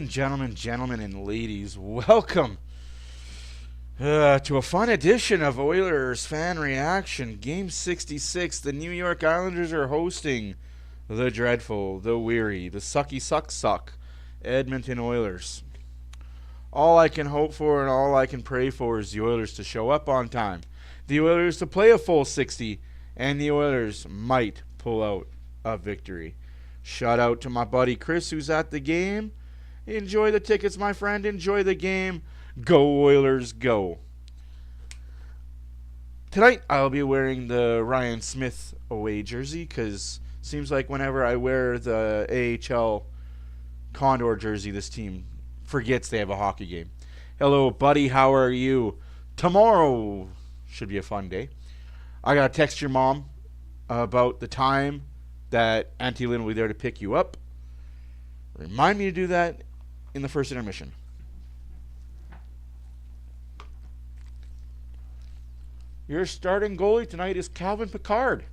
and gentlemen and ladies, welcome to a fun edition of Oilers Fan Reaction. Game 66. The New York Islanders are hosting the dreadful, the weary, the sucky suck Edmonton Oilers. All I can hope for and all I can pray for is the Oilers to show up on time, the Oilers to play a full 60, and the Oilers might pull out a victory. Shout out to my buddy Chris, who's at the game. Enjoy the tickets, my friend. Enjoy the game. Go Oilers, go. Tonight, I'll be wearing the Ryan Smith away jersey because it seems like whenever I wear the AHL Condor jersey, this team forgets they have a hockey game. Hello, buddy. How are you? Tomorrow should be a fun day. I got to text your mom about the time that Auntie Lynn will be there to pick you up. Remind me to do that in the first intermission. Your starting goalie tonight is Calvin Pickard.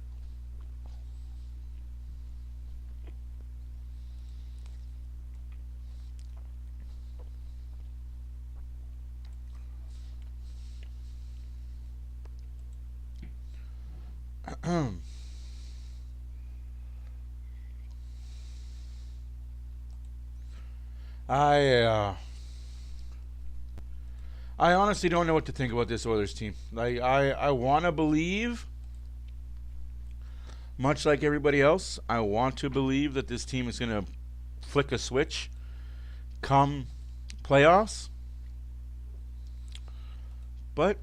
I honestly don't know what to think about this Oilers team. I want to believe, much like everybody else, I want to believe that this team is going to flick a switch come playoffs. But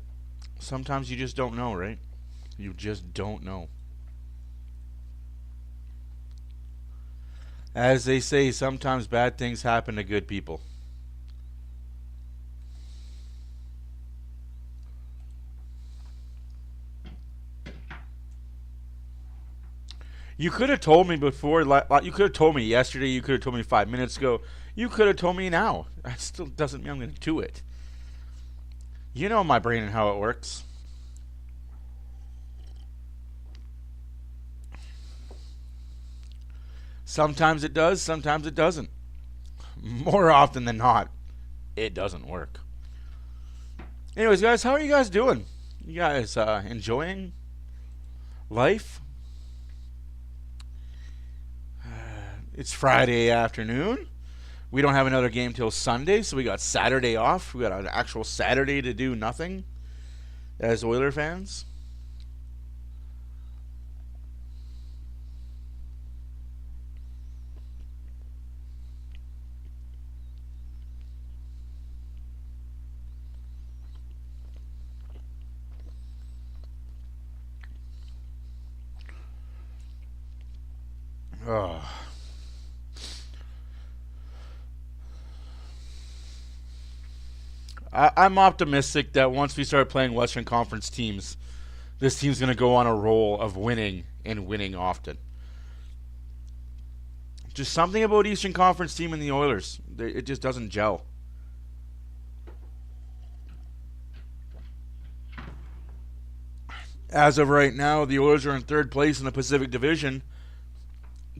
sometimes you just don't know, right? You just don't know. As they say, sometimes bad things happen to good people. You could have told me before. You could have told me yesterday. You could have told me 5 minutes ago. You could have told me now. That still doesn't mean I'm going to do it. You know my brain and how it works. Sometimes it does, sometimes it doesn't. More often than not, it doesn't work. Anyways, guys, how are you guys doing? You guys enjoying life? It's Friday afternoon. We don't have another game till Sunday, so we got Saturday off. We got an actual Saturday to do nothing as Oiler fans. Oh. I'm optimistic that once we start playing Western Conference teams, this team's going to go on a roll of winning and winning often. Just something about Eastern Conference team and the Oilers. It just doesn't gel. As of right now, the Oilers are in third place in the Pacific Division.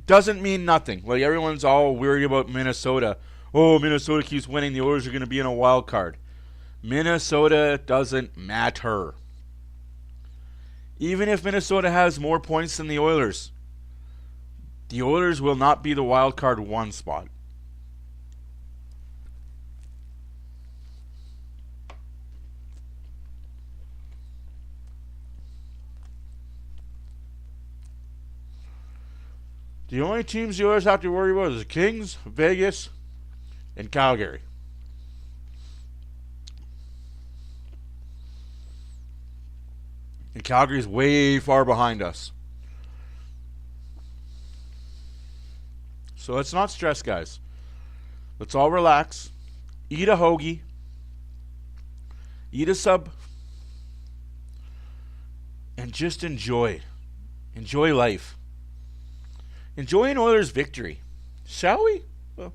Doesn't mean nothing. Like, everyone's all worried about Minnesota. Oh, Minnesota keeps winning. The Oilers are going to be in a wild card. Minnesota doesn't matter. Even if Minnesota has more points than the Oilers will not be the wild card one spot. The only teams the Oilers have to worry about is the Kings, Vegas, and Calgary. And Calgary's way far behind us. So let's not stress, guys. Let's all relax. Eat a hoagie. Eat a sub. And just enjoy. Enjoy life. Enjoy an Oilers victory. Shall we? Well,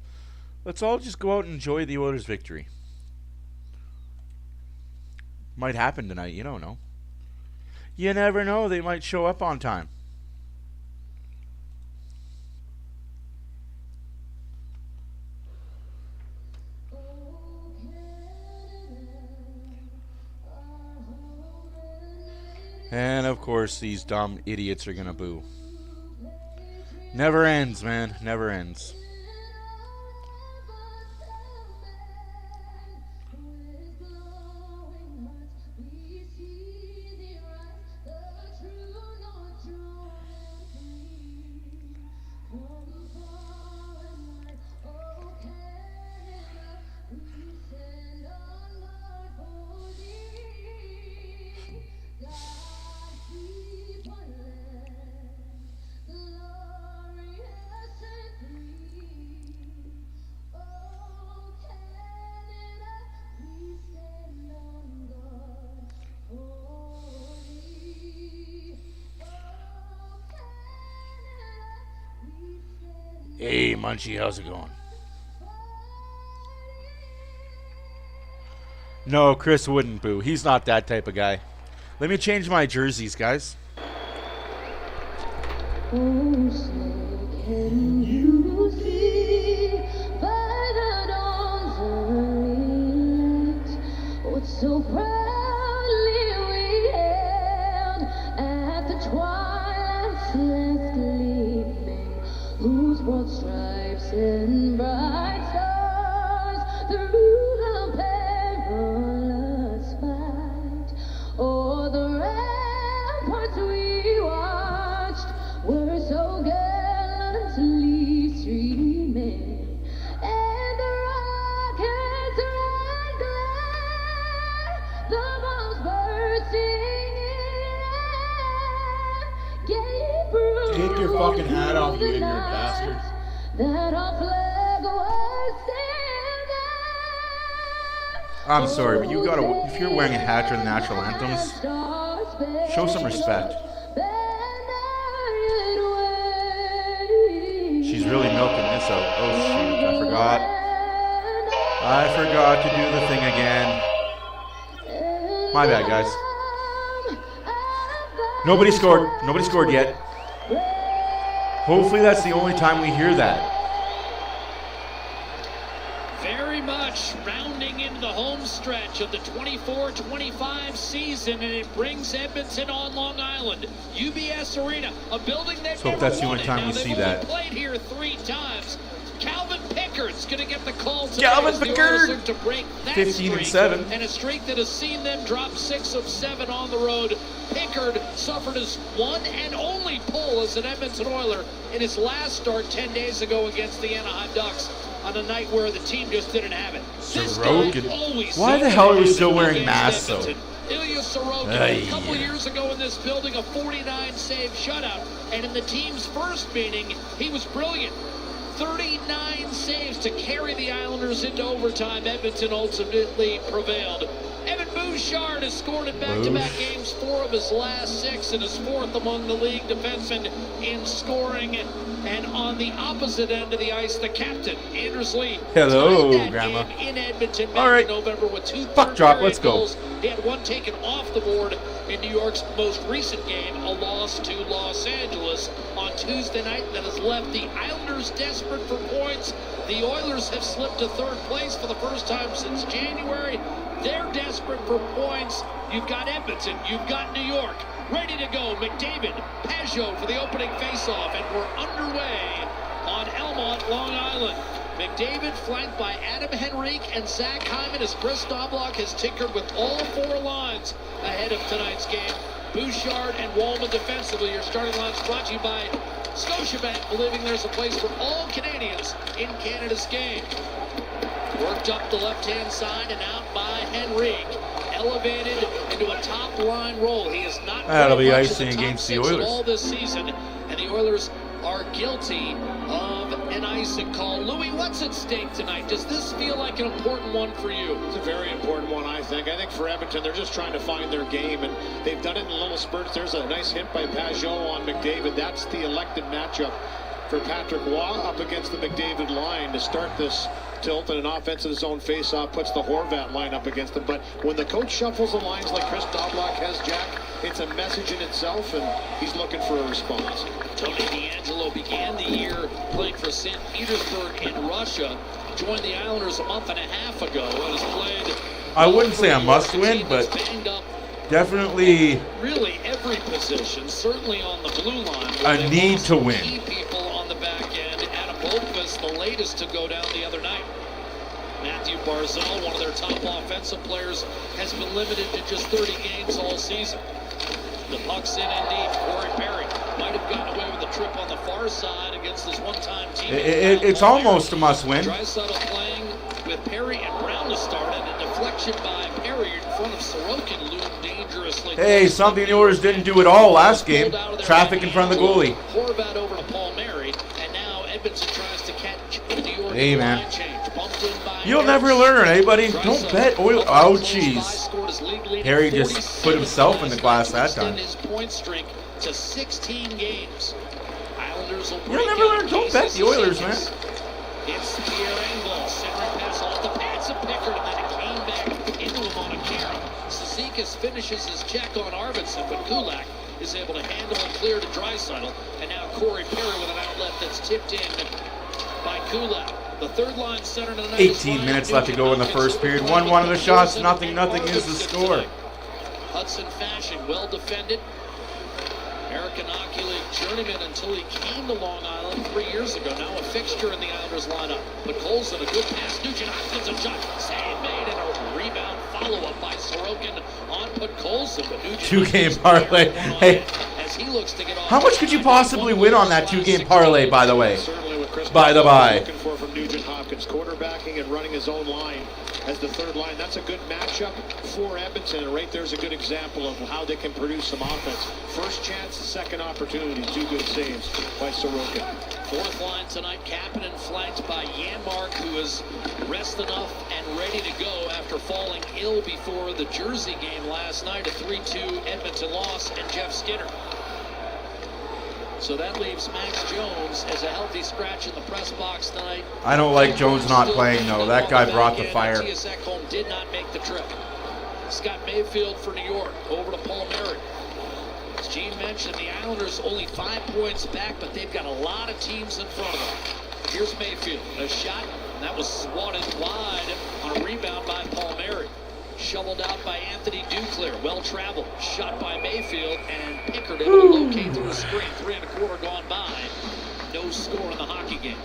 let's all just go out and enjoy the Oilers victory. Might happen tonight. You don't know. You never know. They might show up on time. And, of course, these dumb idiots are going to boo. Never ends, man. Never ends. Hey, Munchie, how's it going? No, Chris wouldn't boo. He's not that type of guy. Let me change my jerseys, guys. Oh, say can you see by the dawn's early light what so proudly we hailed at the twilight's last gleaming, whose broad stripes and bright stars through the perilous fight o'er the ramparts we watched were so gallantly streaming, and the rockets ran glare, the bombs bursting in air, gave proof Take your fucking hat off, you ignorant bastard. that our flag was still there. I'm sorry, but you gotta. If you're wearing a hat during the national anthems, show some respect. She's really milking this out. Oh shoot! I forgot to do the thing again. My bad, guys. Nobody scored. Nobody scored yet. Hopefully, that's the only time we hear that. Very much rounding into the home stretch of the 24-25 season, and it brings Edmonton on Long Island. UBS Arena, a building they've So if never that's the won only in. time Now, we they've see only that. played here 3 times. Calvin Pickard's going to get the call today. Calvin as the Pickard! Oilers look to break that 15 and streak, 7. and a streak that has seen them drop 6 of 7 on the road. Pickard suffered his one and only pull as an Edmonton Oiler in his last start 10 days ago against the Anaheim Ducks on a night where the team just didn't have it. This guy Sorokin. always Why the seems hell to are we do still it wearing against masks, though? Edmonton. Ilya Sorokin, Ay. a couple years ago in this building, a 49-save shutout. And in the team's first meeting, he was brilliant. 39 saves to carry the Islanders into overtime. Edmonton ultimately prevailed. Evan Bouchard has scored in back-to-back games, 4 of his last 6, and is 4th among the league defensemen in scoring. And on the opposite end of the ice, the captain, Anders Lee. Hello, tied that Grandma. game in Edmonton back All right. in November with 2 Puck drop, third-period let's go. goals. He had 1 taken off the board in New York's most recent game, a loss to Los Angeles on Tuesday night that has left the Islanders desperate for points. The Oilers have slipped to 3rd place for the first time since January. They're desperate for points. You've got Edmonton, you've got New York, ready to go. McDavid, Pajot for the opening faceoff, and we're underway on Elmont, Long Island. McDavid flanked by Adam Henrique and Zach Hyman as Chris Knobloch has tinkered with all 4 lines ahead of tonight's game. Bouchard and Wallman defensively. Your starting line's brought to you by Scotiabank, believing there's a place for all Canadians in Canada's game. Worked up the left-hand side and out by Henrique. Elevated into a top-line role. He is not That'll be very much icing in the top against the 6 at Oilers. all this season, and the Oilers are guilty of an icing call. Louis, what's at stake tonight? Does this feel like an important one for you? It's a very important one, I think. I think for Edmonton, they're just trying to find their game, and they've done it in little spurts. There's a nice hit by Pajot on McDavid. That's the elected matchup for Patrick Waugh up against the McDavid line to start this tilt, and an offensive zone face-off puts the Horvat line up against them. But when the coach shuffles the lines like Chris Knobloch has, Jack, it's a message in itself, and he's looking for a response. Tony DeAngelo began the year playing for St. Petersburg in Russia. Joined the Islanders a month and a half ago and has played. I wouldn't say a must-win, but Definitely Really every position, certainly on the blue line. a need to win. Key people on the back end. Adam Boqvist, the latest to go down the other night. Matthew Barzal, one of their top offensive players, has been limited to just 30 games all season. The puck's in indeed. Corey Perry might have gotten away with a trip on the far side against his one-time team. It's almost a must-win. Draisaitl playing with Perry and Brown to start, and a deflection by Perry in front of Sorokin loomed dangerously. Hey, something the Oilers didn't do at all last game. Traffic in front of the goalie. Horvat over to Paul Mary, and now Edmonton tries to catch the Oilers. Hey, man. Line change. Bumped in by You'll Harris. never learn, eh, buddy? Don't bet Oil. Oh, jeez. Scored his league leading Harry just 46 put himself in the glass to that extend time. his point streak to 16 games. Islanders will You'll break never out learn. Don't bet the cases Oilers, of man. It's Pierre Engvall, centering pass off the pads of Pickard, and then it came back into him on a carry. Cizikas finishes his check on Arvidsson, but Kulak is able to handle and clear to Draisaitl, and now Corey Perry with an outlet that's tipped in by Kulak. The third line center tonight. 18 minutes left to go in the first period. 1-1 of the shots. Nothing is the score. Hudson fashion, well defended. American Hockey League journeyman until he came to Long Island 3 years ago. Now a fixture in the Islanders lineup. But Colson, a good pass. Nugent Hopkins, a shot. Save made and a rebound follow-up by Sorokin on Put Colson. But Nugent 2-game parlay. Hey, as he looks to get off. how much could you possibly win on that 2-game parlay, by the way? Certainly what Chris By the by. looking for from Nugent Hopkins, quarterbacking and running his own line as the third line. That's a good matchup for Edmonton, and right there's a good example of how they can produce some offense. First chance, second opportunity, 2 good saves by Sorokin. Fourth line tonight, Kapanen flanked by Janmark, who is rest enough and ready to go after falling ill before the Jersey game last night, a 3-2 Edmonton loss, and Jeff Skinner. So that leaves Max Jones as a healthy scratch in the press box tonight. I don't like Jones not playing, though. That guy brought the fire. Matthias Ekholm did not make the trip. Scott Mayfield for New York, over to Paul Mary. As Gene mentioned, the Islanders only 5 points back, but they've got a lot of teams in front of them. Here's Mayfield, a shot, and that was swatted wide on a rebound by Paul Mary. Shoveled out by Anthony Duclair, well traveled, shot by Mayfield, and Pickard able to locate through a screen. 3 1/4 gone by. No score in the hockey game.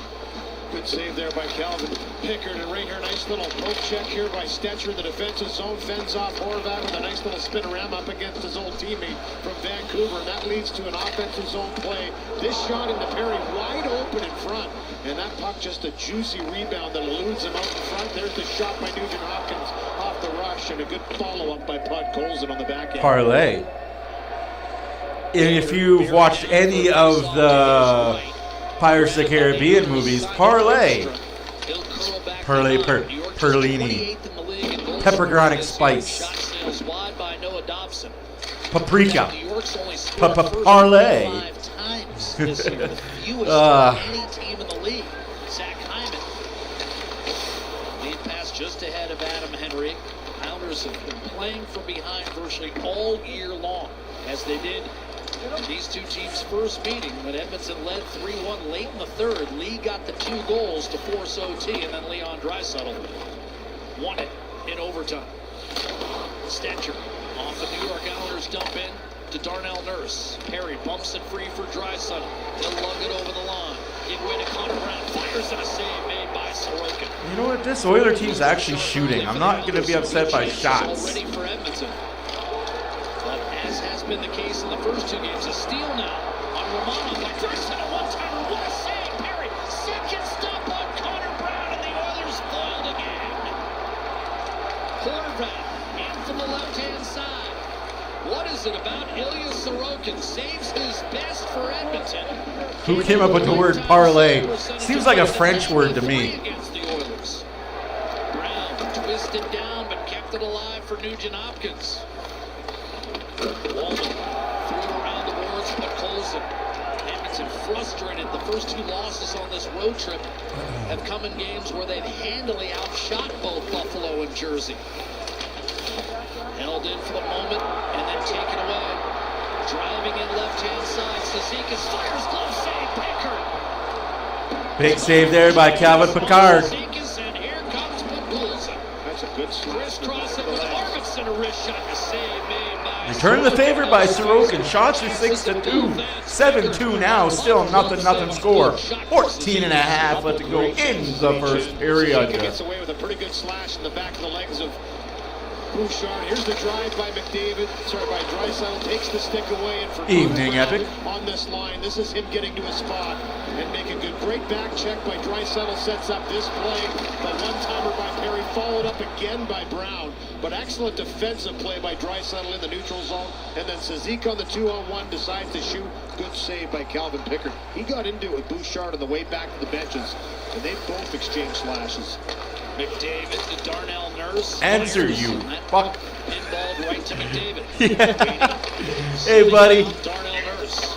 Good save there by Calvin Pickard, and right here, nice little poke check here by Stetcher in the defensive zone, fends off Horvat with a nice little spinorama up against his old teammate from Vancouver, and that leads to an offensive zone play. This shot into Perry wide open in front, and that puck just a juicy rebound that eludes him out in front. There's the shot by Nugent Hopkins off the rush, and a good follow-up by Pud Colson on the back end. Parlay. If you've watched any of the Pirates of the Caribbean movies, parlay. Perlini. Peppergronic spice. Paprika. Parlay. Any team in the league. Zach Hyman. Lead pass just ahead of Adam Henry. Islanders have been playing from behind virtually all year long, as they did these two teams' first meeting when Edmonton led 3-1 late in the third. Lee got the 2 goals to force OT, and then Leon Draisaitl won it in overtime. Stetcher off the New York Islanders dump in to Darnell Nurse. Perry bumps it free for Draisaitl. He'll lug it over the line. Give way to Connor Brown. Fires and a save made by Sorokin. You know what? This Oiler team's actually shooting. I'm not going to be upset by shots. Already for Edmonton. But as has been the case in the first 2 games, a steal now on Romanov by Draisaitl. One-timer. What a save, Perry. Second stop on Connor Brown, and the Oilers foiled again. Horvat in from the left-hand side. What is it about Ilya Sorokin? Saves his best for Edmonton. Who came up with the word parlay? Seems like a French word to me. Against the Oilers. Brown twisted down, but kept it alive for Nugent Hopkins. Walden threw around the boards, but Colson. Edmonton frustrated. The first 2 losses on this road trip have come in games where they've handily outshot both Buffalo and Jersey. Held in for the moment and then taken away. Driving in left-hand side, Cizikas fires, glove save, Pickard. Big save there by Calvin Pickard. Cizikas, and here comes Pagulza. That's a good slash. Crisscross it with Arvidsson, a wrist shot, the save made by Return the favor by Sorokin. Shots are 6-2. 7-2 now. Still nothing score. 14 and a half left to go in the first period. Gets away with a pretty good slash in the back of the legs of Bouchard. Here's the drive by McDavid. By Draisaitl. Takes the stick away. And for Evening, Epic. On this line, this is him getting to a spot and making good. Great back check by Draisaitl sets up this play. The one-timer by Perry, followed up again by Brown. But excellent defensive play by Draisaitl in the neutral zone. And then Sazika on the 2-on-1 decides to shoot. Good save by Calvin Pickard. He got into it with Bouchard on the way back to the benches. And they both exchanged slashes. McDavid to Darnell Nurse. Answer you. Fuck. Involved right to McDavid. Yeah. Hey, buddy. Darnell Nurse.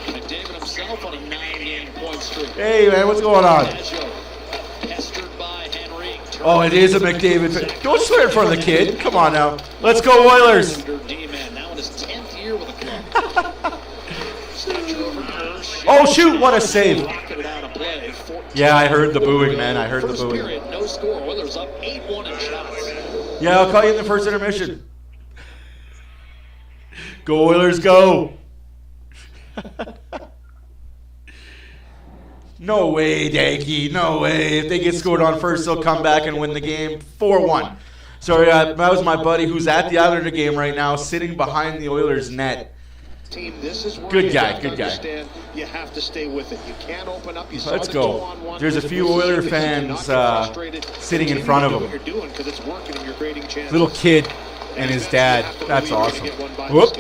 McDavid himself on a 9-game point streak. Hey, man, what's going on? Pestered by Henry. Oh, it is a McDavid. Don't swear in front of the kid. Come on now. Let's go, Oilers. D-man now in his 10th year with the club. Oh, shoot. What a save. Yeah, I heard the booing, man. I heard the First booing. period, no score. Oilers up 8-1 in shots. Yeah, I'll call you in the first intermission. Go, Oilers, go. No way, Danky. No way. If they get scored on first, they'll come back and win the game 4-1. Sorry, that was my buddy who's at the Islander game right now, sitting behind the Oilers net. Team, this is where Good you guy, have to good guy. understand you have to stay with it. You can't open up. You saw Let's the go. 2-on-1. There's a few Oiler fans sitting in front of him. What you're doing, 'cause it's working and you're creating chances. Little kid and his dad. That's awesome. Whoop.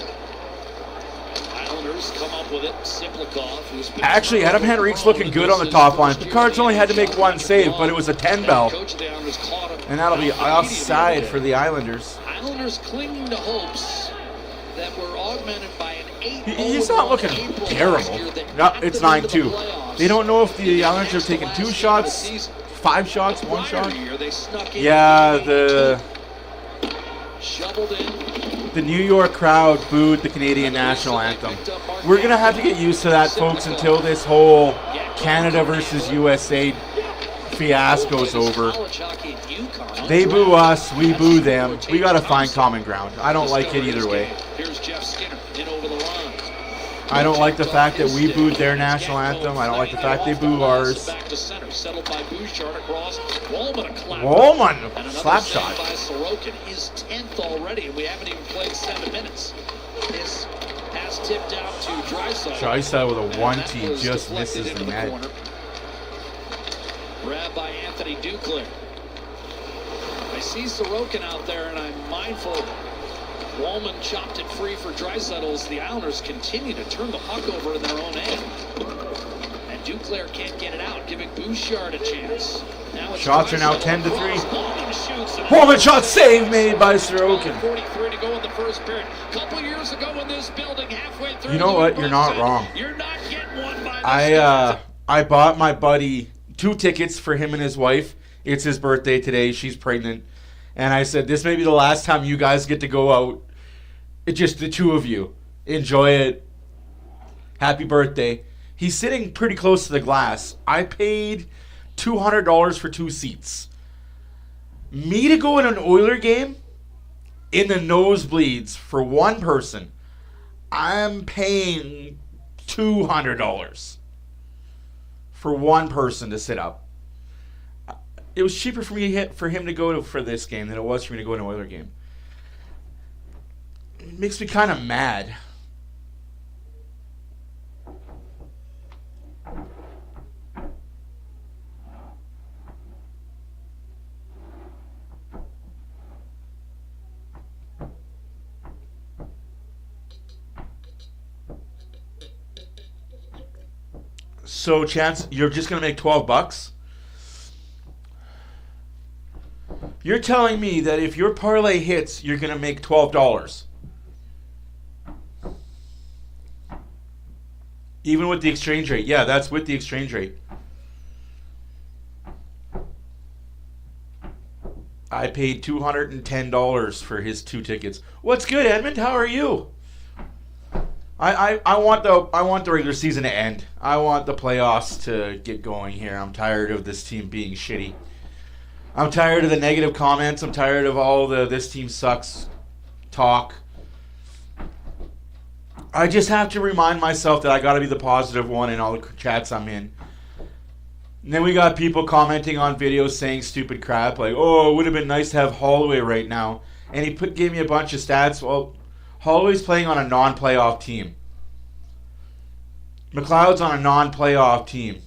Islanders come up with it. Simplikov, who's been Actually, Adam Henrique's looking good on the top line. Picard's only had to make one save, but it was a 10 bell. Coach of the Islanders caught him. And that'll be offside for the Islanders. Islanders clinging to hopes that were augmented by an 8. He's not looking terrible. No, it's 9-2. They don't know if the Islanders are taking 2 shots, 5 shots, 1 shot. Yeah, the New York crowd booed the Canadian national anthem. We're going to have to get used to that, folks, until this whole Canada versus USA fiasco's over. They boo us, we boo them. We got to find common ground. I don't like it either way. Here's Jeff Skinner in over the line. I don't like the fact that we booed their national anthem. I don't like the fact they boo ours. Back to center, settled by Bouchard across. Wallman, a clap. Wallman, And slap another shot. save by Sorokin, his 10th already, and we haven't even played 7 minutes. This pass tipped out to Draisaitl. Draisaitl with a And that 1-T was just deflected misses into the net. corner. Grabbed by Anthony Duclair. I see Sorokin out there, and I'm mindful. Wallman chopped it free for Draisaitl as the Islanders continue to turn the puck over in their own end. And Duclair can't get it out, giving Bouchard a chance. Now it's Shots are now Draisaitl 10-3. across. Wallman shoots. And Wallman shot save made by Sorokin. 43 to go in the first period. Couple years ago in this building, halfway through. You know the what? You're not said, wrong. You're not getting one by this I bought my buddy 2 tickets for him and his wife. It's his birthday today. She's pregnant. And I said, this may be the last time you guys get to go out. It's just the 2 of you. Enjoy it. Happy birthday. He's sitting pretty close to the glass. I paid $200 for 2 seats. Me to go in an Oiler game in the nosebleeds for 1 person, I'm paying $200 for 1 person to sit up. It was cheaper for him to go for this game than it was for me to go in an Oiler game. It makes me kind of mad. So, Chance, you're just going to make $12? You're telling me that if your parlay hits, you're going to make $12? Even with the exchange rate. Yeah, that's with the exchange rate. I paid $210 for his 2 tickets. What's good, Edmund? How are you? I want the regular season to end. I want the playoffs to get going here. I'm tired of this team being shitty. I'm tired of the negative comments. I'm tired of all the this team sucks talk. I just have to remind myself that I got to be the positive one in all the chats I'm in. And then we got people commenting on videos saying stupid crap like, "Oh, it would have been nice to have Holloway right now." And he gave me a bunch of stats. Well, Holloway's playing on a non-playoff team. McLeod's on a non-playoff team.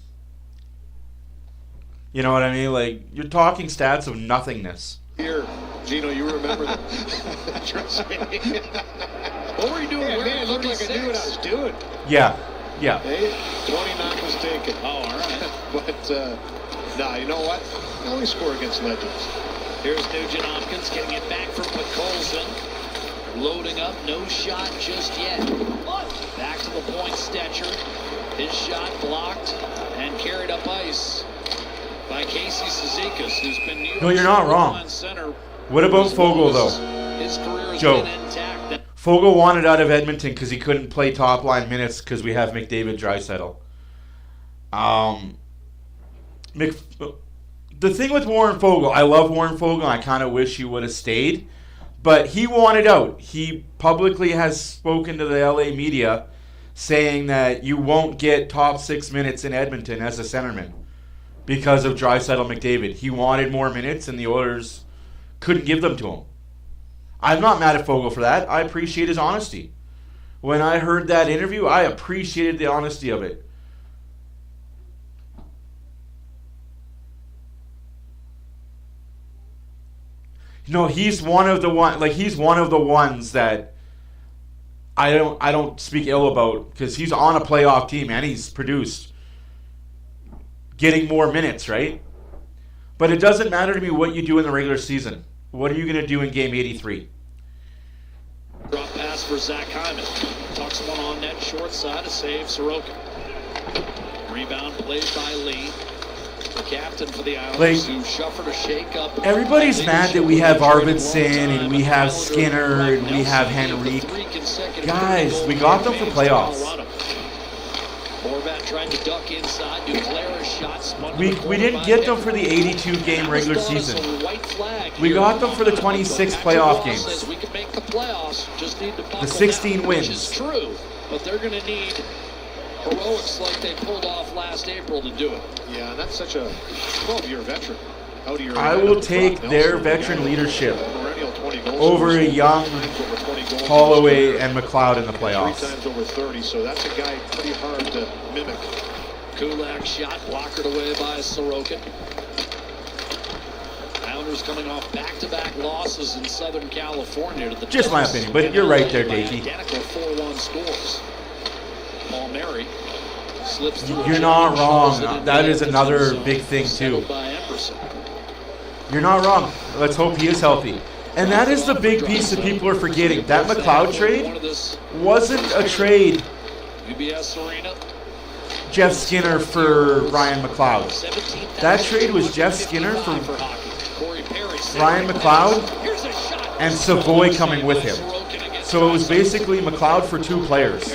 You know what I mean? Like, you're talking stats of nothingness. Here, Gino, you remember that? Trust me. What were you doing? Yeah, man, it looked like I knew what I was doing. Yeah. Hey, 29 was taken. Oh, all right. But, nah, you know what? You always score against legends. Here's Nugent Hopkins getting it back from Colson. Loading up, no shot just yet. Back to the point, Stetcher. His shot blocked and carried up ice by Casey Cizikas, who's been New York's No, you're not wrong. center. What about Fogle, though? His career has Joe. been intact. Fogle wanted out of Edmonton because he couldn't play top line minutes because we have McDavid, Draisaitl. The thing with Warren Fogle, I love Warren Fogle, and I kind of wish he would have stayed, but he wanted out. He publicly has spoken to the LA media saying that you won't get top 6 minutes in Edmonton as a centerman because of Draisaitl McDavid. He wanted more minutes, and the Oilers couldn't give them to him. I'm not mad at Fogle for that. I appreciate his honesty. When I heard that interview, I appreciated the honesty of it. No, he's one of the ones that I don't speak ill about because he's on a playoff team and he's produced getting more minutes, right? But it doesn't matter to me what you do in the regular season. What are you going to do in game 83? Drop pass for Zach Hyman. Tucks one on net short side to save Sorokin. Rebound played by Lee. The captain for the Islanders who suffered a shake-up. Everybody's mad that we have Arvidsson and we have Skinner and we have Henrique. Guys, we got them for playoffs. Horvat tried to duck inside. Duclair shot spun. We didn't get them for the 82-game regular season. We got them for the 26 playoff games. We can make the playoffs. Just need to the 16 wins. Which is true, but they're going to need heroics like they pulled off last April to do it. Yeah, that's such a 12-year veteran. I will take their veteran leadership over a young Holloway and McLeod in the playoffs. 3 times over 30, so that's a guy pretty hard to mimic. Kulak shot blockered away by Sorokin. Islanders coming off back-to-back losses in Southern California. To the Just my opinion, but you're right there, Davey. Identical 4-1 scores. Paul Mary slips through. You're not wrong. That is another big thing too. You're not wrong. Let's hope he is healthy. And that is the big piece that people are forgetting. That McLeod trade wasn't a trade. UBS Arena. Jeff Skinner for Ryan McLeod. That trade was Jeff Skinner for Ryan McLeod and Savoy coming with him. So it was basically McLeod for 2 players.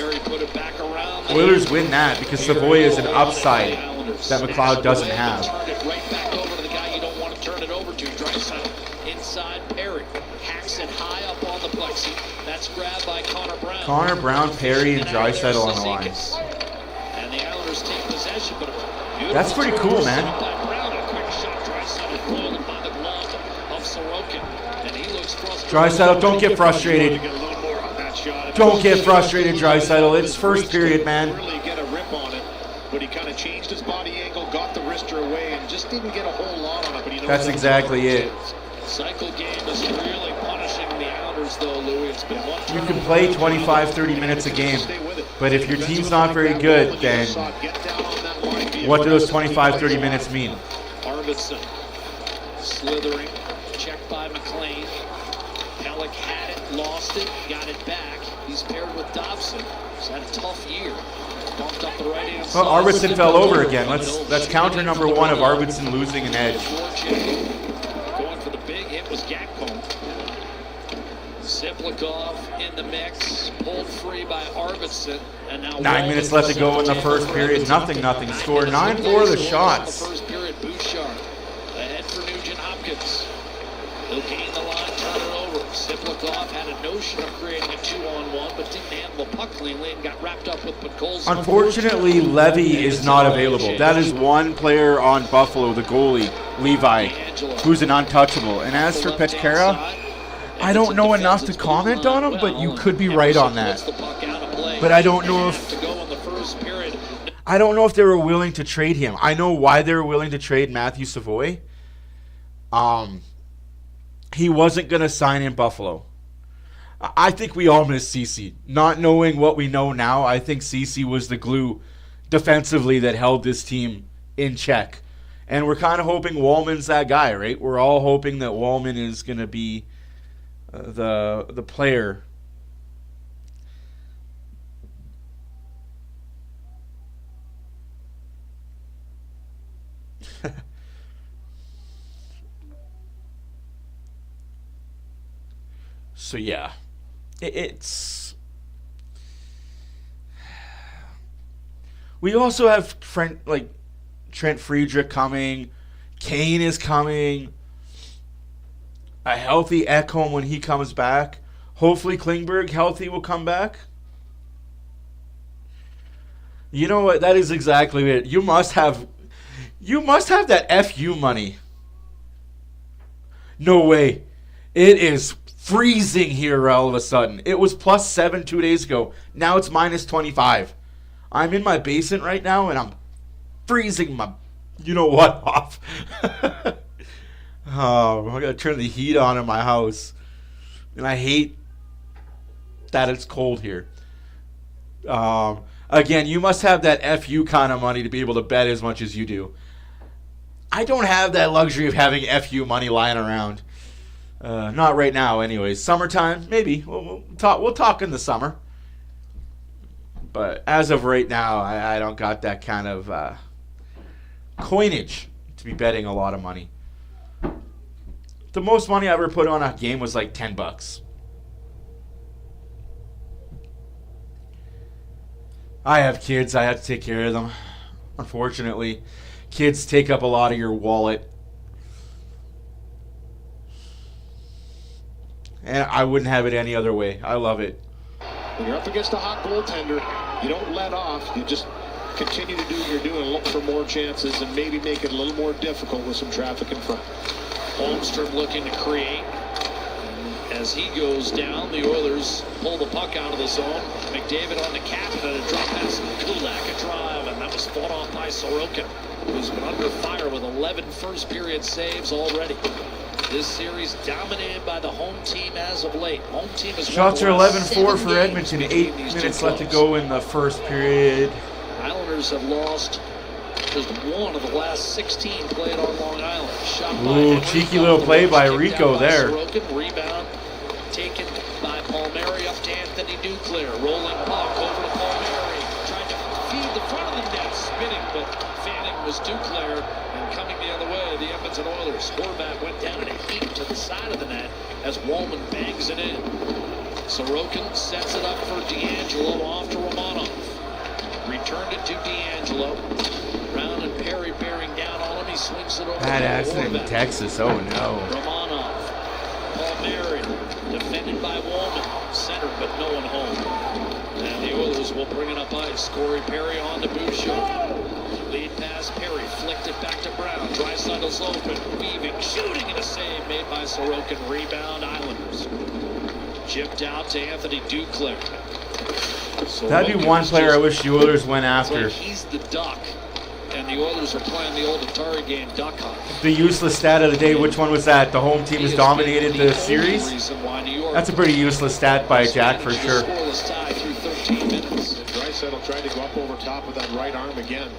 Oilers win that because Savoy is an upside that McLeod doesn't have. Right back over to the guy you don't want to turn it over to. Draisaitl inside Perry. Hacks it high up on the plexi. That's grabbed by Connor Brown. Connor Brown, Perry, and Draisaitl on the line. And the Islanders take possession, but that's pretty cool, man. Draisaitl, don't get frustrated. Don't get frustrated, Draisaitl. It's first period, man. Really get a rip on it, but he kind of changed his body angle, got the wrister away, and just didn't get a whole lot on it. But he knows that's exactly it. Cycle game is really punishing the Islanders, though, Louis. It's been one. You can play 25, 30 minutes a game, but if your team's not very good, then what do those 25, 30 minutes mean? Arvidsson slithering, checked by McLean. Pellick had it, lost it, got it back. He's paired with Dobson. He's had a tough year. Bumped up the right hand side. Well, Arvidsson fell over again. That's counter number 1 of Arvidsson losing an edge. Going for the big hit was Gakpo. Ziplikov in the mix, pulled free by Arvidsson, and now 9 minutes left to go in the first period. Nothing. Score 9-4 the shots. The first period, Bouchard ahead for Nugent Hopkins. Gibbs. He'll gain the line, turn it over. Siplikov had a notion of creating a 2-on-1, but didn't handle the puck cleanly and got wrapped up with Podkolzin. Unfortunately, Levy is not available. That is one player on Buffalo, the goalie, Levi, who's an untouchable. And as for Petchkara, I don't know enough to comment on him, but you could be right on that. But I don't know if they were willing to trade him. I know why they were willing to trade Matthew Savoy. He wasn't going to sign in Buffalo. I think we all miss Ceci. Not knowing what we know now, I think Ceci was the glue defensively that held this team in check. And we're kind of hoping Wallman's that guy, right? We're all hoping that Wallman is going to be the player. So yeah, it's. We also have Trent Friedrich coming. Kane is coming. A healthy Ekholm when he comes back. Hopefully Klingberg healthy will come back. You know what? That is exactly it. You must have that FU money. No way. It is freezing here all of a sudden. It was +7 2 days ago. Now it's -25. I'm in my basement right now and I'm freezing my you-know-what off. Oh, I gotta turn the heat on in my house. And I hate that it's cold here. Again, you must have that FU kind of money to be able to bet as much as you do. I don't have that luxury of having FU money lying around. Not right now, anyways. Summertime, maybe. We'll talk in the summer. But as of right now, I don't got that kind of coinage to be betting a lot of money. The most money I ever put on a game was like $10. I have kids. I have to take care of them. Unfortunately, kids take up a lot of your wallet. And I wouldn't have it any other way. I love it. When you're up against a hot goaltender, you don't let off. You just continue to do what you're doing, look for more chances, and maybe make it a little more difficult with some traffic in front. Holmstrom looking to create. As he goes down, the Oilers pull the puck out of the zone. McDavid on the captain, and a drop pass. Kulak a drive, and that was fought off by Sorokin, who's been under fire with 11 first-period saves already. This series dominated by the home team as of late. Home team is shots are 11-4 for Edmonton. 8 minutes left to go in the first period. Islanders have lost just one of the last 16 played on Long Island. Shot by Ooh, Henry, cheeky little play by kicked Rico out by there. Sorokin, rebound taken by Palmieri up to Anthony Duclair. Rolling puck over to Palmieri. Tried to feed the front of the net, spinning, but fanning was Duclair. And coming the other way, the Edmonton Oilers. Horvat went down in a heap to the side of the net as Wallman bangs it in. Sorokin sets it up for D'Angelo off to Romanov. Returned it to D'Angelo. Brown and Perry bearing down on him. He swings it over. Bad accident in Texas. Oh no. Romanov. Palmieri. Defended by Wallman. Centered, but no one home. And the Oilers will bring it up ice. Corey Perry on to Bouchard. Lead pass, Perry flicked it back to Brown. Dreisaitl's open, weaving, shooting, and a save made by Sorokin. Rebound, Islanders. Chipped out to Anthony Duclair. That'd be one player I wish the Oilers went after. Like he's the duck, and the Oilers are playing the old Atari game, Duck Hunt. The useless stat of the day, which one was that? The home team has dominated the series? That's a pretty useless stat by Jack for sure. Scoreless tie through 13 minutes. Draisaitl tried to go up over top of that right arm again.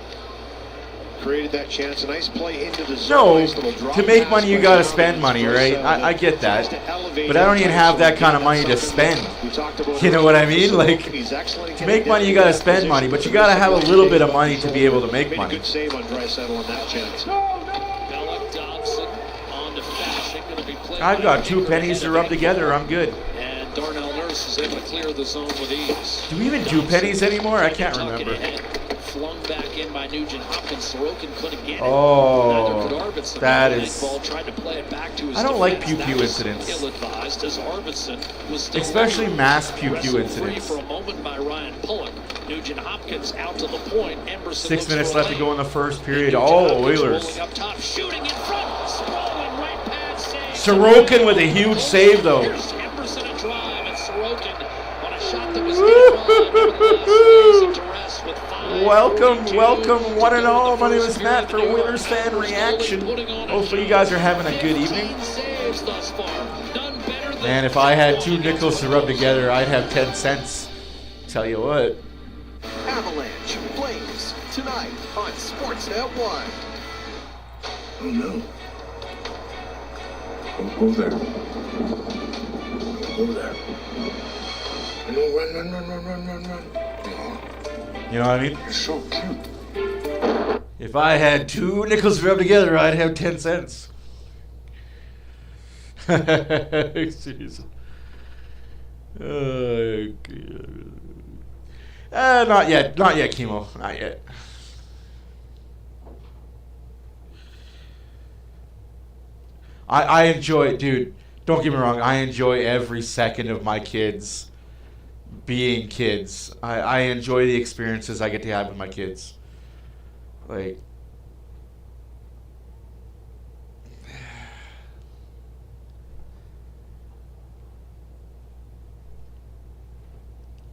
Created that chance. A nice play into the zone. No, nice little drop to make pass money you by gotta Draisaitl. spend money, right? I get that. But I don't even have that kind of money to spend. You know what I mean? Like, to make money you gotta spend money, but you gotta have a little bit of money to be able to make money. Good save on Draisaitl on that chance. Belloc, Dobson on to Fasching, going to be played. I've got 2 pennies to rub together. I'm good. And Darnell Nurse is able to clear the zone with ease. Do we even do pennies anymore? I can't remember. slung back in by Nugent Hopkins. Sorokin couldn't get it. Oh, Neither could Arvidsson. that The is. ball tried to play it back to his I don't like defense. pew-pew That was incidents. ill-advised as Arvidsson was still Especially mass pew-pew wrestled free incidents. for a moment by Ryan Pullock. Nugent Hopkins out to the point. Emberson 6 looks minutes for a left to lane. go in the first period. Nugent Oh, Hopkins Oilers. rolling up top, shooting in front. Sprawling right pad save. Sorokin with a huge save, though. Here's Emberson a drive, and Sorokin on a shot that was lays it to rest with 5:42 Welcome, one and to go all. in the My name first is Matt period. for The Oilers Fan Oilers Reaction. putting on a Hopefully you show. guys are having a good 15 evening. saves thus far. Done better than Man, if I had 2 against nickels to rub together, I'd have 10 cents. Tell you what. Avalanche Flames tonight on Sportsnet 1. Oh no. Don't go there. Don't go there. No, run. You know what I mean? You're so cute. If I had 2 nickels to rub together, I'd have 10 cents. Jeez. Not yet, Chemo. Not yet. I enjoy it, dude. Don't get me wrong. I enjoy every second of my kids being kids. I enjoy the experiences I get to have with my kids. Like,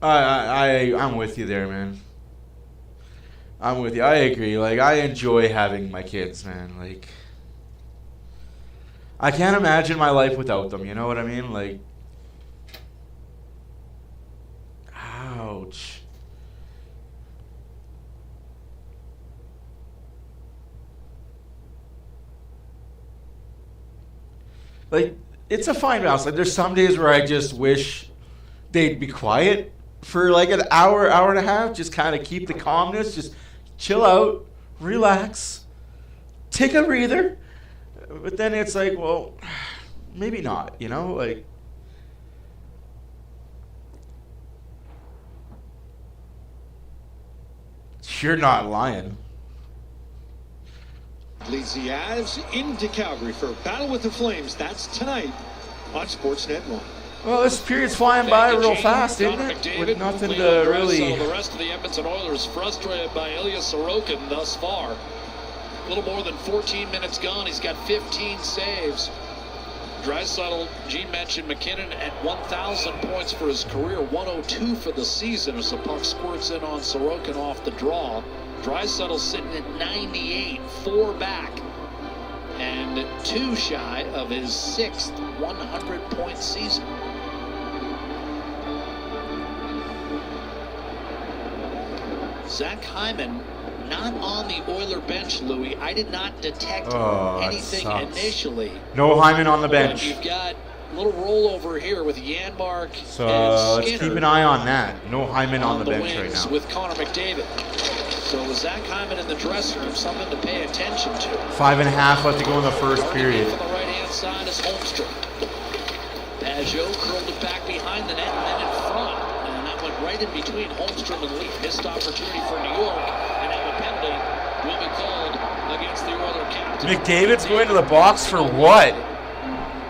I'm with you there, man. I'm with you. I agree. Like, I enjoy having my kids, man. Like, I can't imagine my life without them. You know what I mean? Like, ouch. Like, it's a fine balance. Like, there's some days where I just wish they'd be quiet for like an hour, hour and a half. Just kind of keep the calmness. Just chill out, relax, take a breather. But then it's like, well, maybe not, you know? Like, you're not lying. Leads the Avs into Calgary for a battle with the Flames. That's tonight on Sportsnet 1. Well, this period's flying by real fast, isn't it? With nothing to really... The rest of the Edmonton Oilers frustrated by Ilya Sorokin thus far. A little more than 14 minutes gone. He's got 15 saves. Draisaitl, Gene mentioned McKinnon at 1,000 points for his career, 102 for the season as the puck squirts in on Sorokin off the draw. Draisaitl sitting at 98, 4 back, and 2 shy of his 6th 100-point season. Zach Hyman not on the Oiler bench, Louis. I did not detect anything initially. No Hyman on the But bench. you've got a little rollover here with Janmark So and let's Skinner keep an eye on that. No Hyman on the bench right wings now. with Connor McDavid. So with Zach Hyman in the dressing room, something to pay attention to. 5.5 left to go in the first Guarding period. from the right-hand side is Holmstrom. Pajot curled it back behind the net and then in front. And that went right in between Holmstrom and Leaf. Missed opportunity for New York. And now a penalty will be called against the Oiler captain. McDavid's going to the box for what?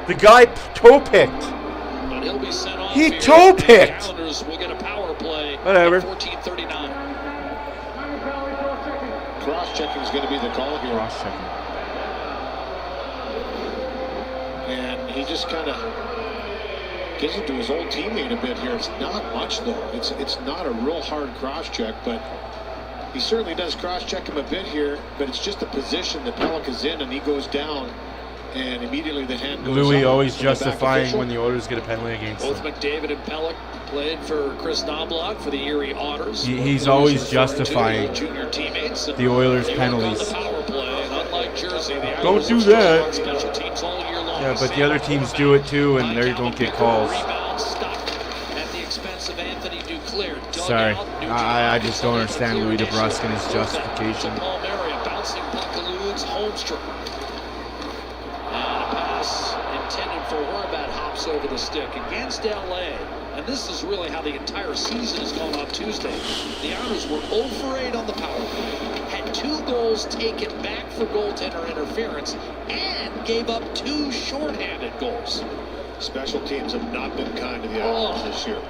The guy toe-picked. But he'll be sent off He here. toe-picked. The Islanders will get a power play Whatever. at 14:39. Cross-checking is going to be the call here. Cross-checking. And he just kind of gives it to his old teammate a bit here. It's not much, though. It's not a real hard cross-check, but he certainly does cross-check him a bit here, but it's just the position that Pellick is in, and he goes down, and immediately the hand goes Louis up. always And the back justifying official- when the Oilers get a penalty against Both them. McDavid and Pellick played for Chris Knobloch for the Erie Otters. He's Louis always referring to justifying junior teammates. the Oilers' They work on penalties. the power play, and unlike Jersey, the Don't Islanders do have struggled that. on special teams all year long. Yeah, but the other teams do it too, and they don't get calls. Rebound stopped at the expense of Anthony Duclair. Dug Sorry. out, Nugent I just don't Hopkins understand clear Louis initially. DeBrusk and his justification. To Paul Marion, bouncing puck eludes Holmstrom. And a pass intended for Horvat hops over the stick against LA. And this is really how the entire season has gone on Tuesday. The Islanders were 0 for 8 on the power play, had 2 goals taken back for goaltender interference, and gave up 2 shorthanded goals. Special teams have not been kind to the Islanders this year.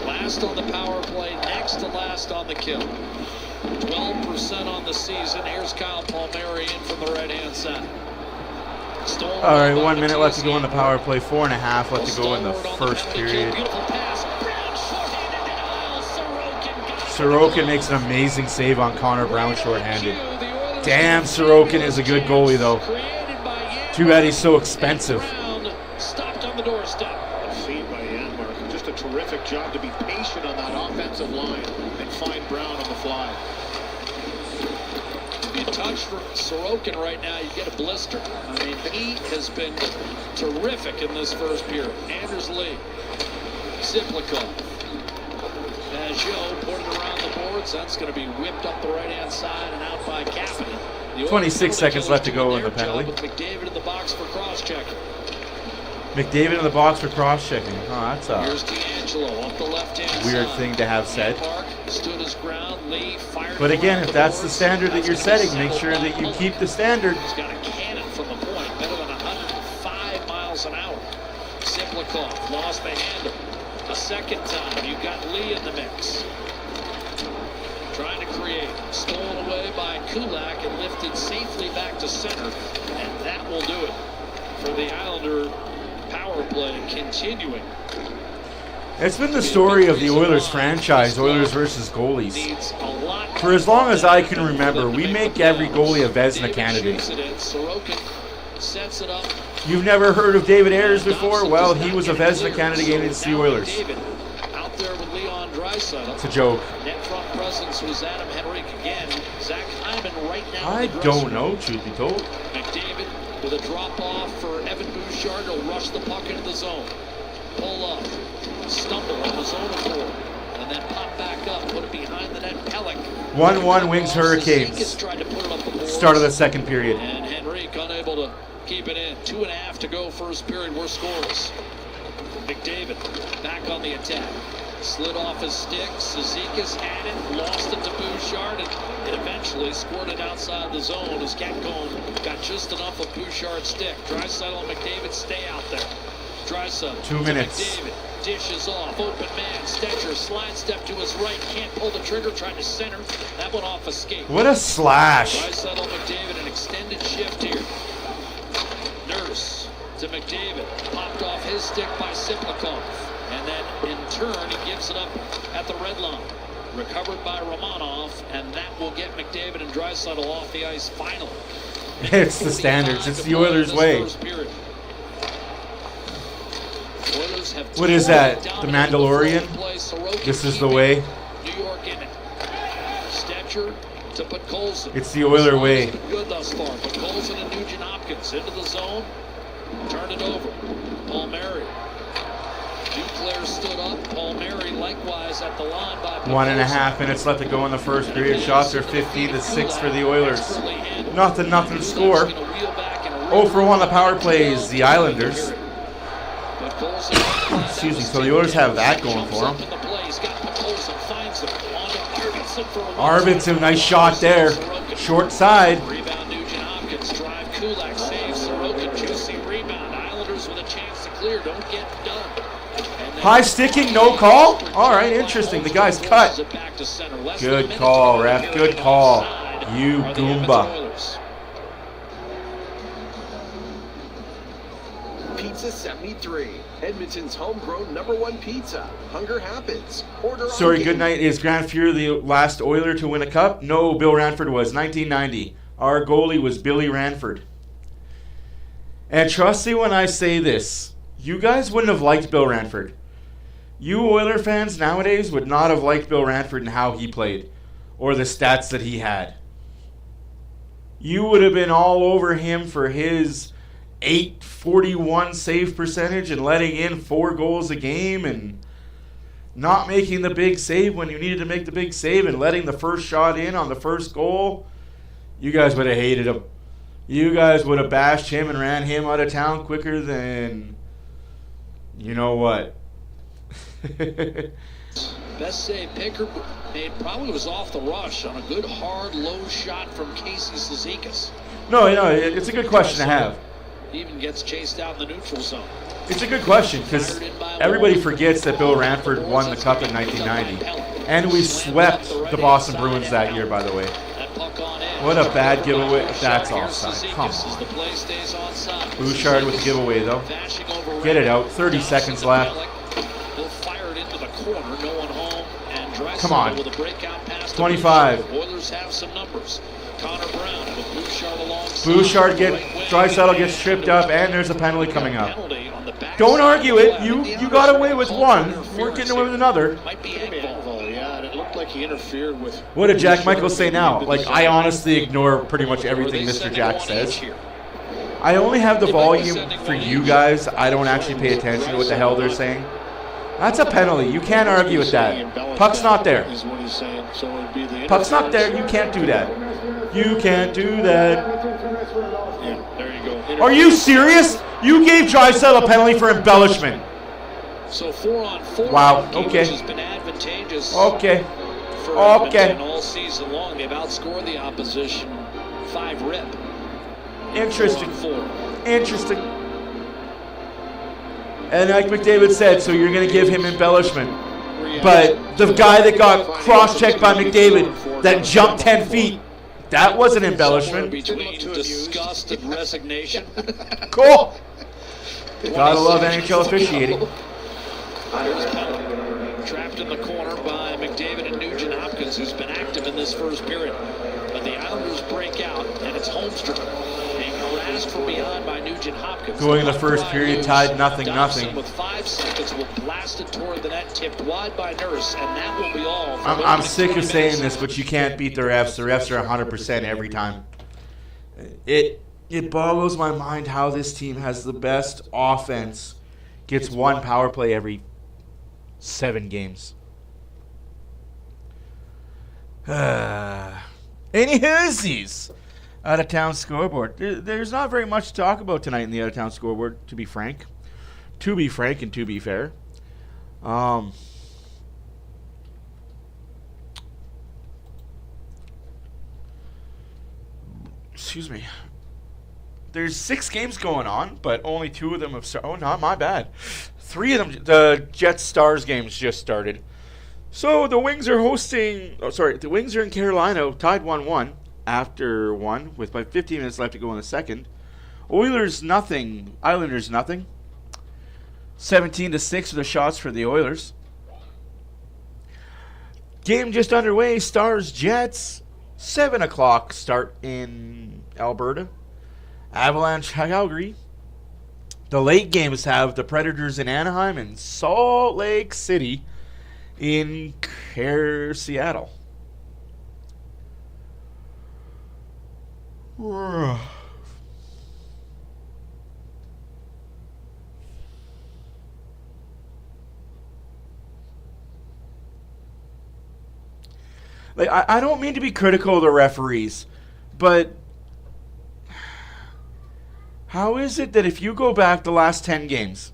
Last on the power play, next to last on the kill. 12% on the season. Here's Kyle Palmieri in from the right-hand side. All right, 1 minute left to go in the power play. 4.5 left to go in the first period. Sorokin makes an amazing save on Connor Brown shorthanded. Damn, Sorokin is a good goalie, though. Too bad he's so expensive. Stopped on the doorstep. A feed by Janmark. Just a terrific job to be patient on that offensive line and find Brown on the fly. If you touch Sorokin right now, you get a blister. I mean, he has been terrific in this first period. Anders Lee, Ziplikov, Pajot put it around the boards. That's going to be whipped up the right-hand side and out by Kapanen. 26 seconds left to go in the penalty. McDavid in the box for cross-checking. McDavid in the box for cross-checking. Oh, that's Here's a D'Angelo off the left-hand weird side. thing to have said. Stood his ground. Lee fired. But again, around if that's the boards. standard that you're That's gonna setting, make settle sure that you Bob keep the standard. He's got a cannon from the point, better than 105 miles an hour. Ziplikov lost the handle. A second time, you've got Lee in the mix. Trying to create. Stolen away by Kulak and lifted safely back to center. And that will do it for the Islander power play continuing. It's been the story of the Oilers franchise, Oilers versus goalies. Needs a lot. For as long as I can remember, we make every goalie a Vezina candidate. Sorokin sets it up. You've never heard of David Ayres before? Well, he was a Vezina candidate against the Oilers. Out there with Leon Draisaitl. It's a joke. Net front presence was Adam Henrique again. Zach Hyman right now. I don't know, truth be told. McDavid with a drop off for Evan Bouchard. He'll rush the puck into the zone. Pull up. Stumble on the zone of 4. And then pop back up. Put it behind the net. Pellick. 1-1 Wings Hurricanes. Tried to put it up the boards. Start of the second period. And Henrique unable to keep it in. 2.5 to go first period. We're scoreless. McDavid back on the attack. Slid off his stick. Cizikas had it. Lost it to Bouchard. And it eventually scored it outside the zone as Gatcombe got just enough of Bouchard's stick. Draisaitl and McDavid stay out there. Draisaitl 2 minutes. McDavid dishes off. Open man. Stetcher slide step to his right. Can't pull the trigger. Trying to center. That one off a skate. What a slash. Draisaitl McDavid, an extended shift here. Nurse to McDavid. Popped off his stick by Ziplikov. And then in turn, he gives it up at the red line. Recovered by Romanov, and that will get McDavid and Draisaitl off the ice finally. It's the standards. It's the Oilers' way. What is that? The Mandalorian? This is the way. New York in it. Stetcher to Podkolzin. It's the Oiler way. Good thus far. Podkolzin and Nugent Hopkins into the zone. Turn it over. Palmieri. Duclair stood up. Palmieri likewise at the line by Podkolzin. 1.5 minutes left to go in the first period. Shots are 15-6 for the Oilers. Nothing score. 0 for 1 the power plays, the Islanders. Excuse me, so the Oilers have that going for them. Arvidsson, nice shot there. Short side. Rebound Nugent Hopkins. Drive Kulak. Saves Sorokin. Juicy rebound. Islanders with a chance to clear. Don't get done. High sticking, no call? All right, interesting. The guy's cut. Good call, ref. Good call. You Goomba. Pizza 73, Edmonton's homegrown #1 pizza. Hunger happens. Order Sorry, on good night. Is Grant Fuhr the last Oiler to win a cup? No, Bill Ranford was. 1990. Our goalie was Billy Ranford. And trust me when I say this. You guys wouldn't have liked Bill Ranford. You Oiler fans nowadays would not have liked Bill Ranford and how he played. Or the stats that he had. You would have been all over him for his .841 save percentage and letting in 4 goals a game and not making the big save when you needed to make the big save and letting the first shot in on the first goal. You guys would have hated him. You guys would have bashed him and ran him out of town quicker than you know what. Best save Picker made probably was off the rush on a good hard low shot from Casey Cizikas. No, it's a good question to have. He even gets chased out in the neutral zone. It's a good question because everybody forgets that Bill Ranford won the Cup in 1990. And we swept the Boston Bruins that year, by the way. What a bad giveaway. That's offside. Come on. Bouchard with the giveaway, though. Get it out. 30 seconds left. Come on. 25. Oilers have some numbers. Connor Brown with Bouchard alongside. Bouchard Draisaitl gets tripped up, and there's a penalty coming up. Don't argue it. You got away with one. We're getting away with another. Yeah, and it looked like he interfered with. What did Jack Michaels say now? Like, I honestly ignore pretty much everything Mr. Jack says. I only have the volume for you guys. I don't actually pay attention to what the hell they're saying. That's a penalty. You can't argue with that. Puck's not there. Puck's not there. You can't do that. You can't do that. Yeah, there you go. Are you serious? You gave Draisaitl a penalty for embellishment. So 4-on-4. Wow. Okay. Which has been advantageous. Okay. For Okay. Edmonton all season long. They've outscored the opposition 5-rip. Interesting. 4-on-4. Interesting. And like McDavid said, so you're going to give him embellishment. But the guy that got cross-checked by McDavid, that jumped 10 feet, that was an embellishment. Between disgust and resignation. Cool. Gotta love NHL officiating. Trapped in the corner by McDavid and Nugent Hopkins, who's been active in this first period. But the Islanders break out, and it's Holmstrom being harassed from behind by Nugent Hopkins. Going in the first period, tied 0-0. With 5 seconds, will blast it toward the net, tipped wide by Nurse, and that will be all. I'm sick of saying this, but you can't beat the refs. The refs are 100% every time. It boggles my mind how this team has the best offense, gets one power play every 7 games. Any Hoosies? Out-of-town scoreboard. There's not very much to talk about tonight in the out-of-town scoreboard, to be frank. To be frank and to be fair. Excuse me. There's 6 games going on, but only 2 of them have started. Oh, not my bad. 3 of them, the Jets-Stars games just started. So the Wings are hosting, the Wings are in Carolina, tied 1-1 after 1 with about 15 minutes left to go in the second. Oilers nothing, Islanders nothing. 17-6 are the shots for the Oilers. Game just underway, Stars-Jets. 7 o'clock start in Alberta. Avalanche, Calgary. The late games have the Predators in Anaheim and Salt Lake City in Seattle. Like, I don't mean to be critical of the referees, but how is it that if you go back the last 10 games?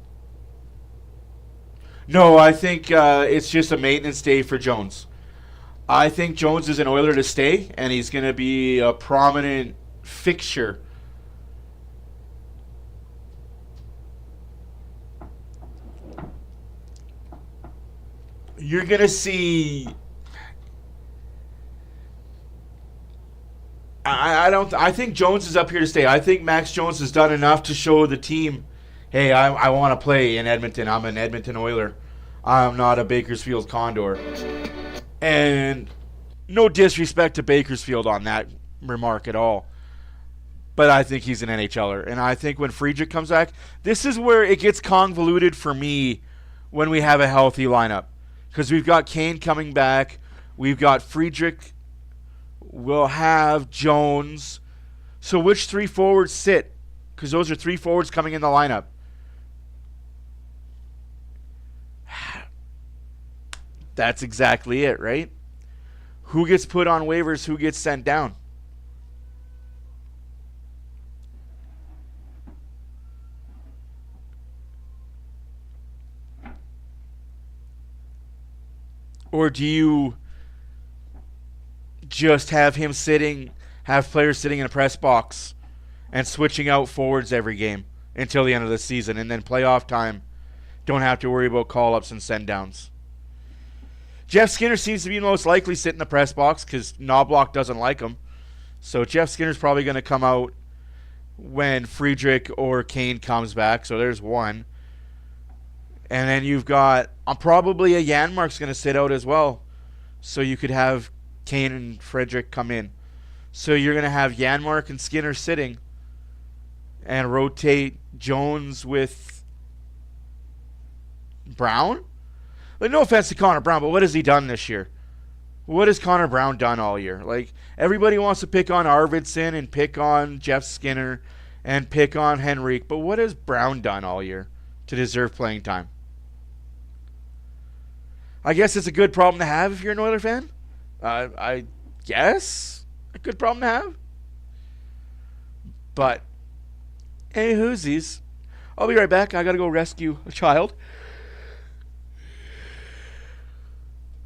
No, I think it's just a maintenance day for Jones. I think Jones is an Oiler to stay, and he's going to be a prominent fixture. You're going to see... I think Jones is up here to stay. I think Max Jones has done enough to show the team, hey, I want to play in Edmonton. I'm an Edmonton Oiler. I'm not a Bakersfield Condor. And no disrespect to Bakersfield on that remark at all. But I think he's an NHLer. And I think when Friedrich comes back, this is where it gets convoluted for me when we have a healthy lineup. Because we've got Kane coming back. We've got Friedrich. We'll have Jones. So which 3 forwards sit? Because those are 3 forwards coming in the lineup. That's exactly it, right? Who gets put on waivers? Who gets sent down? Or do you just have players sitting in a press box and switching out forwards every game until the end of the season, and then playoff time, don't have to worry about call-ups and send-downs? Jeff Skinner seems to be most likely sit in the press box because Knobloch doesn't like him. So Jeff Skinner's probably going to come out when Friedrich or Kane comes back. So there's one. And then you've got probably a Janmark's going to sit out as well. So you could have Kane and Friedrich come in. So you're going to have Janmark and Skinner sitting and rotate Jones with Brown? Like, no offense to Connor Brown, but what has he done this year? What has Connor Brown done all year? Like, everybody wants to pick on Arvidsson and pick on Jeff Skinner and pick on Henrique, but what has Brown done all year to deserve playing time? I guess it's a good problem to have if you're an Oilers fan. I guess a good problem to have. But, hey, whoosies. I'll be right back. I got to go rescue a child.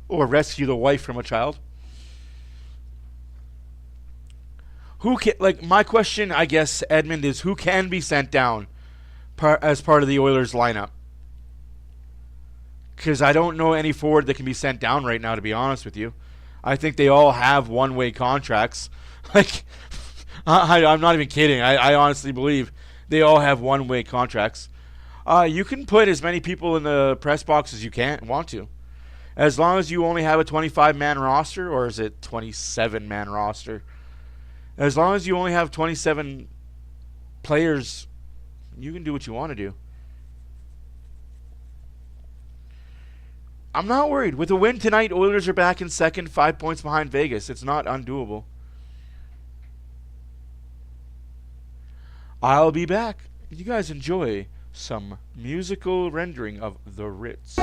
Or rescue the wife from a child. My question, I guess, Edmund, is who can be sent down as part of the Oilers lineup? Because I don't know any forward that can be sent down right now, to be honest with you. I think they all have one-way contracts. Like, I'm not even kidding. I honestly believe they all have one-way contracts. You can put as many people in the press box as you want to. As long as you only have a 25-man roster, or is it 27-man roster? As long as you only have 27 players, you can do what you want to do. I'm not worried. With a win tonight, Oilers are back in second, 5 points behind Vegas. It's not undoable. I'll be back. You guys enjoy some musical rendering of The Ritz.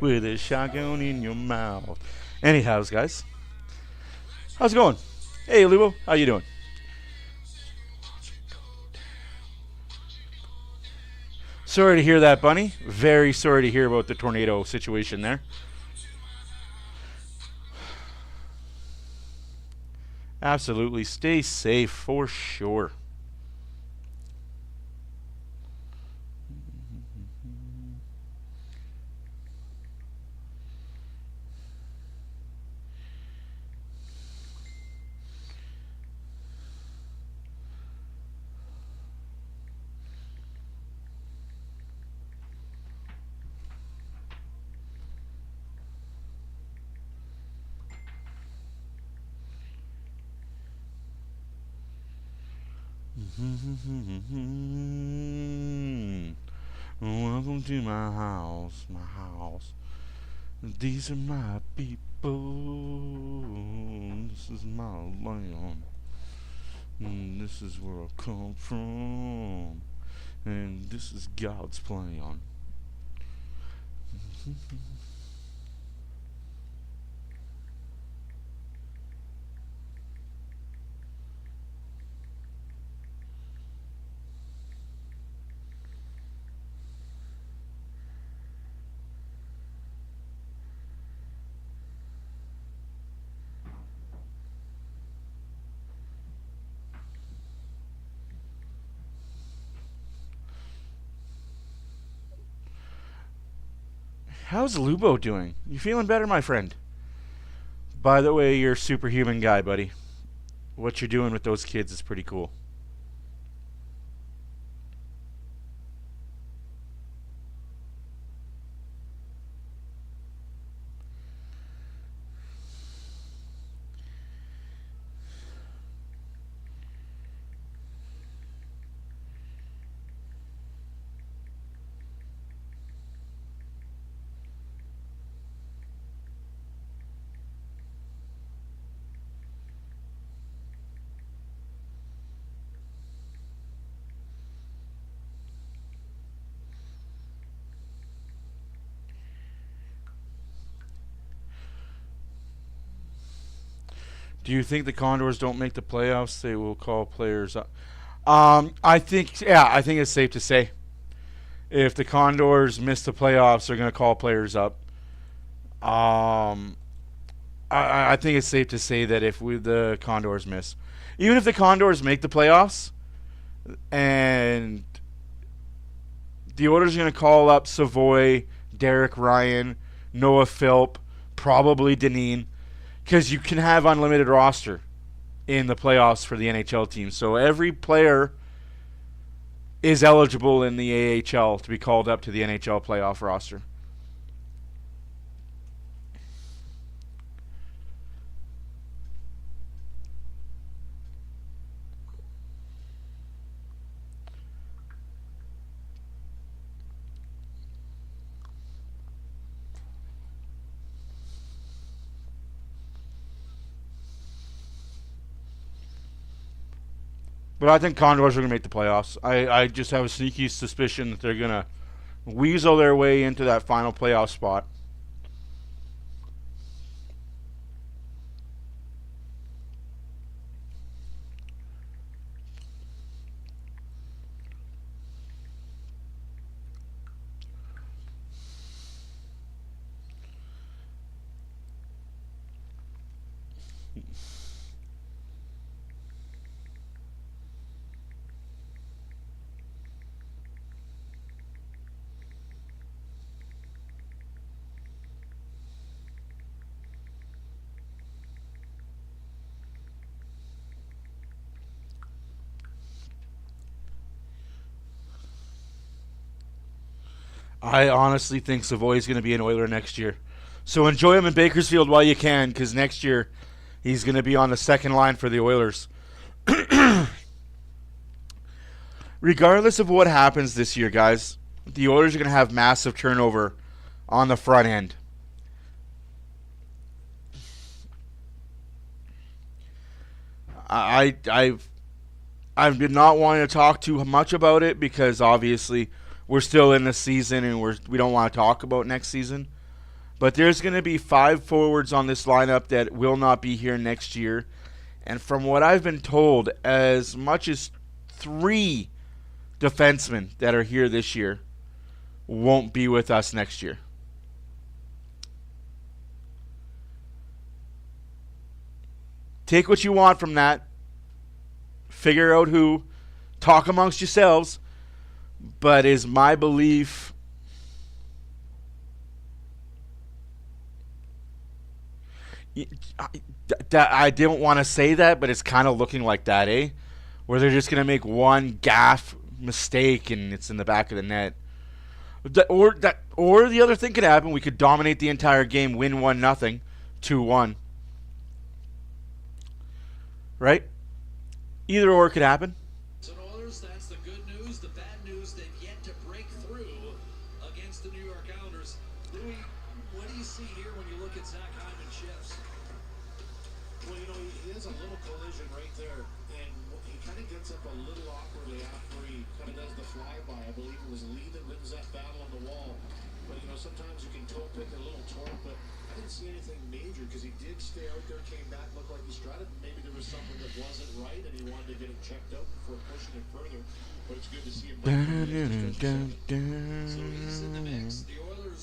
with a shotgun in your mouth. Anyhow, guys, how's it going? Hey, Lubo, how you doing? Sorry to hear that, Bunny. Very sorry to hear about the tornado situation there. Absolutely. Stay safe for sure. Welcome to my house, my house. These are my people. This is my land. And this is where I come from. And this is God's plan. How's Lubo doing? You feeling better, my friend? By the way, you're a superhuman guy, buddy. What you're doing with those kids is pretty cool. Do you think the Condors don't make the playoffs? They will call players up. I think it's safe to say if the Condors miss the playoffs, they're going to call players up. I think it's safe to say that if the Condors miss, even if the Condors make the playoffs, and the Oilers are going to call up Savoy, Derek Ryan, Noah Philp, probably Deneen. Because you can have unlimited roster in the playoffs for the NHL team. So every player is eligible in the AHL to be called up to the NHL playoff roster. But I think Condors are going to make the playoffs. I just have a sneaky suspicion that they're going to weasel their way into that final playoff spot. I honestly think Savoy's going to be an Oiler next year. So enjoy him in Bakersfield while you can, because next year he's going to be on the second line for the Oilers. Regardless of what happens this year, guys, the Oilers are going to have massive turnover on the front end. I did not want to talk too much about it because obviously we're still in the season and we don't want to talk about next season. But there's going to be 5 forwards on this lineup that will not be here next year. And from what I've been told, as much as 3 defensemen that are here this year won't be with us next year. Take what you want from that. Figure out who. Talk amongst yourselves. But is my belief... I don't want to say that, but it's kind of looking like that, eh? Where they're just going to make one gaffe mistake and it's in the back of the net. Or the other thing could happen. We could dominate the entire game, win 1-0, 2-1. Right? Either or could happen. So Oilers, that's the good news. The bad news, they've yet to break through against the New York Islanders. Louis, what do you see here when you look at Zach Hyman shifts? Well, you know, he has a little collision right there, and he kind of gets up a little awkwardly after he kind of does the flyby. I believe it was Lee that wins that battle on the wall. But, you know, sometimes you can toe pick a little torque, but I didn't see anything major because he did stay out there, came back, looked like he strutted. Maybe there was something that wasn't right, and he wanted to get it checked out before pushing it further. But it's good to see him. So he's in the mix. The Oilers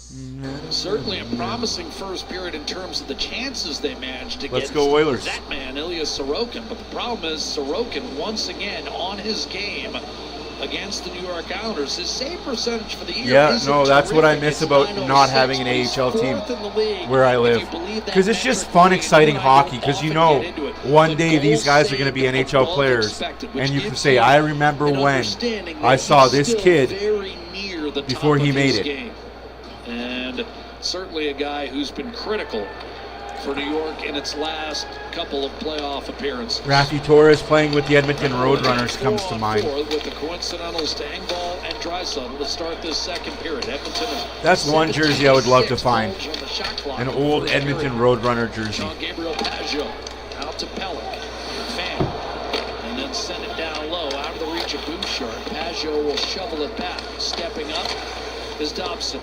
certainly a promising first period in terms of the chances they managed to Let's get. go Oilers. That man, Ilya Sorokin. But the problem is Sorokin once again on his game against the New York Islanders. His save percentage for the year. Yeah, isn't no, that's what I terrific. miss It's about 906, not having an but he's AHL team fourth in the league, where I if live. you believe that Because it's just metric. fun, Louis, exciting you and I hockey. don't Because you often know, get into it. one The day these goals guys are going to saved be above NHL players. expected, which And you can gives say, you I remember an when understanding I that saw he's this still kid very near the before top he of made his it. game. And certainly a guy who's been critical for New York in its last couple of playoff appearances. Rafi Torres playing with the Edmonton Roadrunners comes to mind. With the coincidentals to Engvall and Draisaitl to start this second period. Edmonton is That's one jersey I would love to 76 find. goals on the shot clock An in the old first Edmonton period. Roadrunner jersey. Jean-Gabriel Pageau out to Pellick. Fan. And then send it down low out of the reach of Bouchard. Pageau will shovel it back. Stepping up is Dobson.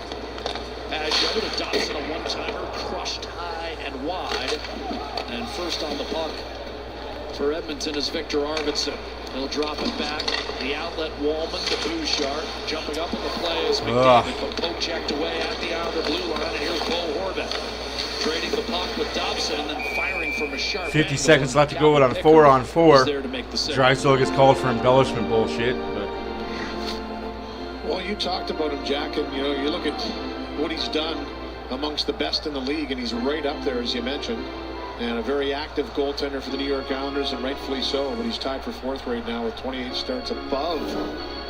Pageau to Dobson, a one-timer, crushed high and wide. And first on the puck for Edmonton is Victor Arvidsson. He'll drop it back. The outlet Wallman to Bouchard. Jumping up on the play is McDavid, but poke checked away at the outer blue line. And here's Bo Horvat trading the puck with Dobson and then firing from a sharp 50 angle. seconds left to go on a Pickard 4-on-4. was there to make the save. Draisaitl gets called for embellishment bullshit. But Well, you talked about him, Jack, and, you know, you look at what he's done amongst the best in the league, and he's right up there, as you mentioned. And a very active goaltender for the New York Islanders, and rightfully so. But he's tied for 4th right now with 28 starts above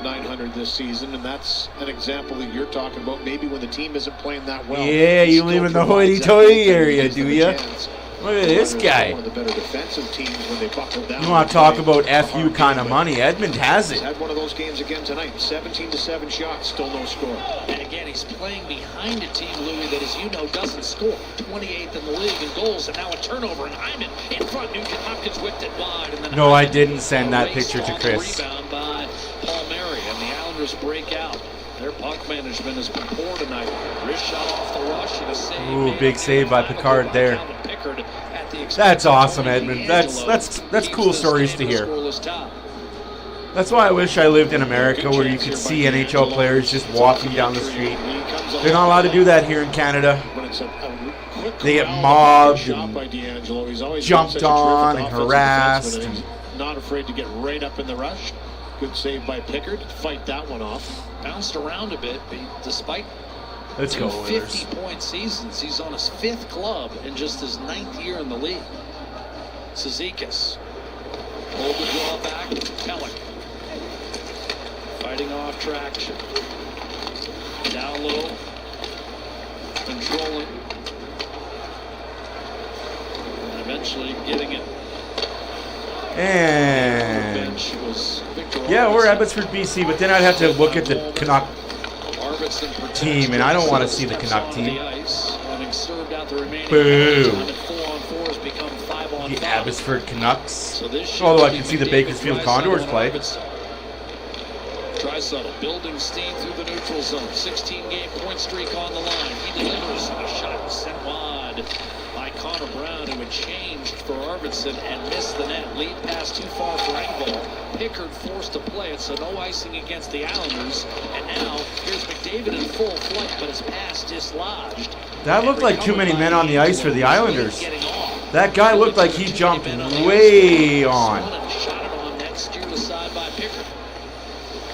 900 this season, and that's an example that you're talking about. Maybe when the team isn't playing that well. yeah, he you still live in the provides that hoity-toity goaltender area, gives them do a ya? chance. Look at this guy. One of the better defensive teams when they buckle down. You want to talk about A FU hard kind game, of but money? Edmond has he's it. had one of those games again tonight. 17-7 shots, still no score. And again, he's playing behind a team, Louis, that, as you know, doesn't score. 28th in the league in goals, and now a turnover. And Hyman in front. Nugent Hopkins whipped it wide. And then No, I Hyman didn't send that erased picture to on the Chris. Rebound by Palmieri, and the Islanders break out. Their puck management has been poor tonight. Wrist shot off the rush and a save. Ooh, made big on save by the Picard final there. down to Pickard at the expense That's of awesome, Tony Edmund. D'Angelo. That's Leaves cool this stories to game in a hear. scoreless tie. That's why I wish I lived in America, where you could see NHL players just walking down the street. They're not allowed to do that here in Canada. When it's a quick They get corral, mobbed shot and by D'Angelo. He's always jumped been such a terrific on and offensive harassed defenseman, and and- he's not afraid to get right up in the rush. Good save by Pickard. Fight that one off. Bounced around a bit, but despite Let's two go, Oilers. 50-point seasons, he's on his 5th club in just his 9th year in the league. Cizikas. Hold the draw back. Pellick. Fighting off traction. Down low. Controlling. And eventually getting it. And Bench was Victor yeah, we're Arvidsson. Abbotsford, BC, but then I'd have to look at the Canuck Arvidsson protects team, and I don't want to Draisaitl, see the steps Canuck onto team. the ice, having served out the remaining Boo. time, and 4-on-4 has become 5-on-5. The Abbotsford Canucks. So this should Although I be can see the McDavid, Bakersfield Draisaitl, Condors and play. Arvidsson. Draisaitl building steam through the neutral zone. 16-game point streak on the line. He delivers a shot sent wide by Connor Brown, who had changed for Arvidsson and missed the net. Lead pass too far for Engvall. Pickard forced to play it, so no icing against the Islanders. And now here's McDavid in full flight, but his pass dislodged. That looked like too many men on the ice for the Islanders. That guy looked like he jumped way on. Shot it on net, steered aside by Pickard.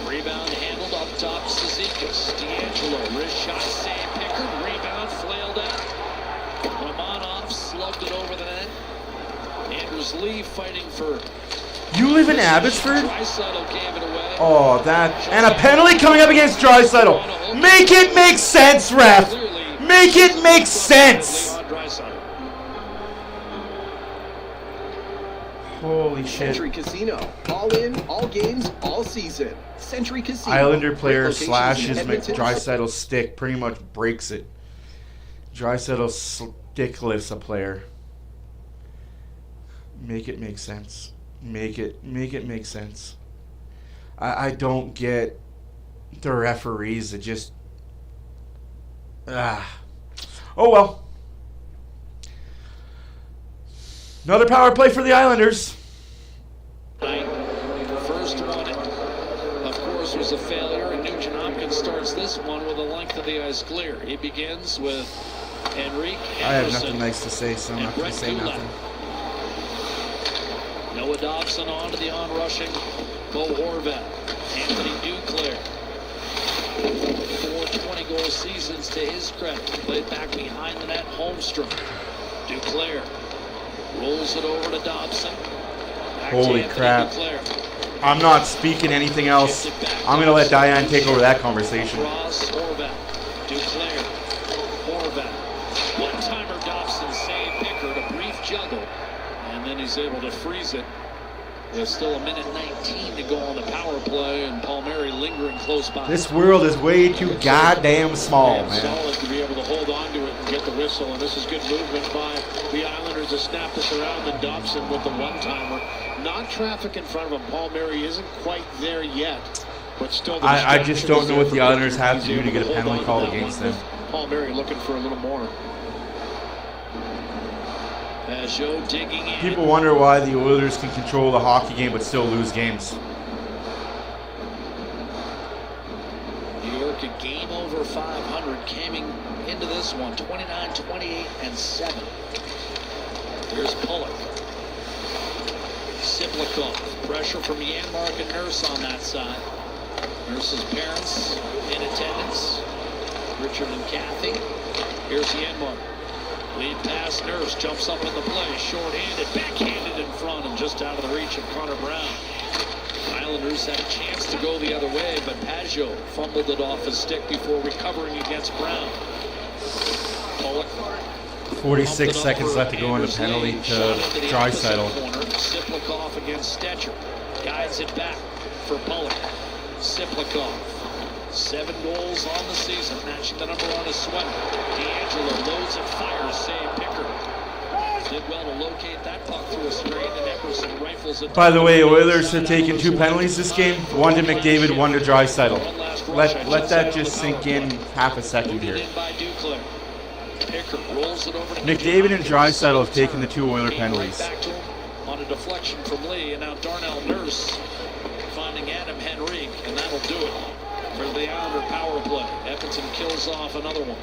Rebound handled up top, Cizikas. D'Angelo, wrist shot, save Pickard. Rebound flailed out. Romanov slugged it over the net. Anders Lee fighting for. You live in Abbotsford? Draisaitl gave it away. Oh, that. And a penalty coming up against Draisaitl. Make it make sense, ref. Make it make sense. Holy shit. Century Casino. All in, all games, all season. Century Casino. Islander player Locations in slashes Edmonton. Draisaitl's stick, pretty much breaks it. Draisaitl's stick lifts a player. Make it make sense. Make it make sense. I don't get the referees that just oh well. Another power play for the Islanders. First one, of course, was a failure, and Nugent Hopkins starts this one with the length of the ice clear. He begins with Henrique Henderson. I have nothing nice to say, so I'm not going to say nothing. Noah Dobson on to the on-rushing Bo Horvat. Anthony Duclair. 4 20-goal seasons to his credit. Played back behind the net, Holmstrom. Duclair rolls it over to Dobson. Back Holy to crap. Duclair. I'm not speaking anything else. I'm going to let Diane take over that conversation. Cross, Horvat. Duclair. Horvat. One-timer Dobson saved Pickard. A brief juggle. And then he's able to freeze it. There's still 1:19 to go on the power play, and Palmieri lingering close by. This world is way too goddamn small, And man. solid to be able to hold on to it and get the whistle. And this is good movement by the Islanders to snap this around. And Dobson with the one-timer. Not traffic in front of him. Palmieri isn't quite there yet, but still. I just don't know what the Islanders have to do to get a penalty called against them. Palmieri looking for a little more. Pajot digging in. People wonder why the Oilers can control the hockey game but still lose games. New York a game over 500, came into this one 29, 28, and 7. Here's Pullak. Siplikov. Pressure from Janmark and Nurse on that side. Nurse's parents in attendance. Richard and Kathy. Here's Janmark. Lead pass, Nurse jumps up in the play, short-handed, backhanded in front, and just out of the reach of Connor Brown. Islanders had a chance to go the other way, but Pajot fumbled it off his stick before recovering against Brown. Pullak. 46 seconds left to go on the penalty to Draisaitl. Siplikov against Stetcher. Guides it back for Pullak. Siplikov. 7 goals on the season, matching the number on his sweater. D'Angelo loads and fires, save Pickard. Did well to locate that puck through a screen, and Epperson rifles it. By the way, Oilers have taken 2 penalties this game. One to McDavid, one to Draisaitl. Let that just sink in half a second here. McDavid and Draisaitl have taken the 2 Oiler penalties. Back to him on a deflection from Lee, and now Darnell Nurse finding Adam Henrique, and that'll do it for the Islander power play. Edmonton kills off another one.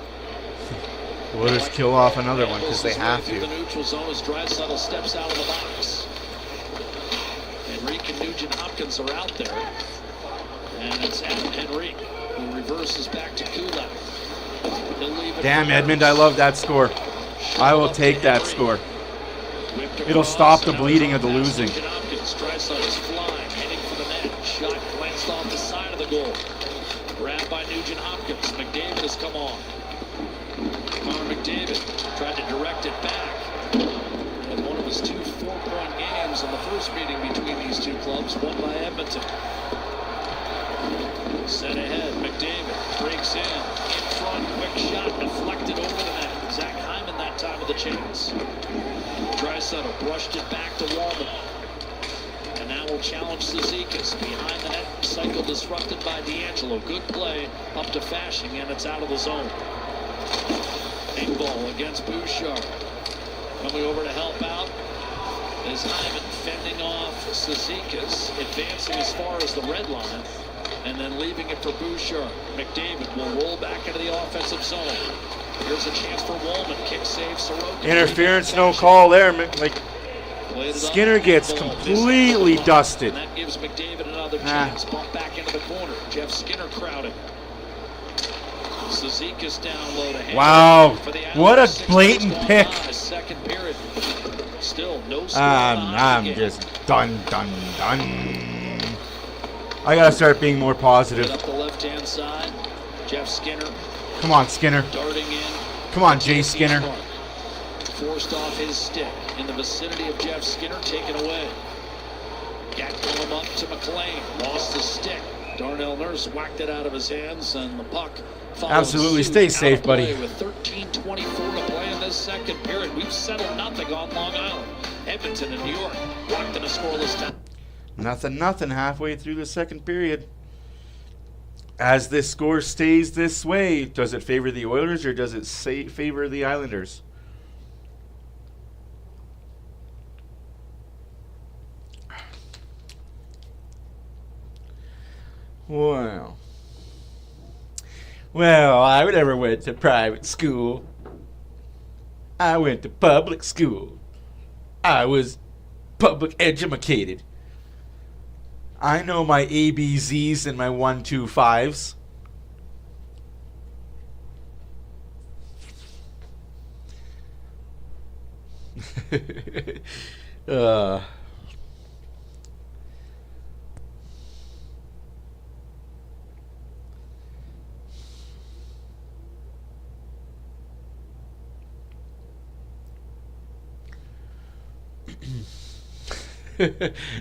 Oilers kill off another one because they have The to. neutral zone as Draisaitl steps out of the box. Henrique and Nugent Hopkins are out there, and it's Adam Henrique who reverses back to Kulak. He'll leave it. Damn, Edmund, I love that score. I will take that score. It'll stop the bleeding of the losing. Nugent Hopkins, Draisaitl is flying, heading for the net. Shot glanced off the side of the goal. Grabbed by Nugent Hopkins. McDavid has come on. Connor McDavid tried to direct it back. And one of his 2 4-point games in the first meeting between these 2 clubs, won by Edmonton. Set ahead, McDavid breaks in front, quick shot, deflected over the net. Zach Hyman that time with the chance. Draisaitl brushed it back to Wallman. And now will challenge Zizekas behind the net. Cycle disrupted by D'Angelo. Good play up to Fashing, and it's out of the zone. Big ball against Bouchard. Coming over to help out is Hyman, fending off Zizekas, advancing as far as the red line, and then leaving it for Bouchard. McDavid will roll back into the offensive zone. Here's a chance for Woolman. Kick save, Sorokin. Interference, no call there. Like, Skinner gets completely dusted. And that gives McDavid another chance. Bump back into the corner. Jeff Skinner crowded. Zizekas down low to hand. Wow, what a blatant pick. Second period. Still no score. I'm just done. I gotta start being more positive. Up the left-hand side. Jeff Skinner. Come on, Skinner. Darting in. Come on, Jay Skinner. Forced off his stick in the vicinity of Jeff Skinner, taken away. Gat pulled him up to McLean. Lost the stick. Darnell Nurse whacked it out of his hands, and the puck follows. Absolutely, stay safe, buddy. With 13:24 to play in this second period, we've settled nothing on Long Island. Edmonton and New York locked in a scoreless tie. Nothing halfway through the second period. As this score stays this way, does it favor the Oilers or does it favor the Islanders? Well, I never went to private school. I went to public school. I was public educated. I know my ABZs and my 1, 2, 5s.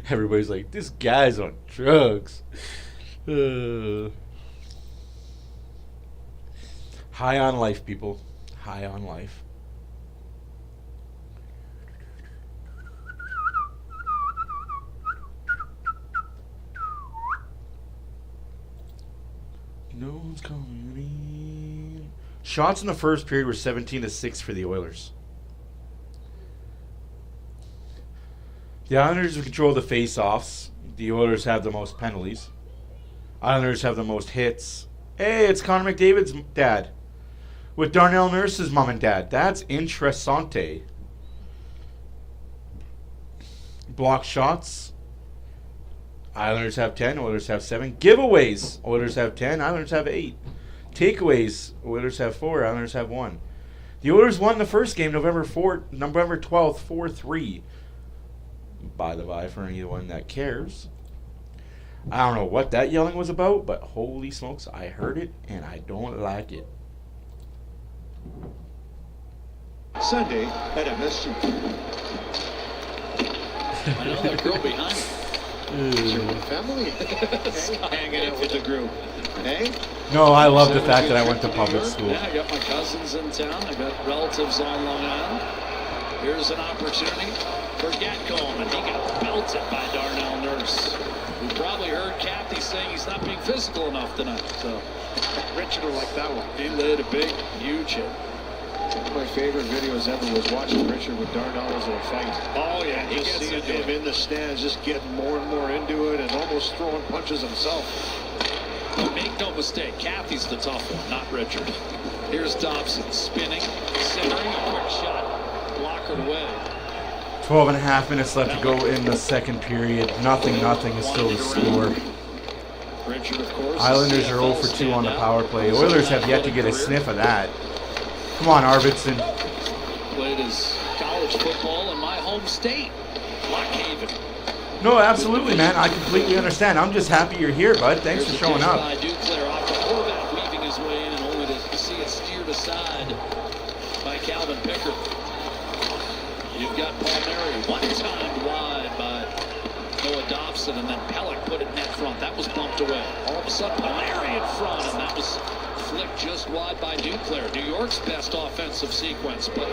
Everybody's like, this guy's on drugs. High on life, people. High on life. No one's coming in. Shots in the first period were 17-6 for the Oilers. The Islanders control the face-offs. The Oilers have the most penalties. Islanders have the most hits. Hey, it's Connor McDavid's dad with Darnell Nurse's mom and dad. That's interessante. Block shots. Islanders have 10. Oilers have 7. Giveaways. Oilers have 10. Islanders have 8. Takeaways. Oilers have 4. Islanders have 1. The Oilers won the first game November 12th, 4-3. By the by, for anyone that cares. I don't know what that yelling was about, but holy smokes, I heard it and I don't like it. Sunday at MSG. I know that girl behind me. Family hanging out with the group. Hey? No, I love the fact that I went to public school. Yeah, I got my cousins in town. I got relatives on Long Island. Here's an opportunity for Gatcomb, and he got belted by Darnell Nurse, who probably heard Kathy saying he's not being physical enough tonight. So Richard will like that one. he laid a big, huge hit. One of my favorite videos ever was watching Richard with Darnell as a fight. Oh yeah, he Just gets seeing into him it. in the stands, just getting more and more into it and almost throwing punches himself. But make no mistake, Kathy's the tough one, not Richard. Here's Dobson spinning, centering, a quick shot, blockered away. 12 and a half minutes left to go in the second period. Nothing is still the score. Richard, of course, Islanders are 0 for 2 on the power play. Oilers have yet to get a sniff of that. Come on, Arvidsson. Played his college football in my home state, Lockhaven. No, absolutely, man. I completely understand. I'm just happy you're here, bud. Thanks for showing up. By Duclair off the Horvat, weaving his way in, and only to see it steered aside by Calvin Pickard. You've got Palmieri one-timed wide by Noah Dobson, and then Pelech put it net front. That was bumped away. All of a sudden, Palmieri in front, and that was flick just wide by Duclair. New York's best offensive sequence, but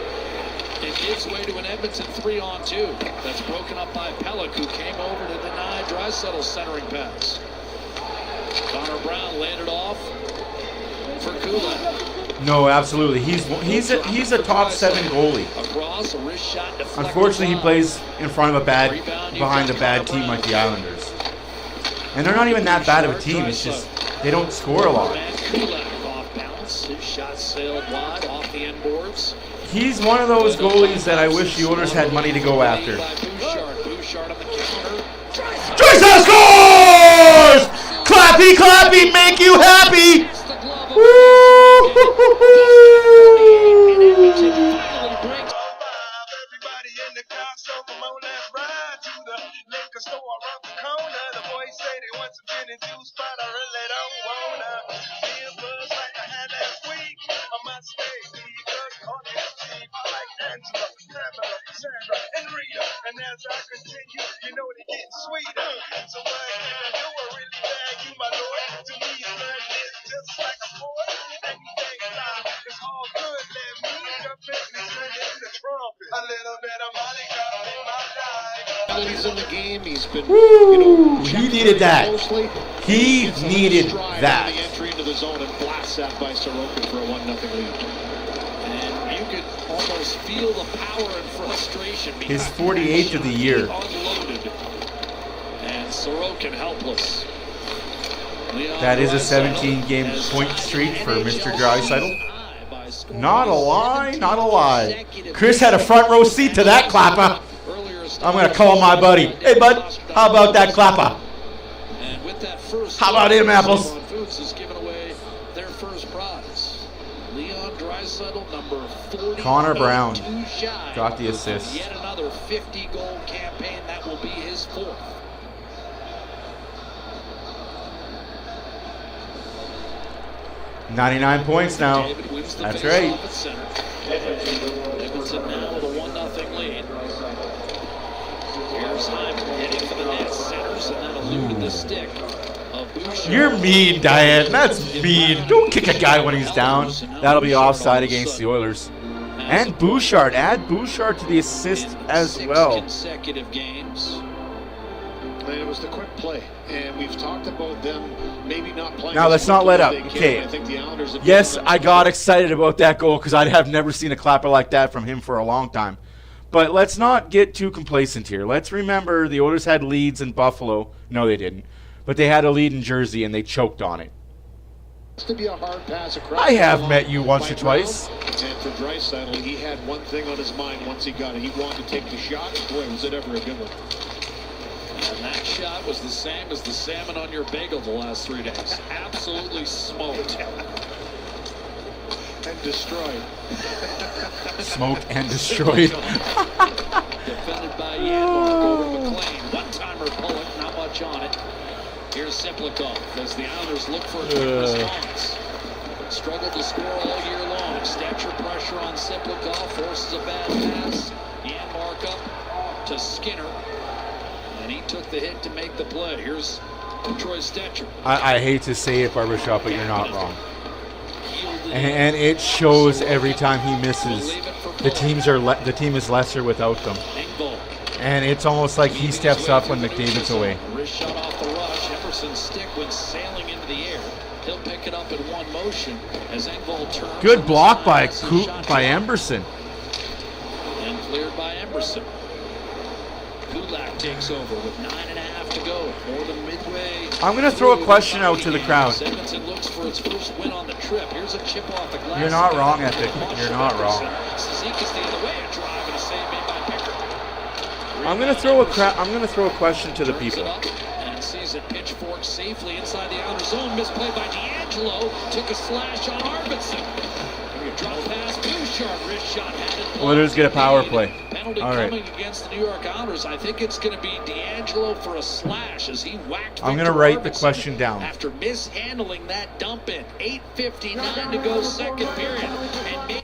it gives way to an Edmonton 3-on-2. That's broken up by Pellick, who came over to deny Draisaitl's centering pass. Connor Brown laid it off for Kulak. No, absolutely. He's a top 7 goalie. Across, a wrist shot deflected. Unfortunately, he wide. plays in front of behind a bad team like the Islanders. And they're not even that bad of a team. It's just they don't score a lot. Kulak off balance. His shot sailed wide off the end boards. He's one of those goalies that I wish the Oilers had money to go after. Bouchard on the counter. Draisaitl scores! Clappy, clappy, make you happy! Woo! Everybody in the car, so come on, let's ride to the liquor store around the corner. The boys say they want some gin and juice, but I really don't wanna. Feel buzz like I had last week. I must stay because coffee is cheap. I like Angela, Pamela, Sandra, and Rita. And as I continue, you know they get sweeter. So what can I do? I really bag you, my lord. To me, blood is just like a boy. Anything fly, it's all good. Let me jump in and send in the trumpet. A little bit of Monica in my life. When he's in the game, he's been, Woo! He needed that. closely. He needed Stride that. on the entry into the zone and blasts that by Sorokin for a 1-0 lead. And you could almost feel the power and frustration. His behind 48th of the year. Unloaded. And Sorokin helpless. Leon That is a Draisaitl 17-game has point tied streak the for Mr. NHL Draisaitl. high by scoring Not a lie, 17 not a lie. consecutive Chris had a front row seat to that clapper. Earlier I'm going to call my buddy. Hey, bud, how about that clapper? And with that first How about him, Apples? Simon Foods has given away their first prize. Leon Draisaitl, number 40. Connor Brown too shy got the of assist. Yet another 50-goal campaign. That will be his 4th. $99 points now. David wins the That's face-off right. at center. Edmonton now with a 1-0 lead. Here's Hyman heading for the net. Centers and then eluded the stick of Bouchard. You're mean, Diane. That's mean. Don't kick a guy when he's down. That'll be offside against the Oilers. And Bouchard. Add Bouchard to the assist as 6 well. consecutive games. And it was the quick play. And we've talked about them maybe not playing. Now, as let's not quickly let as up. they can. Okay. I think the Islanders have Yes, given them I got some- excited about that goal because I have never seen a clapper like that from him for a long time. But let's not get too complacent here. Let's remember the Oilers had leads in Buffalo. No, they didn't. But they had a lead in Jersey, and they choked on it. to be a hard pass across. I have met you once by or twice. Brown. And for Draisaitl, he had one thing on his mind once he got it. He wanted to take the shot. Boy, was it ever a good one. And that shot was the same as the salmon on your bagel the last 3 days. Absolutely smoked. And destroyed. Smoked and destroyed. Defended by Yanmark over McLean. One-timer Pollock, not much on it. Here's Simplikov as the Islanders look for a quick response. Struggled to score all year long. Stature pressure on Simplikov, forces a bad pass. Yanmark up to Skinner. And he took the hit to make the play. Here's Troy Stetcher. I hate to say it, Barbershop, but you're not wrong. And it shows every time he misses. The team is lesser without them. And it's almost like he steps up when McDavid's away. Wrist shot off the rush. Emerson's stick went sailing into the air. He'll pick it up in one motion as Engvall turns. Good block by Shot Emberson. and cleared by Emerson. Kulak takes over with 9.5 to go. More than midway. I'm going to throw a question out to the crowd. Edmonton looks for its first win on the trip. Here's a chip off the glass. You're not wrong, Epic. You're not wrong. Cizikas the other way, a drive and a save made by Pickard. I'm going to throw a question to the Turns people. it up and sees it pitchfork safely inside the outer zone. Misplay by D'Angelo. Took a slash on Arvidsson. Drop pass, Bouchard, wrist shot. Oilers get a power play. Penalty All right. coming against the New York Islanders. I think it's going to be D'Angelo for a slash as he whacked. I'm going to Victor write the Arvidsson question down. after mishandling that dump in. 8:59 to go, second period. And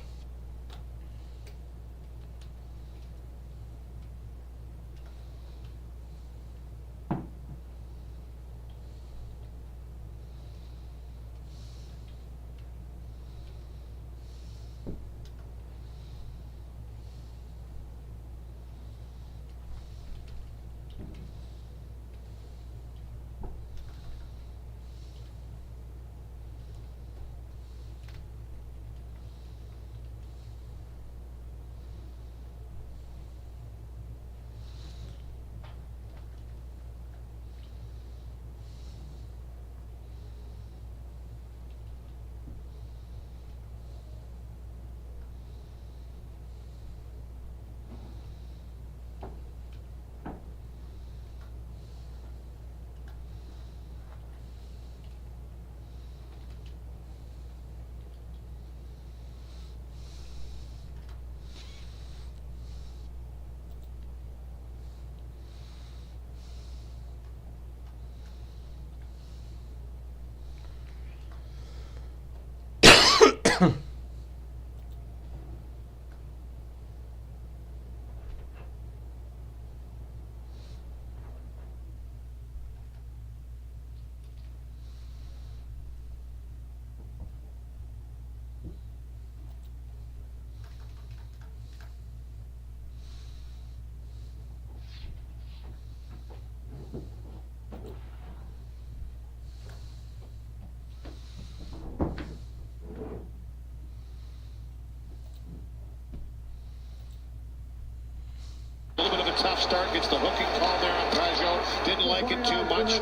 start, gets the hooking call there on Pajot. Didn't like it too much.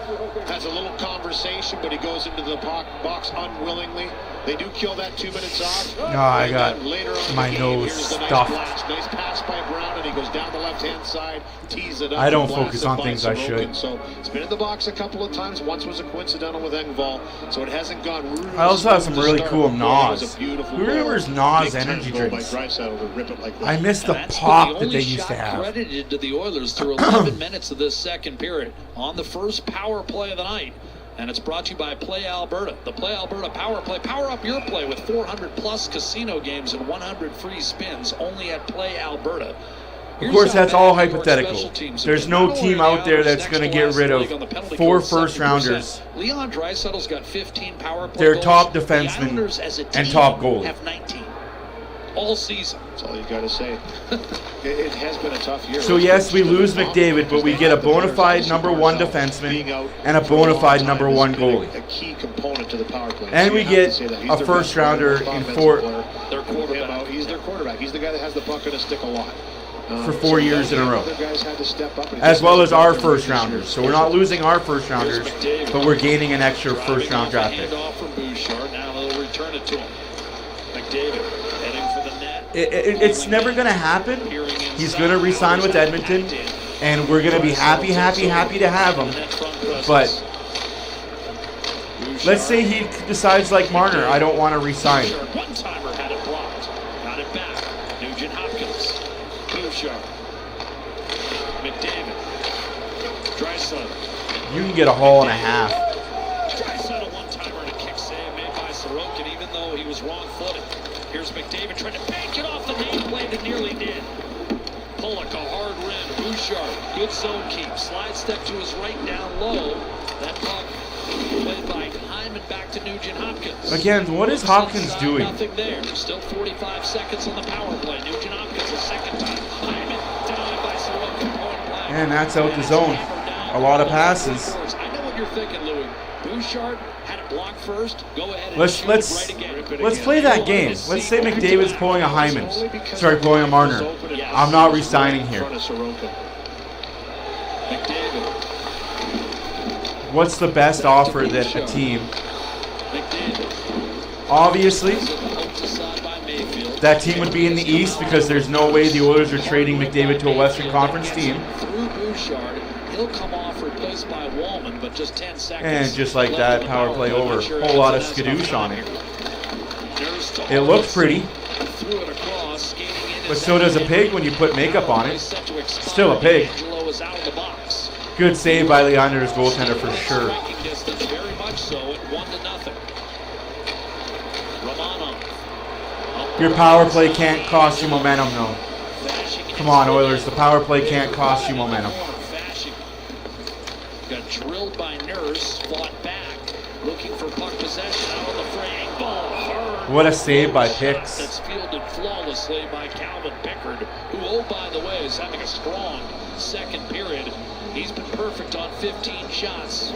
Has a little conversation, but he goes into the box unwillingly. They do kill that 2 minutes off. No, I got later on my nose stuffed. Nice pass by Brown, and he goes down the left-hand side, tees it up. I don't focus on things I should. So it's been in the box a couple of times. Once was a coincidental with Engvall, so it hasn't gone really. I also have some smooth to really start. cool It was Nas. a beautiful Who remembers goal. Nas Big time energy goal by drinks? Draisaitl to rip it like that. I miss the And that's pop been the that only they used to shot have. credited to the Oilers through 11 minutes of this second period on the first power play of the night. And it's brought to you by Play Alberta. The Play Alberta Power Play. Power up your play with 400 plus casino games and 100 free spins only at Play Alberta. Of course, that's all hypothetical. There's no team out there that's going to get rid of 4 first-rounders, Leon Draisaitl's got 15 power play their goals. top The defensemen, Islanders as a and team top goalie. have 19 all season. That's all you got to say. It has been a tough year. So yes, we lose McDavid, but we get a bona fide number 1 defenseman and a bona fide number 1 goalie. A key component to the power play. And we get a first rounder in 4 Their quarterback. He's their quarterback. He's the guy that has the puck and a stick a lot. for 4 years in a row. Other guys had to step up and As well as our first rounders. So we're not losing our first rounders, but we're gaining an extra first round draft pick. Handoff from Bouchard. Now they'll return it to him. McDavid heading for the net. It's never going to happen. He's going to re-sign with Edmonton, and we're going to be happy to have him. But let's say he decides like Marner, I don't want to re-sign. One-timer had it blocked. Got it back. Nugent Hopkins. Bouchard. McDavid. Draisaitl. You can get a haul and a half. Draisaitl one-timer and a kick save made by Sorokin, even though he was wrong-footed. Here's McDavid trying to bank it off the nameplate and nearly did. Pollock, a hard rim. Bouchard, good zone keep. Slide step to his right down low. That puck played by Hyman back to Nugent Hopkins. Again, what is Hopkins doing? Nothing there. Still 45 seconds on the power play. Nugent Hopkins a second time. Hyman denied by Sorokin. Point blank. And that's out the zone. A lot of passes. I know what you're thinking, Louis. Bouchard had it blocked first. Go ahead and Let's shoot let's it right again. let's play that game. Let's say McDavid's pulling a Hyman. Sorry, pulling a Marner. I'm not re-signing here. McDavid. What's the best offer that a team? McDavid. Obviously, Poked aside by Mayfield. that team would be in the East because there's no way the Oilers are trading McDavid to a Western Conference team. Through Bouchard, he'll come off replaced by Wallman, but just 10 seconds. And just like that, power play over. Whole lot of skadoosh on it. It looks pretty, Threw it across, skating in but so does a pig when you put makeup on it. Still a pig. Angelo is out of the box. Good save by the Islanders goaltender for sure. Striking distance, very much so, at 1-0. Romanov. Your power play can't cost you momentum, though. Come on, Oilers. The power play can't cost you momentum. Got drilled by Nurse, fought back, looking for puck possession out on the fray. Ball hard. What a save by Shot Hicks. That's fielded flawlessly by Calvin Pickard, who, oh, by the way, is having a strong second period. He's been perfect on 15 shots.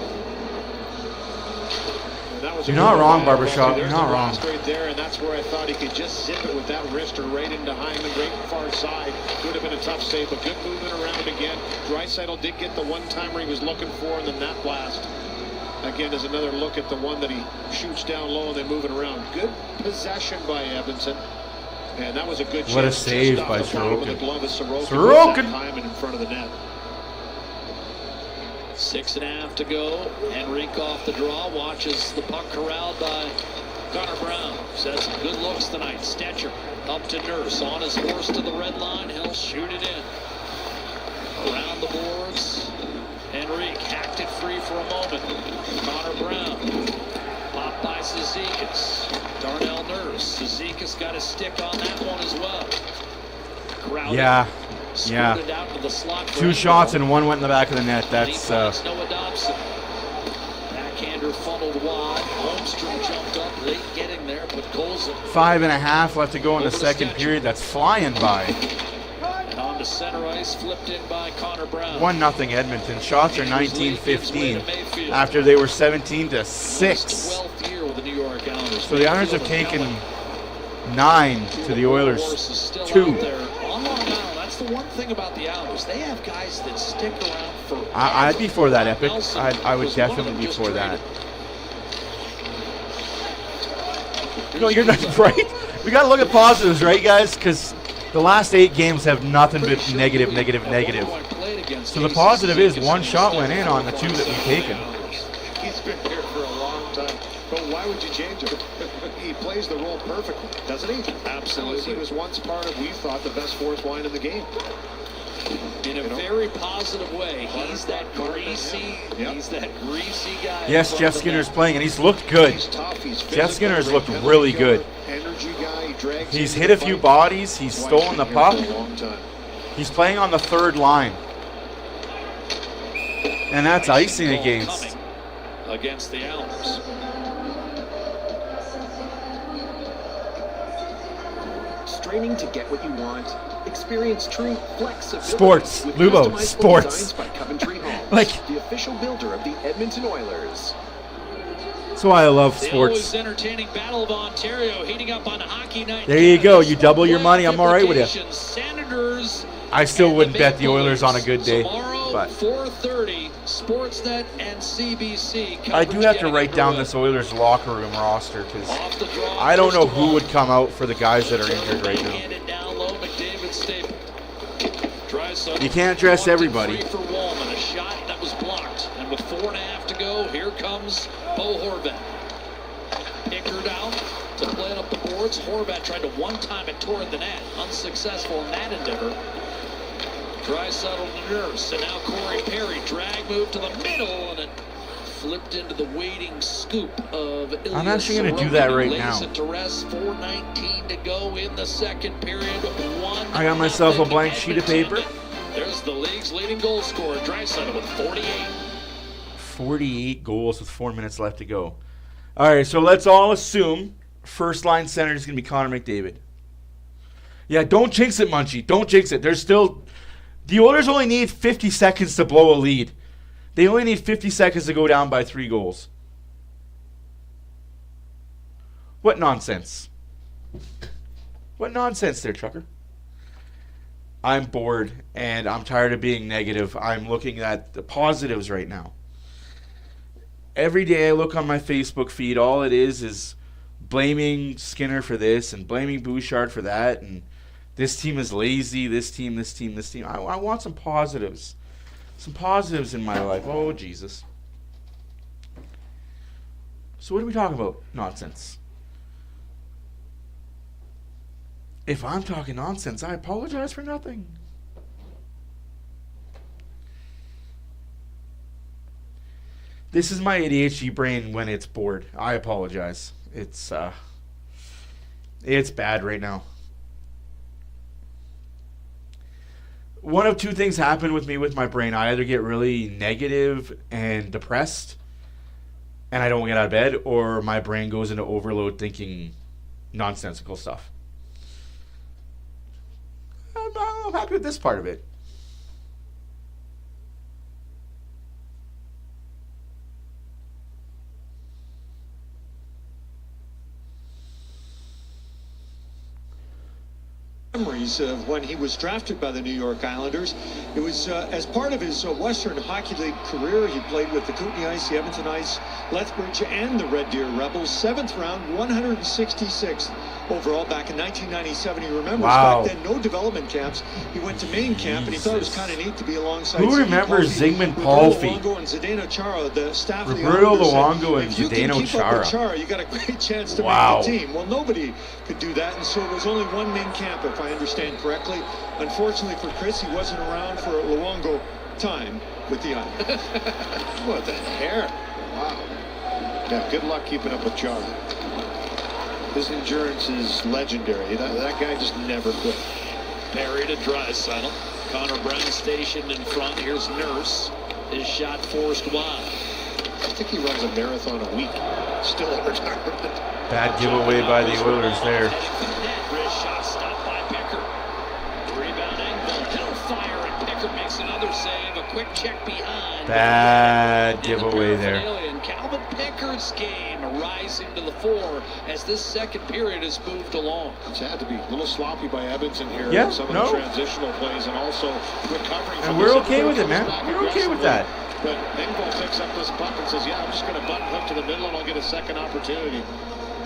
You're not wrong, Barbershop. You're not wrong. Right there, and that's where I thought he could just zip it with that wrister right into Hyman, right far side. Would have been a tough save, but good movement around again. Draisaitl did get the one-timer he was looking for in the net blast. Again, there's another look at the one that he shoots down low and they move it around. Good possession by Edmonton. And that was a good What a chance save just by off the bottom of the Sorokin. glove of Sorokin. Sorokin! Hyman in front of the net. 6.5 to go. Henrique off the draw, watches the puck corralled by Connor Brown. Says some good looks tonight. Stetcher up to Nurse, on his horse to the red line. He'll shoot it in. Around the boards. Henrique hacked it free for a moment. Connor Brown. Popped by Cizikas. Darnell Nurse. Cizikas got a stick on that one as well. Crowded. Yeah. Skirted out to the slot for 2 Engvall. shots and 1 went in the back of the net. That's Noah Dobson. Backhander funneled wide. Holmstrom jumped up late getting there, but Colson 5.5 left to go in the second period. That's flying by. and on to center ice, flipped in by Connor Brown. 1-0 Edmonton. Shots are 19-15 after they were 17-6. 12th year with the New York Islanders. So the Islanders have taken 9 to the Oilers. 2. On Long Island, that's That's the one thing about the Islanders. They have guys that stick around for. I'd be for that, Epic. I would definitely be for that. No, you're not right. We got to look at positives, right, guys? Because the last 8 games have nothing but negative, negative, negative. So the positive is 1 shot went in on the 2 that we've taken. He's been here for a long time. But why would you change him? He plays the role perfectly, doesn't he? Absolutely. He was once part of, we thought, the best fourth line in the game. In a very positive way. He's that greasy. He's that greasy guy. Yes, Jeff Skinner's playing, and he's looked good. He's tough. He's Jeff Skinner has looked really good. Energy guy. He drags. He's hit a few bodies. He's stolen the puck. He's playing on the 3rd line. And that's icing against the Islanders. Straining to get what you want. Experience true flexibility. Sports. with Lubo, customizable sports. designs by Coventry Homes, Like- the official builder of the Edmonton Oilers. That's why I love The always sports. entertaining Battle of Ontario heating up on Hockey Night. There you go. You double your money. I'm all right with you. Senators. I still and wouldn't bet the Maple Oilers on a Leafs. good day. Tomorrow, But 4:30, Sportsnet and CBC. I do have to coverage write getting down underway. this Oilers locker room roster because Off the draw, I don't know first of who all, would come out for the guys that are injured right now. handed down low, McDavid staple. Draisaitl You can't dress wanted everybody. free for Wallman, a shot that was blocked. And with 4.5 to go, here comes Bo Horvat. Pickard out to play it up the boards. Horvat tried to one-time it toward the net. Unsuccessful in that endeavor. Draisaitl to Nurse, and now Corey Perry. Drag move to the middle, and it flipped into the waiting scoop of Ilya I'm actually gonna do Sorokin, that who right lays now. it to rest. 4:19 to go in the second period. I got myself a 1-0 blank sheet of paper. Edmonton. There's the league's leading goal scorer, Draisaitl, with 48. 48 goals with 4 minutes left to go. All right, so let's all assume first line center is going to be Connor McDavid. Yeah, don't jinx it, Munchie. Don't jinx it. There's still... The Oilers only need 50 seconds to blow a lead. They only need 50 seconds to go down by 3 goals. What nonsense. What nonsense there, Trucker. I'm bored, and I'm tired of being negative. I'm looking at the positives right now. Every day I look on my Facebook feed, all it is blaming Skinner for this and blaming Bouchard for that, and this team is lazy, this team. I want some positives. Some positives in my life. Oh, Jesus. So what are we talking about? Nonsense. If I'm talking nonsense, I apologize for nothing. This is my ADHD brain when it's bored. I apologize. It's bad right now. One of 2 things happen with me with my brain. I either get really negative and depressed and I don't get out of bed, or my brain goes into overload thinking nonsensical stuff. I'm happy with this part of it. Memories of when he was drafted by the New York Islanders. It was as part of his Western Hockey League career. He played with the Kootenay Ice, the Edmonton Ice, Lethbridge, and the Red Deer Rebels. 7th round, 166th overall back in 1997. He remembers back then no development camps. He went to main camp, and he thought it was kind of neat to be alongside. Who remembers Zygmunt Palffy? Roberto Luongo and Zdeno Chara, the staff of the Roberto Islanders. Luongo and If you can Zdeno keep up with Chara. Chara, you got a great chance to Wow. make the team. Well, nobody could do that, and so there was only one main camp, if I understand correctly. Unfortunately for Chris, he wasn't around for Luongo time with the Islanders. What the hair? Wow. Yeah, good luck keeping up with Chara. His endurance is legendary. That guy just never quit. Perry to Draisaitl. Connor Brown stationed in front. Here's Nurse. His shot forced wide. I think he runs a marathon a week. Still in retirement. Bad giveaway by the Oilers there. Wrist shot stopped by Pickard. Rebounding. He'll fire, and Pickard makes another save. A quick check behind. Bad And the giveaway there. paraphernalia, and Calvin Calvin Pickard's game rising to the fore as this second period has moved along. It's had to be a little sloppy by Edmonton here. Yeah, some of the transitional plays and also recovering. And we're okay with it, man. We're okay with that. But Engvall picks up this puck and says, yeah, I'm just going to button hook to the middle and I'll get a second opportunity.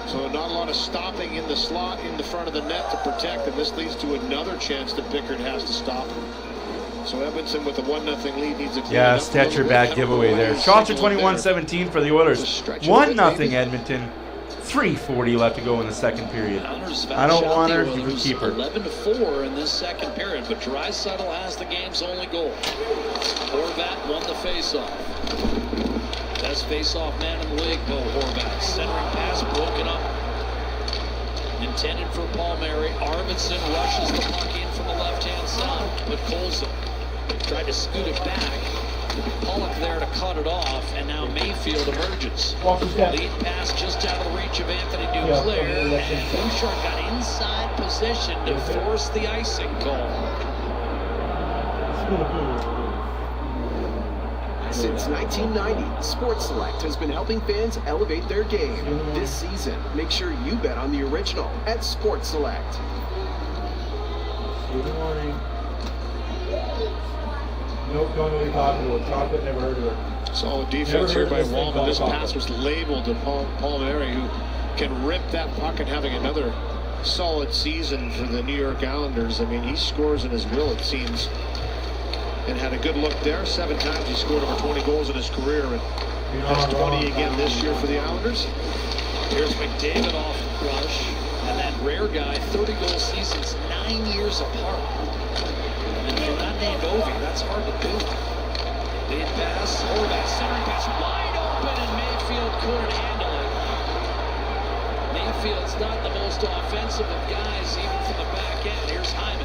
So not a lot of stopping in the slot in the front of the net to protect, and this leads to another chance that Pickard has to stop. So Edmonton with a 1-0 lead needs a clean Yeah, up Stetcher a little bad bit. giveaway there. Shots are 21-17 for the Oilers. 1-0 Edmonton. 3:40 left to go in the second period. I don't want her. You can keep her. 11-4 in this second period, but Draisaitl has the game's only goal. Horvat won the faceoff. Best face-off man in the league, Bo Horvat. Centering pass broken up. Intended for Palmieri. Arvidsson rushes the puck in from the left-hand side, but Colson tried to scoot it back. Pollock there to cut it off, and now Mayfield emerges. Lead pass just out of the reach of Anthony Duclair, and Bouchard got inside position to force the icing call. Since 1990, Sports Select has been helping fans elevate their game. This season, make sure you bet on the original at Sports Select. Good morning. Nope, don't know what you're talking about. Chocolate, never heard of it. Solid defense here by Wallman. This pass was labeled to Palmieri, who can rip that puck, and having another solid season for the New York Islanders. I mean, he scores in his will, it seems. And had a good look there. 7 times he scored over 20 goals in his career, and has 20 again this year for the Islanders. Here's McDavid off the rush, and that rare guy, 30-goal seasons, 9 years apart. And if you're not named Ovi, that's hard to do. Lead pass, Horvat, center pass, wide open, and Mayfield couldn't handle it. Mayfield's not the most offensive of guys, even from the back end. Here's Hyman.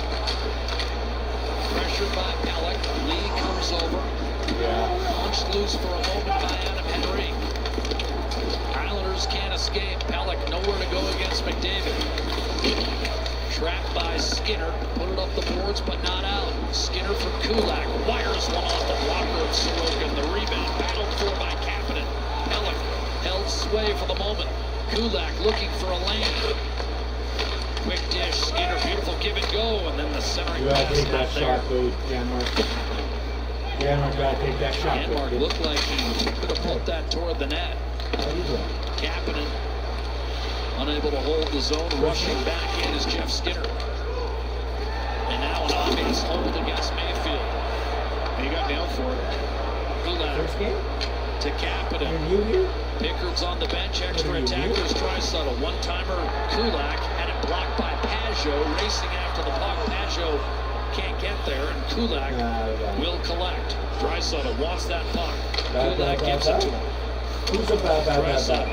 Pressured by Pellick. Lee comes over. Punched loose for a moment by Adam Henry. Islanders can't escape. Pellick nowhere to go against McDavid. Trapped by Skinner. Put it up the boards, but not out. Skinner from Kulak. Wires one off the blocker of Sorokin. The rebound battled for by Kapanen. Pellick held sway for the moment. Kulak looking for a lane. Quick dish, Skinner, beautiful give and go, and then the centering pass take that out there. shot, though, Janmark. Janmark gotta take that shot. Janmark looked like he could have put that toward the net. Kapanen unable to hold the zone, rushing back in is Jeff Skinner. And now an obvious hold against Mayfield. He got nailed for it. First game? To Kapanen. Are you here? Pickard's on the bench, extra attackers, Draisaitl. One-timer, Kulak had it blocked by Pajot, racing after the puck. Pajot can't get there, and Kulak will collect. Draisaitl wants that puck. Kulak gives it to him. Who's a bad? Draisaitl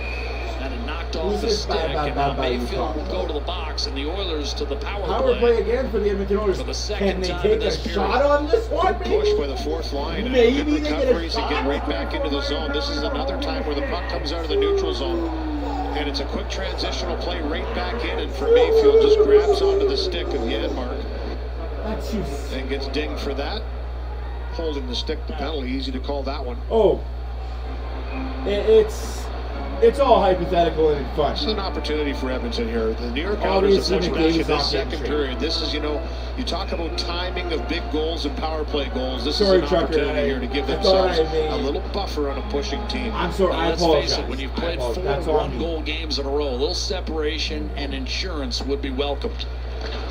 had it knocked off the stick, and now Mayfield will go to the box, and the Oilers to the power play. Again for the Edmonton Oilers. For the second Can they time take in this a period. shot on this one? Good push by the fourth line. Maybe Good they get a recoveries and get shot. right back into the zone. This is another time where the puck comes out of the neutral zone. And it's a quick transitional play right back in, and for Mayfield just grabs onto the stick of Janmark That's you. and gets dinged for that. Holding the stick, the penalty, easy to call that one. Oh, it's all hypothetical and fun. This is an opportunity for Edmonton here. The New York Islanders Obviously, have touched McDavid's this not second getting period. This is, you talk about timing of big goals and power play goals. This Sorry, is an Chucker, opportunity here to give I thought themselves I made- a little buffer on a pushing team. I'm sorry, I Let's apologize. face it, when you've I played apologize. 4 That's on me. one-goal games in a row, a little separation and insurance would be welcomed.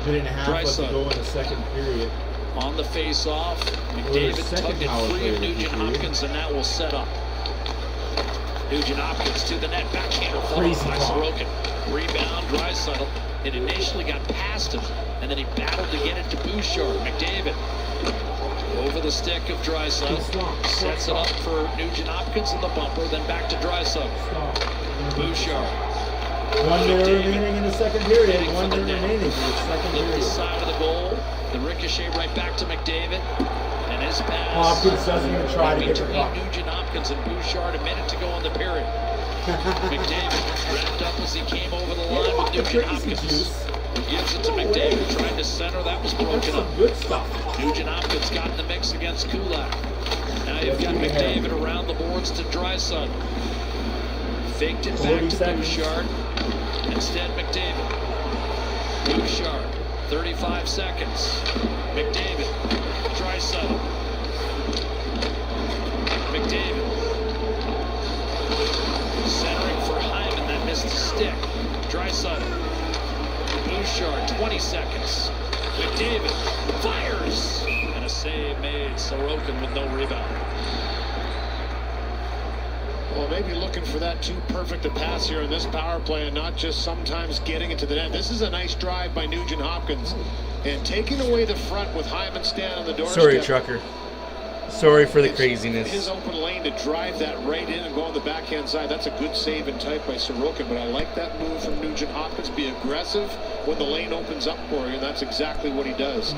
Minute and a half left to Draisaitl. go in the second period. On the face-off, Well, McDavid their second tugged it power free play of of the Nugent period. Hopkins, and that will set up. Nugent Hopkins to the net, backhander followed Crazy by ball. Sorokin. Rebound, Draisaitl. It initially got past him, and then he battled to get it to Bouchard. McDavid over the stick of Draisaitl. Sets it up for Nugent Hopkins in the bumper, then back to Draisaitl. Bouchard. 1 minute remaining in the second period. Heading 1 for the minute net. remaining for the second Look the period. side of the goal. The ricochet right back to McDavid. And his pass. Hopkins doesn't even try to get the between puck. Nugent Hopkins and Bouchard, a minute to go in the period. McDavid wrapped up as he came over the line with Nugent Hopkins. Who gives it to McDavid, trying to center. That was That's broken up. some good stuff. Nugent Hopkins got in the mix against Kulak. Now you've got McDavid around the boards to Draisaitl. Faked it 40 back to seconds. Bouchard. Instead, McDavid. Bouchard, 35 seconds. McDavid. Draisaitl. McDavid. Centering for Hyman. That missed the stick. Draisaitl. Bouchard, 20 seconds. McDavid fires. And a save made. Sorokin with no rebound. Well, maybe looking for that too perfect a pass here in this power play and not just sometimes getting it to the net. This is a nice drive by Nugent Hopkins. And taking away the front with Hyman standing on the doorstep. Sorry, Trucker. Sorry for the It's craziness. his open lane to drive that right in and go on the backhand side. That's a good save and type by Sorokin, but I like that move from Nugent Hopkins. Be aggressive when the lane opens up for you, and that's exactly what he does.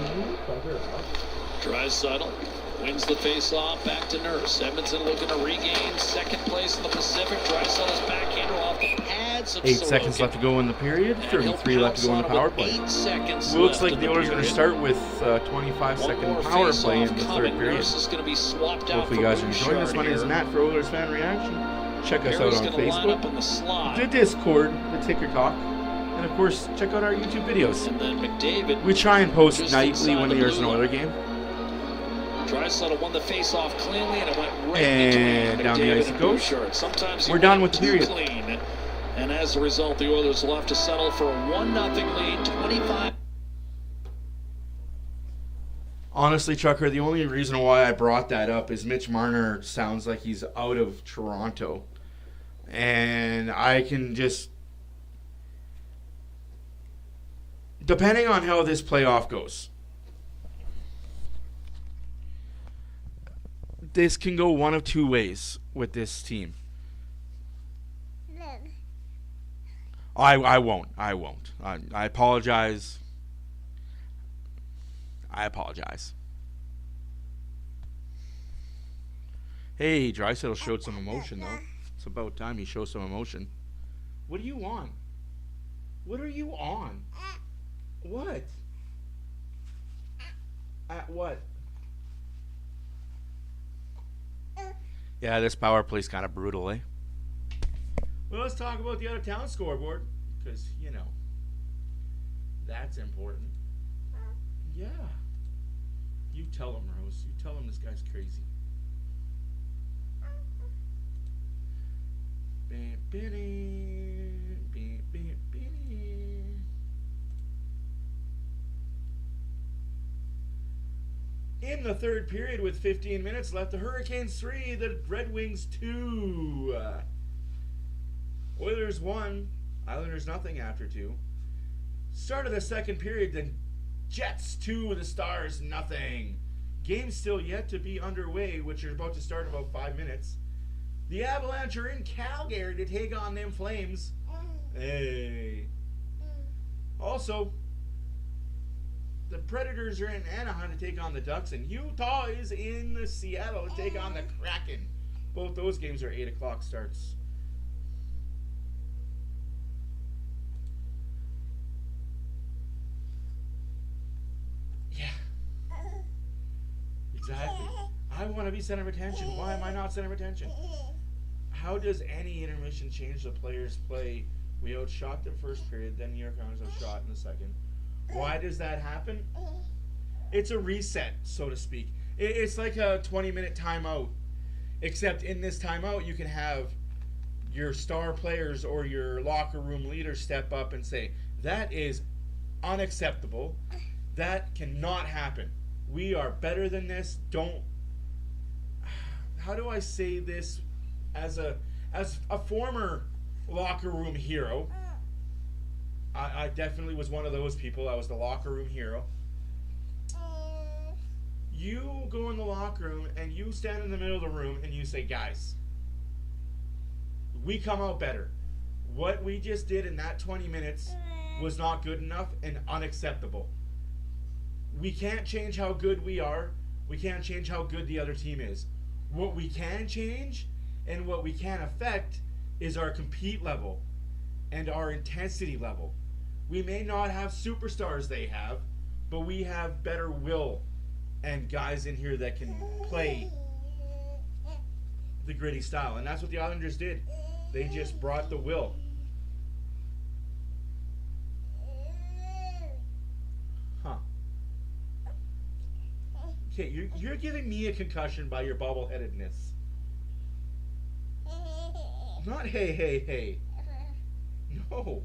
Draisaitl wins the face-off, back to Nurse. Edmonton looking to regain second place in the Pacific. Draisaitl's backhander off the pads of 8 Sorokin. seconds left to go in the period. And 33 he'll left to go in the pounce power on it play. with 8 seconds Looks left like in the Oilers are going to period. start with 25-second One more power play in face-off the coming. third period. Nurse is going to be swapped out Hopefully for you guys are enjoying this. Bouchard My name is here. Matt for Oilers Fan Reaction. Check us out Harris on going to line up Facebook, in the slot. the Discord, the Ticker Talk, and of course, check out our YouTube videos. And then McDavid. We try and post Just nightly inside when the there's an blue Oiler line. game. Draisaitl won the face-off cleanly, and it went right And between down the McDavid ice it and goes. Bouchard. Sometimes you We're done want with the it too period. clean, and as a result, the Oilers will have to settle for a 1-0 lead, 25. Honestly, Trucker, the only reason why I brought that up is Mitch Marner sounds like he's out of Toronto. And I can just... Depending on how this playoff goes, this can go one of two ways with this team. I won't. I apologize. I apologize. Hey, Draisaitl showed some emotion, though. It's about time he shows some emotion. What are you on? What are you on? What? At what? Yeah, this power play's kind of brutal, eh? Well, let's talk about the out-of-town scoreboard, because, you know, that's important. Yeah. You tell him, Rose. You tell him this guy's crazy. In the third period with 15 minutes left, the Hurricanes 3, the Red Wings 2. Oilers 1, Islanders nothing after 2. Start of the second period, the Jets 2, the Stars nothing. Game still yet to be underway, which are about to start in about 5 minutes. The Avalanche are in Calgary to take on them Flames. Hey. Also, the Predators are in Anaheim to take on the Ducks, and Utah is in Seattle to take on the Kraken. Both those games are 8 o'clock starts. Yeah. Exactly. I want to be center of attention. Why am I not center of attention? How does any intermission change the players' play? We outshot the first period, then New York Islanders outshot in the second. Why does that happen? It's a reset, so to speak. It's like a 20-minute timeout. Except in this timeout, you can have your star players or your locker room leader step up and say, that is unacceptable. That cannot happen. We are better than this. Don't... How do I say this as a former locker room hero? I definitely was one of those people. I was the locker room hero. You go in the locker room and you stand in the middle of the room and you say, guys, we come out better. What we just did in that 20 minutes was not good enough and unacceptable. We can't change how good we are. We can't change how good the other team is. What we can change and what we can affect is our compete level and our intensity level. We may not have superstars they have, but we have better will and guys in here that can play the gritty style. And that's what the Islanders did. They just brought the will. Huh. Okay, you're giving me a concussion by your bobble-headedness. Not hey, hey, hey. No.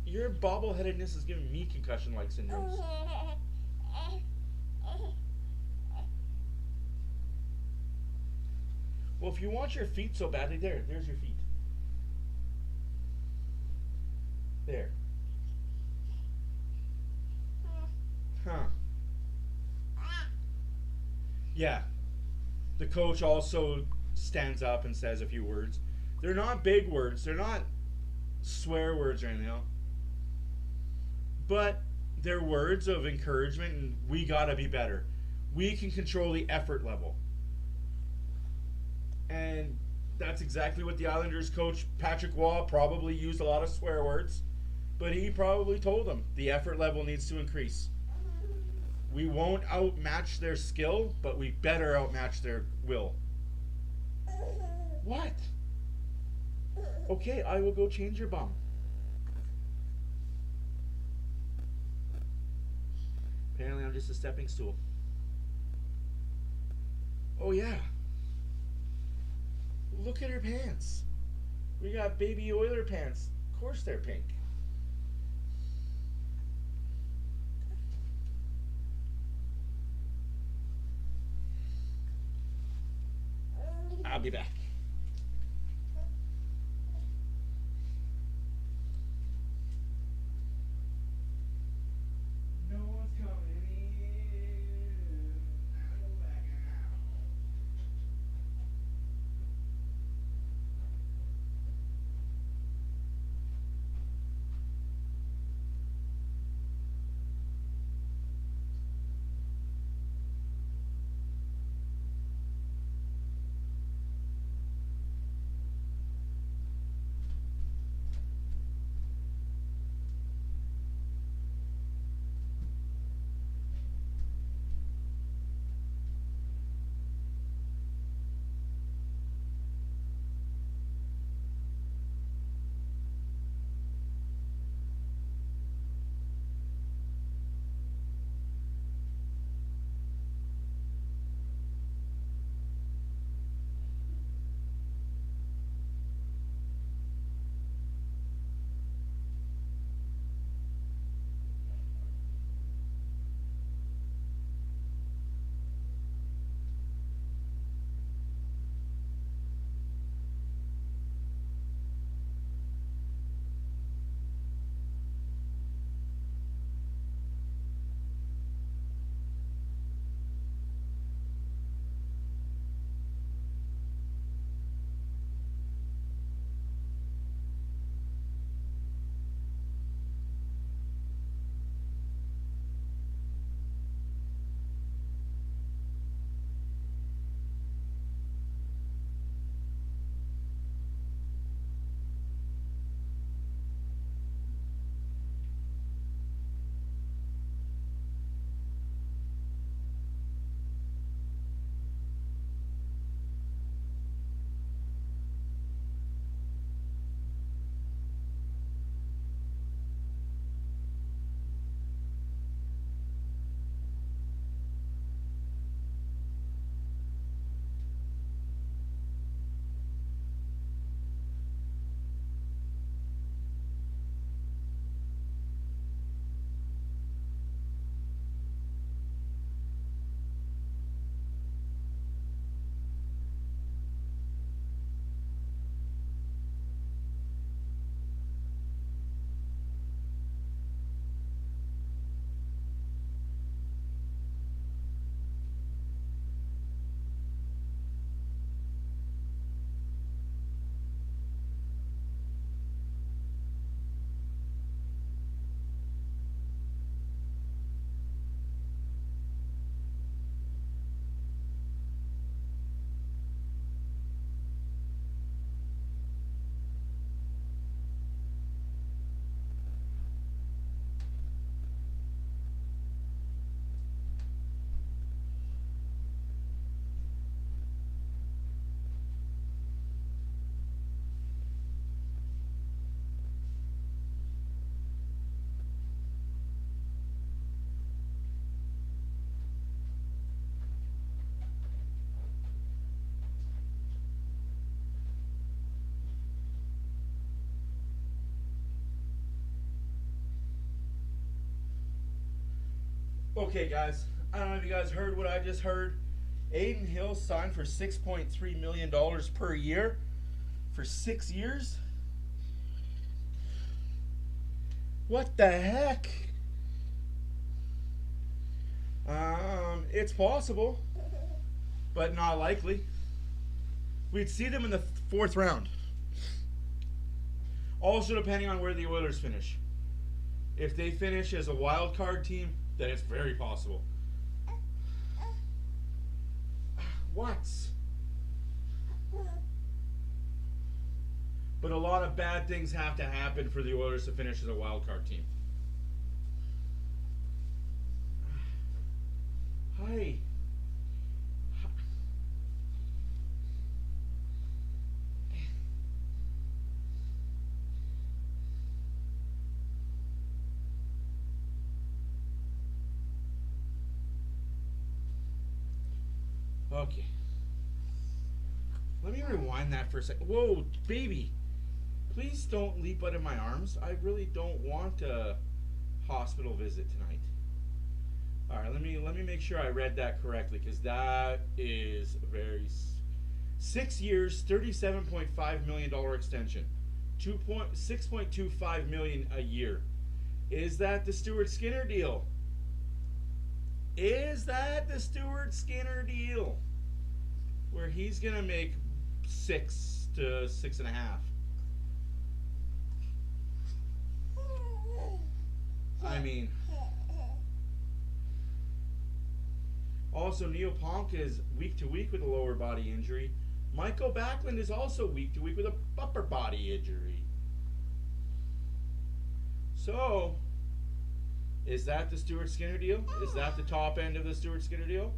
Your bobble-headedness is giving me concussion-like syndromes. Well, if you want your feet so badly, there's your feet. There. Huh. Yeah. The coach also stands up and says a few words. They're not big words. They're not swear words or anything else. But they're words of encouragement, and we gotta be better. We can control the effort level. And that's exactly what the Islanders coach Patrick Waugh probably used a lot of swear words, but he probably told them the effort level needs to increase. We won't outmatch their skill, but we better outmatch their will. What? Okay, I will go change your bum. Apparently I'm just a stepping stool. Oh yeah. Look at her pants. We got baby Oiler pants. Of course they're pink. I'll be back. No one's coming in. I'll go back out. Okay, guys. I don't know if you guys heard what I just heard. Aiden Hill signed for $6.3 million per year for 6 years. What the heck? It's possible, but not likely. We'd see them in the fourth round. Also, depending on where the Oilers finish. If they finish as a wild card team, then it's very possible. What? But a lot of bad things have to happen for the Oilers to finish as a wild card team. Hi. Okay. Let me rewind that for a second. Whoa, baby. Please don't leap out of my arms. I really don't want a hospital visit tonight. All right, let me make sure I read that correctly, because that is very 6 years, $37.5 million extension, $6.25 million a year. Is that the Stuart Skinner deal? Is that the Stuart Skinner deal, where he's gonna make 6 to 6.5? I mean, also Neil Ponka is week to week with a lower body injury. Michael Backlund is also week to week with a upper body injury. So, is that the Stuart Skinner deal? Is that the top end of the Stuart Skinner deal?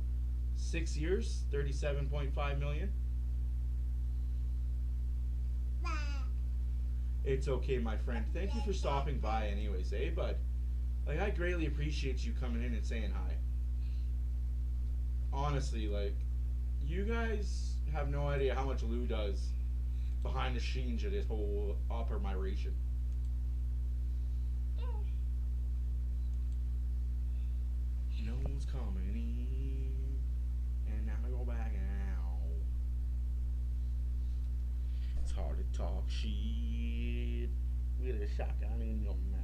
6 years, $37.5 million. It's okay, my friend. Thank you for stopping by anyways, eh, bud? Like, I greatly appreciate you coming in and saying hi. Honestly, like, you guys have no idea how much Lou does behind the scenes of this whole operation. No one's coming in, and now I go back out. It's hard to talk shit with a shotgun in your mouth.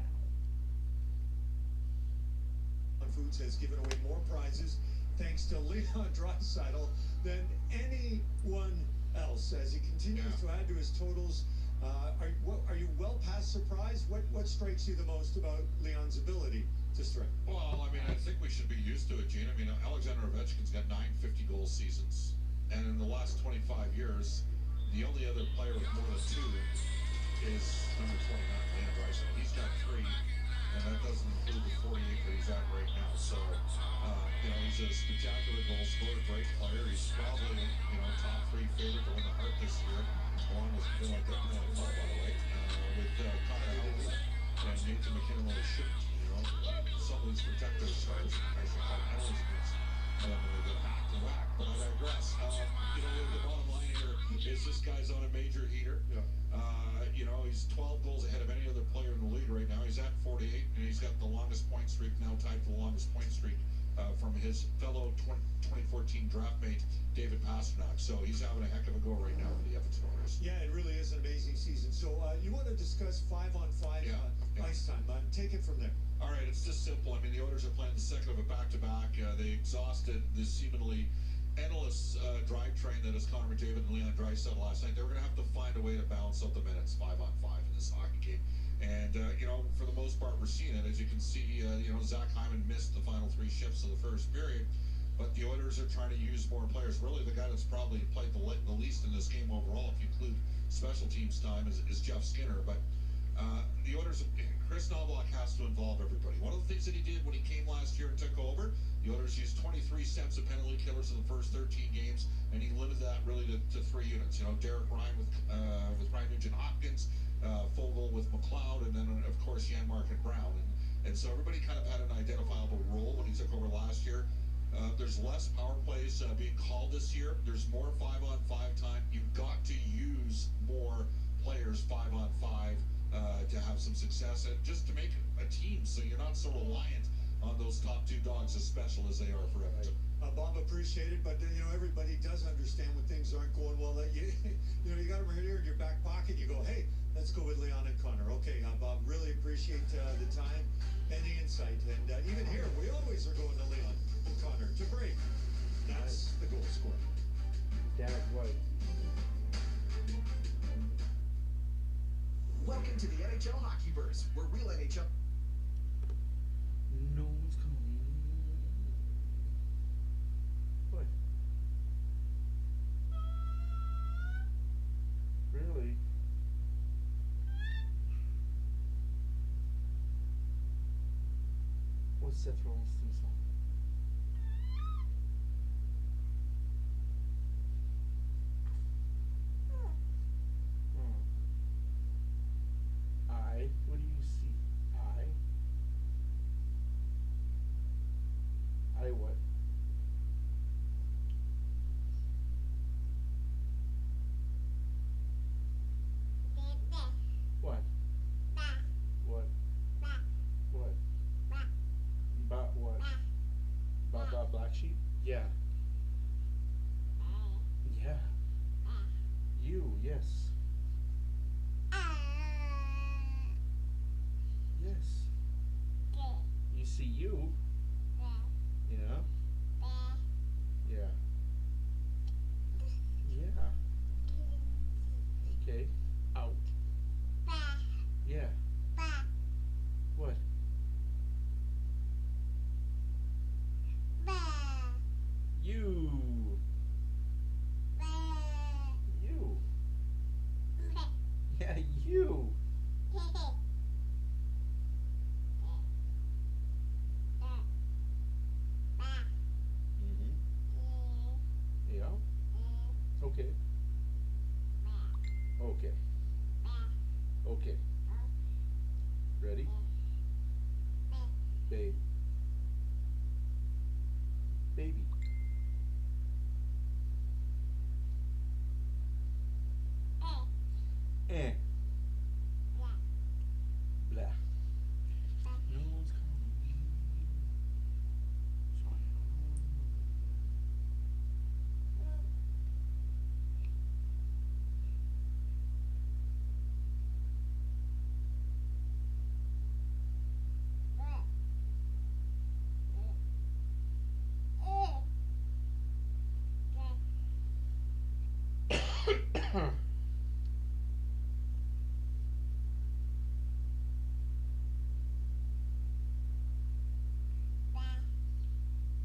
Foods has given away more prizes thanks to Leon Draisaitl than anyone else as he continues to add to his totals. Are you well past surprised? What strikes you the most about Leon's ability to strike? Well, I mean, I think we should be used to it, Gene. I mean, Alexander Ovechkin's got 9 50-goal seasons, and in the last 25 years, the only other player with more than 2 is number 29, Leon Draisaitl. He's got 3. And that doesn't include the 48 that he's at right now. So, he's a spectacular goal scorer, great player. He's probably, top 3 favorite to win the Hart this year, along with Bill like that, by the way, with Connor Hellman and Nathan McKinnon really shouldn't. Some of these protector stars actually call penalties against them when they get hacked and whacked. But I digress. The bottom line here is this guy's on a major heater. Yeah. He's 12 goals ahead of any other player in the league right now. He's at 48, and he's got the longest point streak, now tied for the longest point streak from his fellow 2014 draft mate, David Pastrnak. So he's having a heck of a go right now for the Edmonton Oilers. Yeah, it really is an amazing season. So you want to discuss 5-on-5 ice time. Take it from there. All right, it's just simple. I mean, the Oilers are playing the second of a back-to-back. They exhausted this seemingly endless drivetrain that is Connor McDavid and Leon Draisaitl last night. They were going to have to find a way to balance out the minutes 5-on-5 in this hockey game. And, for the most part, we're seeing it. As you can see, Zach Hyman missed the final 3 shifts of the first period. But the Oilers are trying to use more players. Really, the guy that's probably played the least in this game overall, if you include special teams time, is Jeff Skinner. But the Oilers, Chris Knoblauch has to involve everybody. One of the things that he did when he came last year and took over, the Oilers used 23 sets of penalty killers in the first 13 games, and he limited that really to 3 units. Derek Ryan with Ryan Nugent-Hopkins, Fogle with McLeod, and then, of course, Janmark and Brown. And so everybody kind of had an identifiable role when he took over last year. There's less power plays being called this year. There's more 5-on-5 time. You've got to use more players 5-on-5 to have some success and just to make a team so you're not so reliant on those top two dogs, as special as they are for Edmonton. Bob appreciated, but everybody does understand when things aren't going well. That you you got them right here in your back pocket. You go, hey, let's go with Leon and Connor. Okay, Bob, really appreciate the time and the insight. And even here, we always are going to Leon and Connor to break. That's the goal scorer. Derek White. Welcome to the NHL Hockeyverse, where real NHL. No one's coming. What? Really? What's Seth Rollins' theme song? What do you see? I what? What? What? What? What? Black sheep? Yeah. Yeah. You, yes. Yes. You see you? Yeah. Yeah. Yeah. Okay. Out. Yeah. What? You. You. Yeah, you. Yeah. Okay. Okay. Okay. Ready? Babe. Baby. Eh. Blah. No one's coming.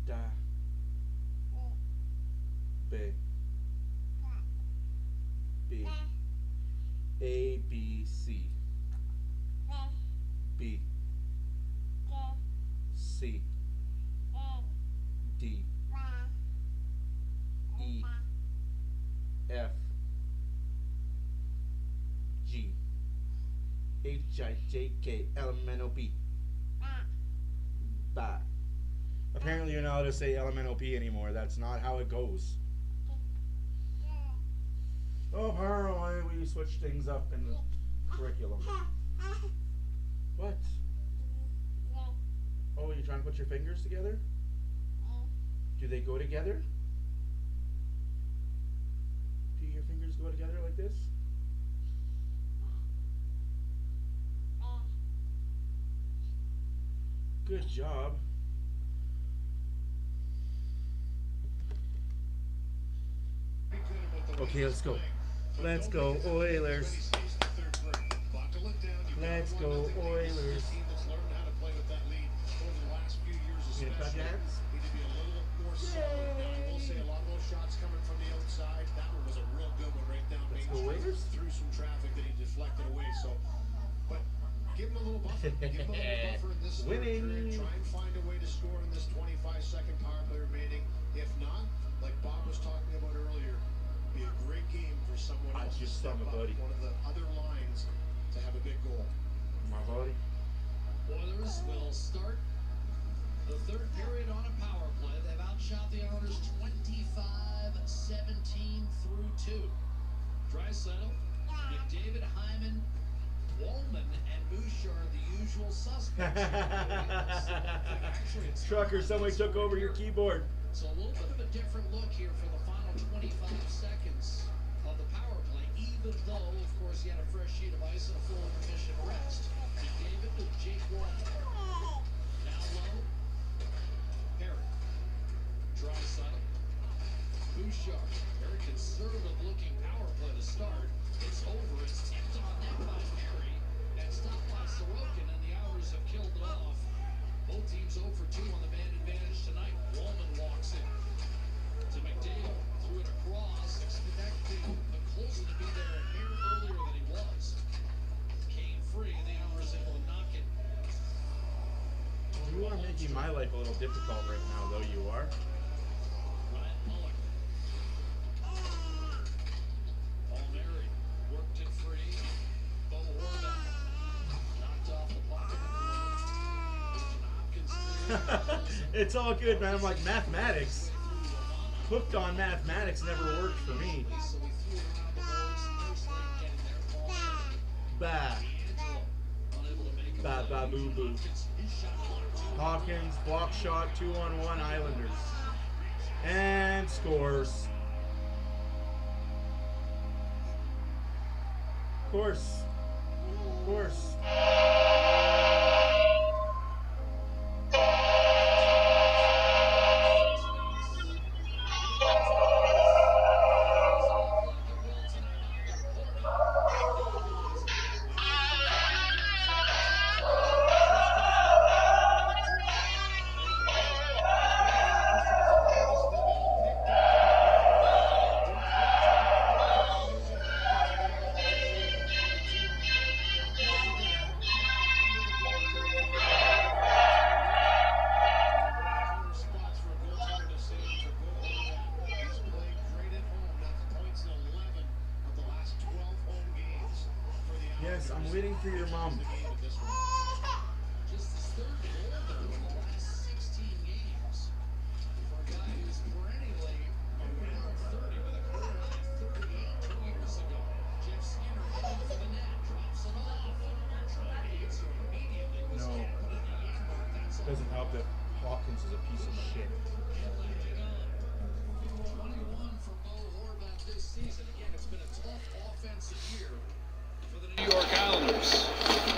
Da. B. B. A, B, C. B. C. D. E. F. G. H, I, J, K, L, M, N, O, P. Ba. Apparently you're not allowed to say LMNOP anymore. That's not how it goes. Oh, apparently we switched things up in the curriculum. What? Oh, you're trying to put your fingers together? Do they go together? Do your fingers go together like this? Good job. Okay, let's go. Let's go, Oilers. Let's go, Oilers. You gonna clap your hands? Let's go, Oilers. Through some traffic that he deflected away. So, but give him a little buffer. Give him a little buffer in this third period. Winning. Try and find a way to score in this 25-second power play remaining. If not, like Bob was talking about earlier, be a great game for someone else to step up. buddy. One of the other lines to have a big goal. My buddy. Oilers will start the third period on a power play. They've outshot the Oilers 25-17 through 2. Draisaitl, McDavid, Hyman, Wallman and Bouchard are the usual suspects. Trucker, somebody took over your keyboard. So a little bit of a different look here for the final 25 seconds of the power play, even though, of course, you had a fresh sheet of ice and a full intermission rest. McDavid to Jake Wallman. Down low. Perry. Draisaitl. Bouchard. Very conservative-looking power play to start. It's over. It's tipped on net by Perry and stopped by Sorokin, and the Oilers have killed it off. Both teams 0 for 2 on the man advantage tonight. Wallman walks in to McDavid. Threw it across, expecting Colson to be there a hair earlier than he was. Came free, and the Oilers able to knock it. You are making my life a little difficult right now, though. You are. Ryan Muller. Palmieri worked it free. Bo Horvat knocked off the pocket. Hopkins. It's all good, man. I'm like, mathematics. Hooked on mathematics never worked for me. So we threw it around the boards. First lane getting there. Palmieri. Bah. D'Angelo unable to make a Bah, play. bah, boo, boo. His shot blocked. Hawkins, block shot, 2-on-1 Islanders. And scores. Of course. Of course. Yes, I'm waiting for your mom. Just his third goal in the last 16 games. For a guy who's perennially around 30 with a career high 38 2 years ago. Jeff Skinner heading for the net, drops it off. Trying to answer immediately. Was No. hit, but at the end, that's all. Doesn't help that Hawkins is a piece of shit. 21 for Bo Horvat this season. Again, it's been a tough offensive year for the New York Islanders.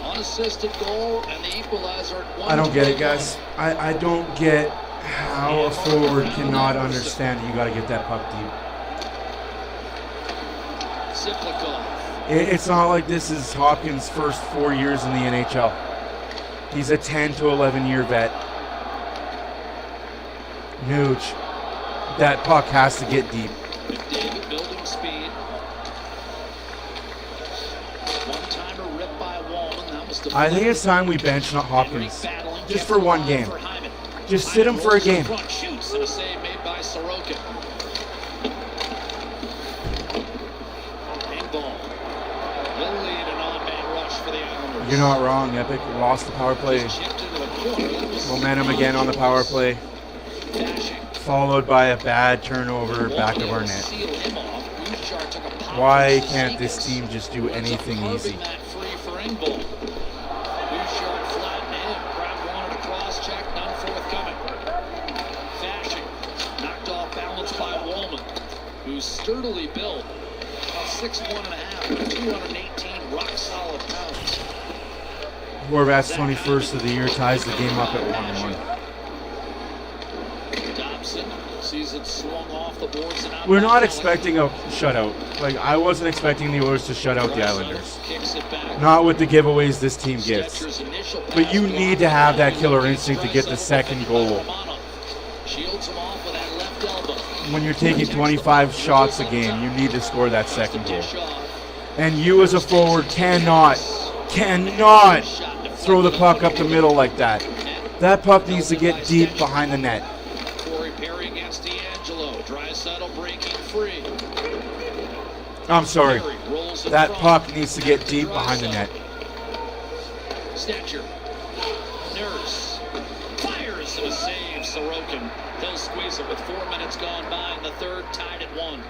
Unassisted goal and the equalizer at 1. I don't get it, guys. I don't get how a forward cannot understand that you got to get that puck deep. Ziplikov. It's not like this is Hopkins' first 4 years in the NHL. He's a 10 to 11 year vet. Nuge. That puck has to get deep. McDavid building speed. One-timer ripped by Wallman. That was the I think it's time we bench not Hopkins. Just for one game. Just sit him for a game. Shoots and a save made by Sorokin. Engvall will lead an on-man rush for the Islanders. You're not wrong, Epic. Lost the power play. Chipped into the corner. That was Momentum again on the power play. dashing. Followed by a bad turnover back of our net. Why can't this team just do anything easy? Free for Engvall. Bouchard flattened in. Crowd wanted a cross check, none forthcoming. Dashing. Knocked off balance by Wallman, who's sturdily built. 6'1.5", 218 rock solid pounds. Horvat's 21st of the year ties the game up at 1-1. Dobson sees it swung off the boards and out. We're not expecting a shutout. Like, I wasn't expecting the Oilers to shut out the Islanders. Kicks it back. Not with the giveaways this team gets. Stetcher's initial But pass you blocked need to have that killer instinct to get the second goal. Shields him off with that left elbow. When you're taking 25 shots a game, you need to score that second goal. And you as a forward cannot throw the puck up the middle like that. That puck needs to get deep behind the net. Corey Perry against D'Angelo. Draisaitl breaking free. I'm sorry. Perry rolls it That front. puck needs to get deep behind the net. Stetcher. Nurse. Fires and a save. Sorokin. He'll squeeze it with 4 minutes gone by in the third, tied at 1.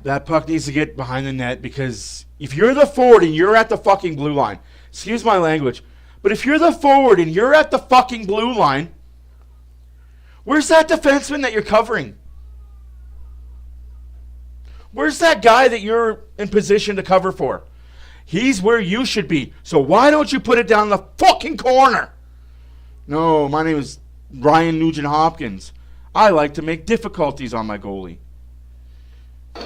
That puck needs to get behind the net, because if you're the forward and you're at the fucking blue line, excuse my language, but if you're the forward and you're at the fucking blue line, where's that defenseman that you're covering? Where's that guy that you're in position to cover for? He's where you should be. So why don't you put it down the fucking corner? No, my name is Ryan Nugent-Hopkins. I like to make difficulties on my goalie.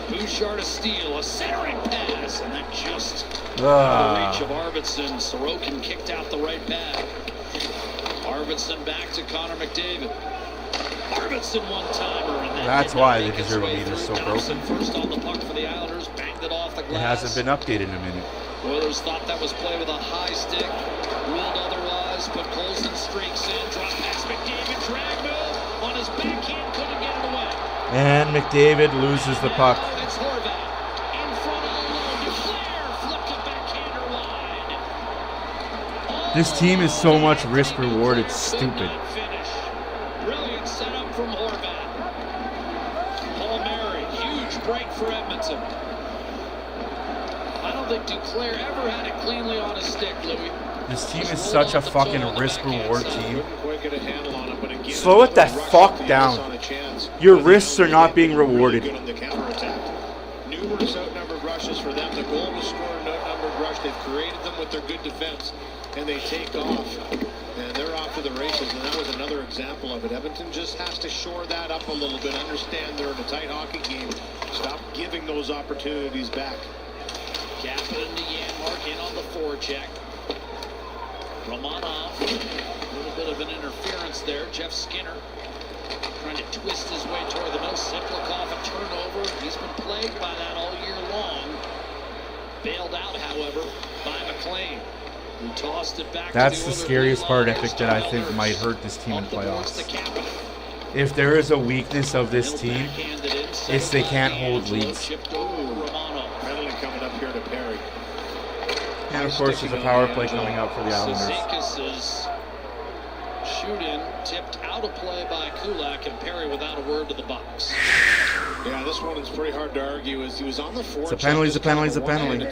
Bouchard to steal, a centering pass, and that just the reach of Arvidsson. Sorokin kicked out the right back. Arvidsson back to Connor McDavid. Arvidsson one-timer, and that's why the deserve meter is so broken. First on the puck for the Islanders, banged it off the glass. It hasn't been updated in a minute. Oilers thought that was play with a high stick, ruled otherwise, but Colson streaks in, drop past McDavid, drag move on his backhand, couldn't get it away. And McDavid loses the puck. It's Horvat in front of the low. Duclair flipped a backhander wide. This team is so much risk reward, it's stupid. Brilliant setup from Horvat. Paul Mary, huge break for Edmonton. I don't think Duclair ever had it cleanly on his stick, Louis. This team is such a fucking risk reward team. Slow it the fuck down. Your risks are not being rewarded. Numerous outnumbered rushes for them. The goal was scored an outnumbered rush. They've created them with their good defense, and they take off. And they're off to the races, and that was another example of it. Edmonton just has to shore that up a little bit. Understand they're in a tight hockey game. Stop giving those opportunities back. Kapanen to Janmark in on the forecheck. Romanov, a little bit of an interference there. Jeff Skinner trying to twist his way toward the middle. Simplikoff, a turnover. He's been plagued by that all year long. Bailed out, however, by McLean, who tossed it back. That's the scariest part, Epic, that I think might hurt this team in playoffs. If there is a weakness of this team, it's they can't hold leads. And of course, there's a power play coming up for the Islanders. Cizikas' shoot-in tipped out of play by Kulak, and Perry without a word to the box. Yeah, this one is pretty hard to argue. As he was on the forecheck, it's a penalty, it's a penalty, it's a penalty.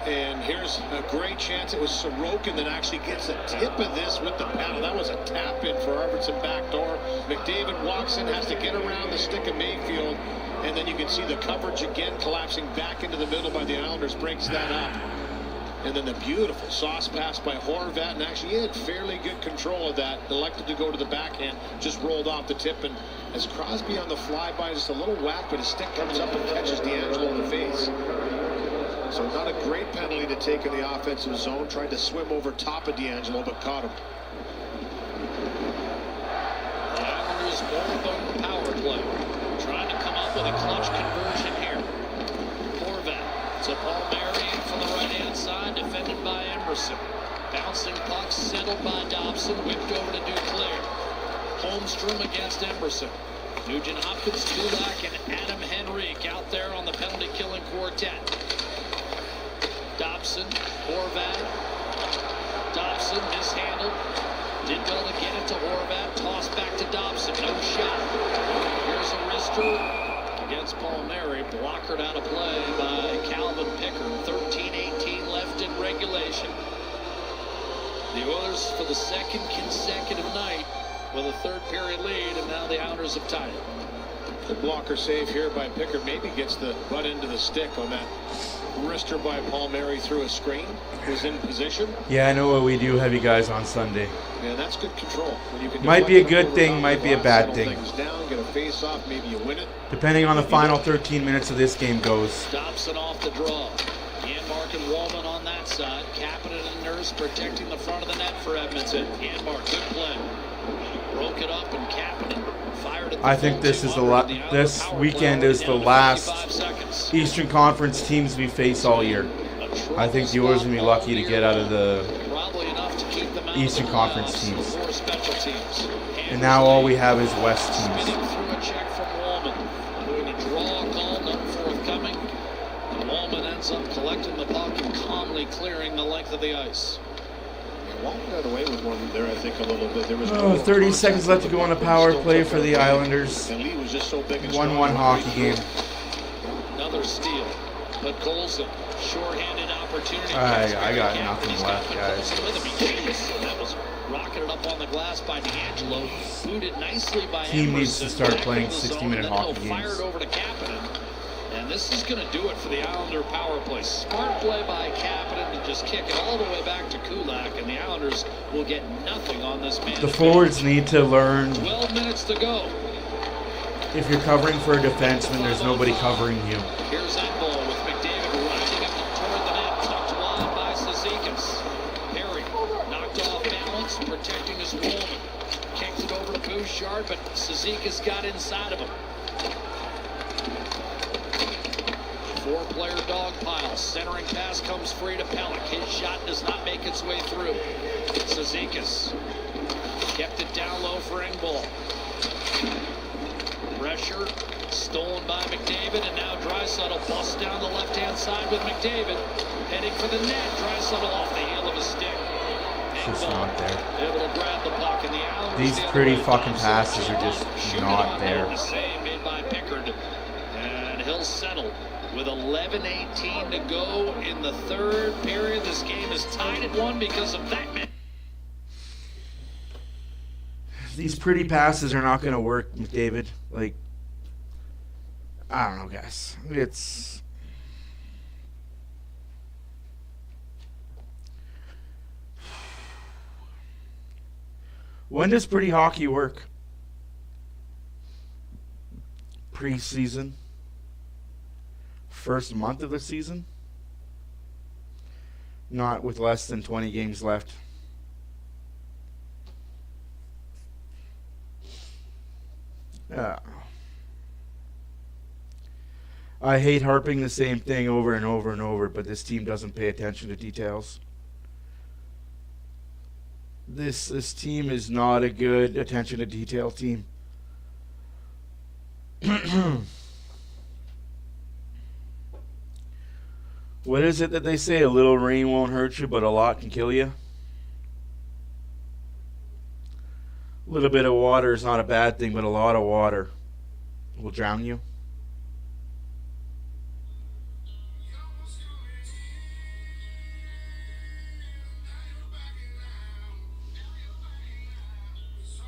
And here's a great chance. It was Sorokin that actually gets a tip of this with the paddle. That was a tap-in for Arvidsson backdoor. McDavid walks in, has to get around the stick of Mayfield. And then you can see the coverage again collapsing back into the middle by the Islanders, breaks that up. And then the beautiful sauce pass by Horvat, and actually he had fairly good control of that. Elected to go to the backhand, just rolled off the tip, and as Crosby on the flyby, just a little whack, but his stick comes up and catches D'Angelo in the face. So not a great penalty to take in the offensive zone. Tried to swim over top of D'Angelo, but caught him. The Islanders moribund power play, trying to come up with a clutch conversion here. Horvat to Paul Mary from the right-hand side, defended by Emerson. Bouncing puck settled by Dobson, whipped over to Duclair. Holmstrom against Emerson. Nugent-Hopkins, Kulak, and Adam Henrique out there on the penalty-killing quartet. Dobson, Horvat. Dobson mishandled. Did well to get it to Horvat. Tossed back to Dobson. No shot. Here's a wrister against Paul Mary. Blockered out of play by Calvin Picker. 13-18 left in regulation. The Oilers for the second consecutive night with a third period lead, and now the Islanders have tied it. The blocker save here by Picker maybe gets the butt into the stick on that wrister by Paul Mary through a screen. Was in position. Yeah, I know what we do have you guys on Sunday. Yeah, that's good control. When you can might be a good thing, might be a bad thing. Down, get a face off, maybe you win it. Depending on the final 13 minutes of this game goes. Dobson off the draw. Janmark and Wallman on that side. Kapanen and Nurse protecting the front of the net for Edmonton. Janmark, good play. Broke it up, and Kapanen fired at the I think this is this weekend is the last Eastern Conference teams we face all year. I think the Oilers will be lucky to get out of the Eastern Conference teams. And now all we have is West teams. Through a check from Wallman. Doing a draw call, none forthcoming. And Wallman ends up collecting the puck and calmly clearing the length of the ice. Wong got away with one there, I think, a little bit. There was 30 seconds left to go on a power play for the Islanders. And Lee was just so big and 1-1 hockey game. Another steal. But Colson, shorthanded opportunity. I got nothing left, guys. That was rocketed up on the glass by D'Angelo. Booted nicely by Team needs to Emerson. start Back playing in the zone, 60-minute and then hockey he'll fire games. it over to Kapanen. And this is going to do it for the Islander power play. Smart play by Kapanen to just kick it all the way back to Kulak, and the Islanders will get nothing on this man. The forwards need to learn. 12 minutes to go. If you're covering for a defenseman, there's nobody covering you. Here's Engvall with McDavid rising up toward the net, tucked wide by Cizikas. Perry knocked off balance, protecting his woman. Kicks it over to Bouchard, but Cizikas got inside of him. Four-player dog pile. Centering pass comes free to Pellick. His shot does not make its way through. Cizikas kept it down low for Engvall. Pressure stolen by McDavid, and now Draisaitl busts down the left-hand side with McDavid. Heading for the net. Draisaitl off the heel of his stick. It's just not there. Able to grab the puck, and the Islanders These the other pretty way. fucking passes are just Shooting not on there. The save made by Pickard, and he'll settle with 11:18 to go in the third period. This game is tied at 1 because of that man. These pretty passes are not going to work, McDavid. Like, I don't know, guys. It's... When does pretty hockey work? Preseason? First month of the season? Not with less than 20 games left. I hate harping the same thing over and over and over, but this team doesn't pay attention to details. This team is not a good attention to detail team. What is it that they say? A little rain won't hurt you, but a lot can kill you. A little bit of water is not a bad thing, but a lot of water will drown you.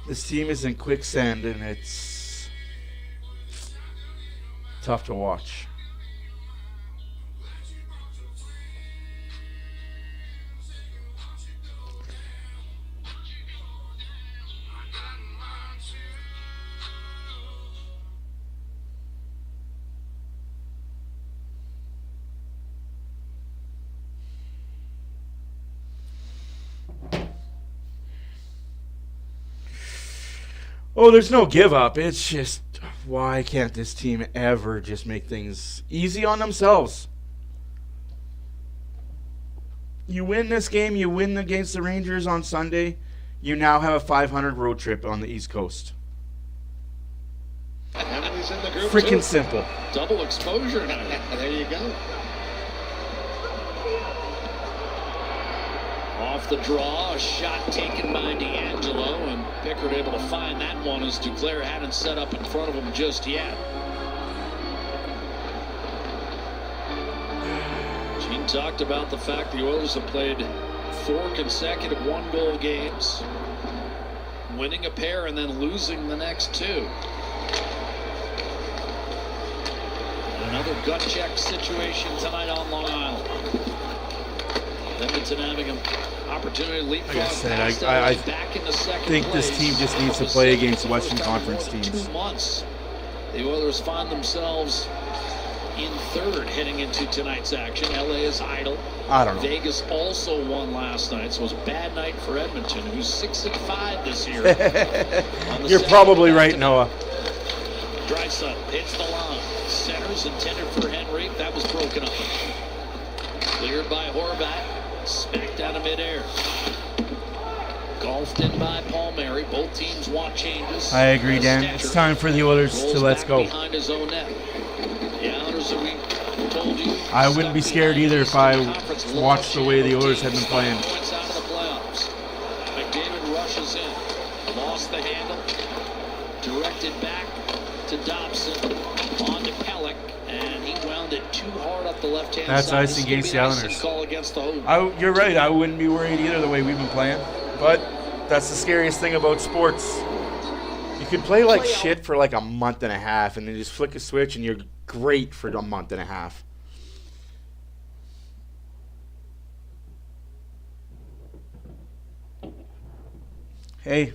This team is in quicksand, and it's tough to watch. Oh, there's no give up. It's just, why can't this team ever just make things easy on themselves? You win this game, you win against the Rangers on Sunday, you now have a 500 road trip on the East Coast. Emily's in the group Freaking too. simple. Double exposure now. There you go. Off the draw, a shot taken by D'Angelo, and Pickard able to find that one as Duclair hadn't set up in front of him just yet. Gene talked about the fact the Oilers have played 4 consecutive 1-goal games, winning a pair and then losing the next 2. Another gut check situation tonight on Long Island. Edmonton having an opportunity to leapfrog Like I said, past I LA back into second think this place. team just needs to All of a play sudden, against for the Western first time in Conference more than teams. 2 months, the Oilers find themselves in third heading into tonight's action. LA is idle. I don't know. Vegas also won last night, so it was a bad night for Edmonton, who's 6-5 this year. You're probably right, Noah. Draisaitl hits the line. Centers intended for Henry. That was broken up. Cleared by Horvat. Smacked out of midair. Golfed in by Palmieri. Both teams want changes. I agree, Dan. It's time for the Oilers to let's go. Behind his own net. The Islanders that we told you. I wouldn't be scared either if I watched the way the Oilers have been playing. Points out of the playoffs. lost the handle. Directed back to Dobson. On to Pellick. And he wound it too hard up the left-hand side. That's icing against the Islanders. Call against the Hoop. You're right. I wouldn't be worried either the way we've been playing. But that's the scariest thing about sports. You could play like shit for like a month and a half and then just flick a switch and you're great for a month and a half. Hey.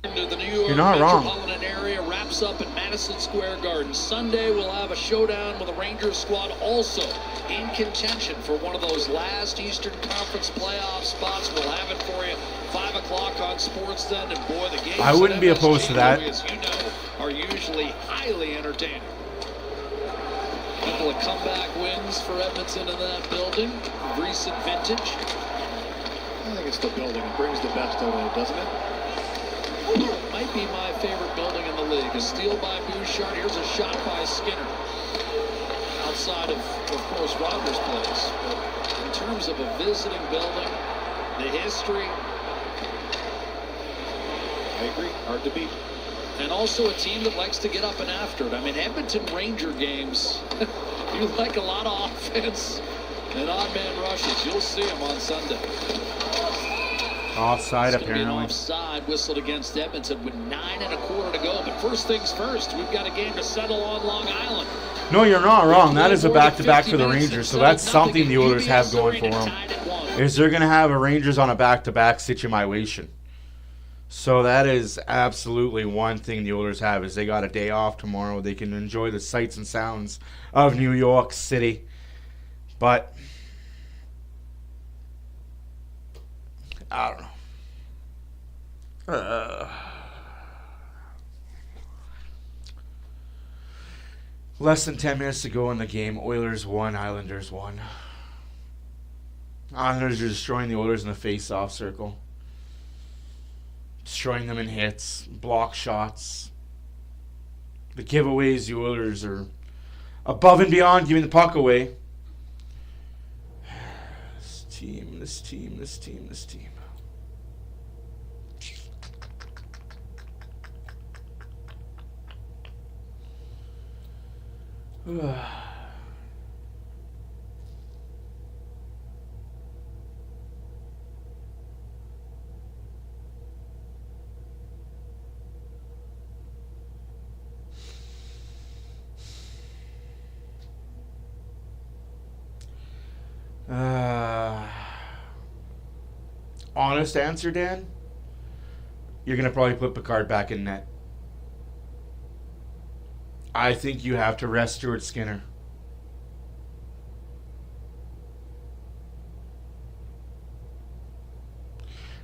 The New York You're not wrong. metropolitan area wraps up at Madison Square Garden. Sunday we'll have a showdown with the Rangers squad also in contention for one of those last Eastern Conference playoff spots. We'll have it for you 5 o'clock on Sportsnet, and boy, the games I wouldn't be opposed to that. as you know, are usually highly entertaining. A couple of comeback wins for Edmonton in that building, recent vintage. I think it's the building. It brings the best out of it, doesn't it? Might be my favorite building in the league. A steal by Bouchard. Here's a shot by Skinner. Outside of course, Rogers' place. But in terms of a visiting building, the history. I agree. Hard to beat. And also a team that likes to get up and after it. I mean, Edmonton Ranger games, you like a lot of offense and odd man rushes. You'll see them on Sunday. Offside, It's gonna be an apparently. offside whistled against Edmonton with 9 1/4 to go. But first things first, we've got a game to settle on Long Island. No, you're not wrong. That is a back-to-back for the Rangers, so that's something the Oilers have going for them. Is they're going to have a Rangers on a back-to-back situation. So that is absolutely one thing the Oilers have, is they got a day off tomorrow. They can enjoy the sights and sounds of New York City. But I don't know. Less than 10 minutes to go in the game. Oilers 1, Islanders 1. Islanders are destroying the Oilers in the face-off circle. Destroying them in hits, block shots. The giveaways, the Oilers are above and beyond giving the puck away. This team. Honest answer, Dan? You're going to probably put Picard back in net. I think you have to rest Stuart Skinner.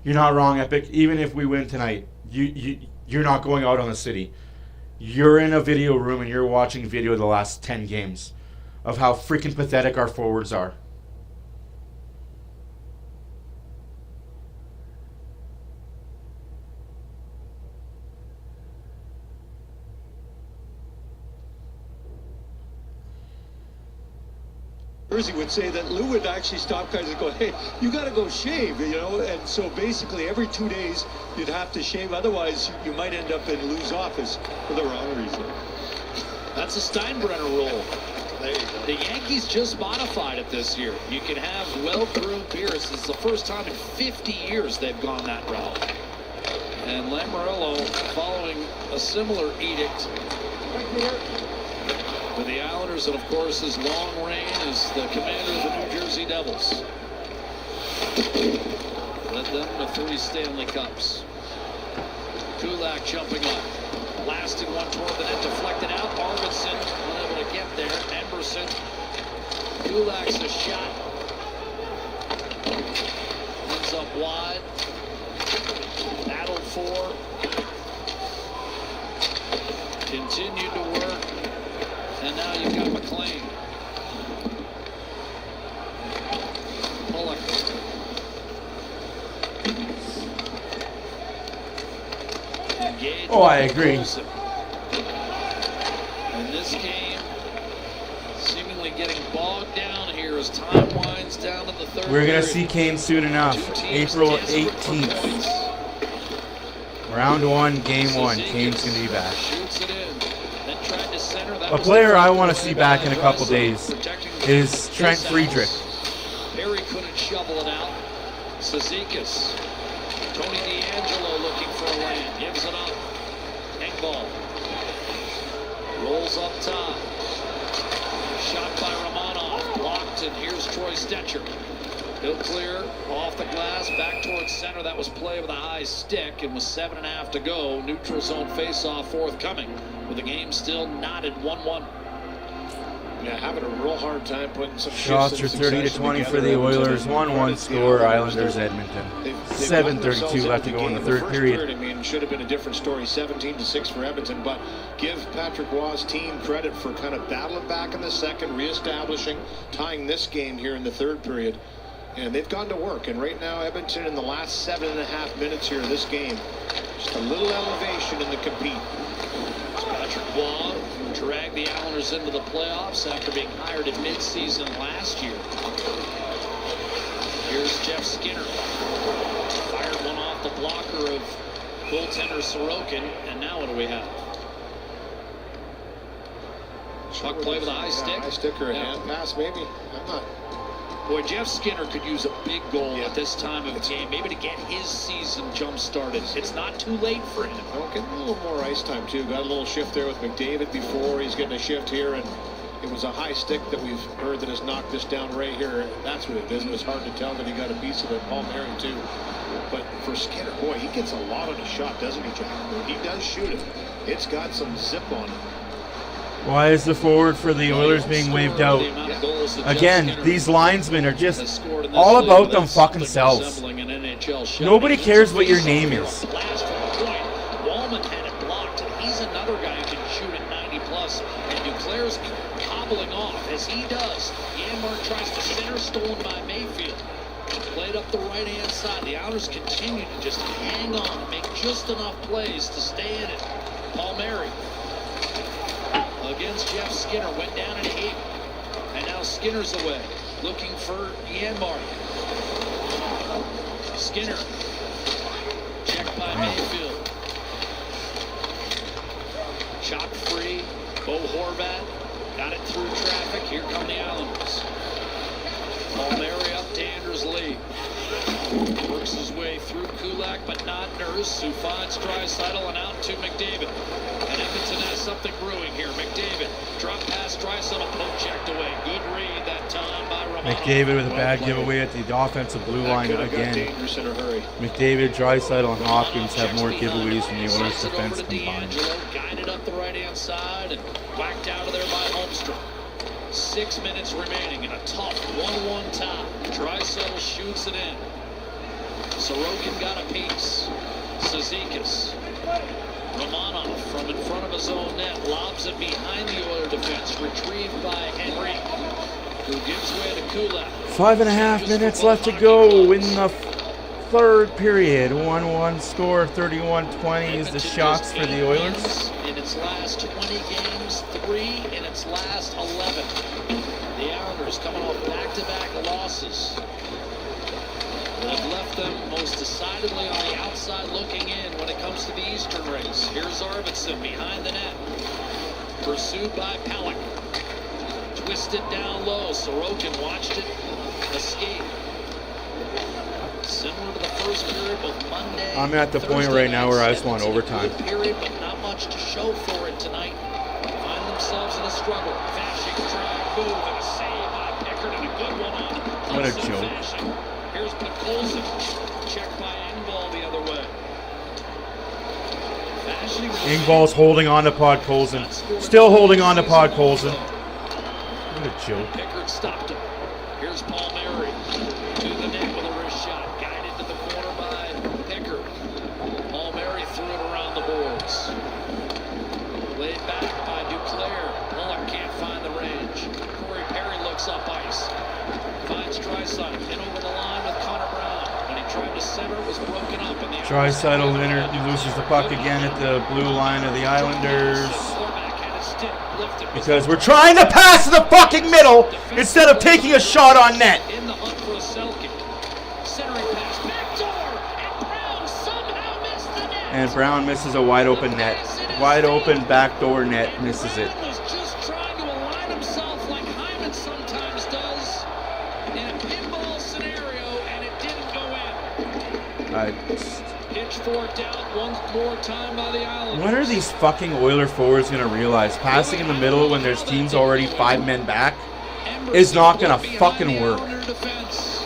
You're not wrong, Epic. Even if we win tonight, you're not going out on the city. You're in a video room and you're watching video of the last 10 games of how freaking pathetic our forwards are. Jersey would say that Lou would actually stop guys and go, hey, you got to go shave, you know, and so basically every 2 days you'd have to shave, otherwise you might end up in Lou's office for the wrong reason. That's a Steinbrenner rule. There you go. The Yankees just modified it this year. You can have well-groomed beards. It's the first time in 50 years they've gone that route. And Lamoriello following a similar edict with the Islanders, and of course his long reign as the commander of the New Jersey Devils. Led them to 3 Stanley Cups. Kulak jumping up. Blasted one toward the net, deflected out. Arvidsson unable to get there. Emberson. Kulak's a shot. Ends up wide. Battled for. Continued to work. And now you've got McLean. Bullock. Engaged. Oh, I agree. And this game seemingly getting bogged down here as time winds down to the third. We're going period. to see Kane soon enough. Two teams April desperate for 18th. points. Round 1, game 1. Kane's going to be back. Shoots it in. Then tried to center. That A was player the I first want to play see back in a by couple Draisaitl, days protecting is Trent Draisaitl. Friedrich. Perry couldn't shovel it out. Cizikas. Tony DeAngelo looking for a lane. Gives it up. Engvall. Rolls up top. Shot by Romanov. Blocked, and here's Troy Stetcher. He'll clear off the glass, back towards center. That was play with a high stick, and with 7.5 to go. Neutral zone faceoff forthcoming, with the game still knotted 1-1. Yeah, having a real hard time putting some Shots are 30-20 for the Oilers. 1-1 score. Islanders Edmonton. 7:32 left to go in the third period. I mean, should have been a different story. 17-6 for Edmonton, but give Patrick Waugh's team credit for kind of battling back in the second, reestablishing, tying this game here in the third period. And they've gone to work. And right now, Edmonton in the last 7.5 minutes here of this game, just a little elevation in the compete. It's Patrick Waugh, who dragged the Islanders into the playoffs after being hired in midseason last year. Here's Jeff Skinner. Fired one off the blocker of goaltender Sorokin. And now what do we have? Puck play with a high stick. High stick or a hand pass, maybe. I'm not. Boy, Jeff Skinner could use a big goal at this time of the game, maybe to get his season jump-started. It's not too late for him. Well, getting a little more ice time, too. Got a little shift there with McDavid before. He's getting a shift here, and it was a high stick that we've heard that has knocked this down right here. That's what it is. It was hard to tell that he got a piece of it. Palmieri, too. But for Skinner, boy, he gets a lot on his shot, doesn't he, Jack? When he does shoot it, it's got some zip on it. Why is the forward for the Oilers being waved out? Again, these linesmen are just all about them fucking selves. Nobody cares what your name is. Last point, Wallman had it blocked, and he's another guy who can shoot at 90+. And Duclair's hobbling off, as he does. Janmark tries to center, stolen by Mayfield. Played up the right-hand side. The Islanders continue to just hang on and make just enough plays to stay in it. Palmieri against Jeff Skinner, went down in a heap, and now Skinner's away, looking for Janmark. Skinner, checked by Mayfield. Shot free, Bo Horvat, got it through traffic, here come the Islanders. Palmieri up to Anders Lee. Works his way through Kulak, but not Nurse, who finds Draisaitl and out to McDavid. And Edmonton has something brewing here. McDavid, drop pass, Draisaitl, poke checked away. Good read that time by Romanov. McDavid with a bad giveaway at the offensive blue line again. Dangerous in a hurry. McDavid, Draisaitl, and Hopkins have more giveaways than the Oilers defense combined. Guided up the right-hand side and whacked out of there by Holmstrom. 6 minutes remaining in a tough 1-1 tie. Draisaitl shoots it in. Sorokin got a piece. Cizikas. Romanov from in front of his own net lobs it behind the Oiler defense. Retrieved by Henry, who gives way to Kulak. 5.5 minutes left to go in the third period. 1-1 score. 31-20 is the shots for the Oilers. In its last 20 games, 3 in its last 11. The Islanders coming off back-to-back losses that have left them most decidedly on the outside looking in when it comes to the Eastern race. Here's Arvidsson behind the net. Pursued by Pellick. Twisted down low. Sorokin watched it escape. Similar to the first period, both Monday. I'm at the point right now where I just want overtime. Period, but not much to show for it tonight. Find themselves in a struggle. Fashing, drag, move, and a save by Pickard, and a good one on What a Hudson joke. Fasching. Here's Podkolzin. Checked by Engvall the other way. Fasching. Engvall's holding on to Podkolzin. Still holding on to Podkolzin. What a joke. Pickard stopped him. Here's Palmieri to the net with a wrist shot. Guided to the corner by Pickard. Palmieri threw it around the boards. Laid back by Duclair. Bullock can't find the range. Corey Perry looks up ice. Finds Draisaitl in over the line with Connor Brown. When he tried to center, it was broken up. And the Draisaitl loses the puck again at the blue line of the Islanders. Because we're trying to pass to the fucking middle instead of taking a shot on net. In the hunt for a Selke. Centering pass. Backdoor. And Brown somehow missed the net. And Brown misses a wide open net. Wide open backdoor net, misses it. Was just trying to align himself like Hyman sometimes does in a pinball scenario, and it didn't go in. Pitchfork down one more time by the Islanders. When are these fucking Oiler forwards going to realize passing in the middle when there's teams already 5 men back is not going to fucking work?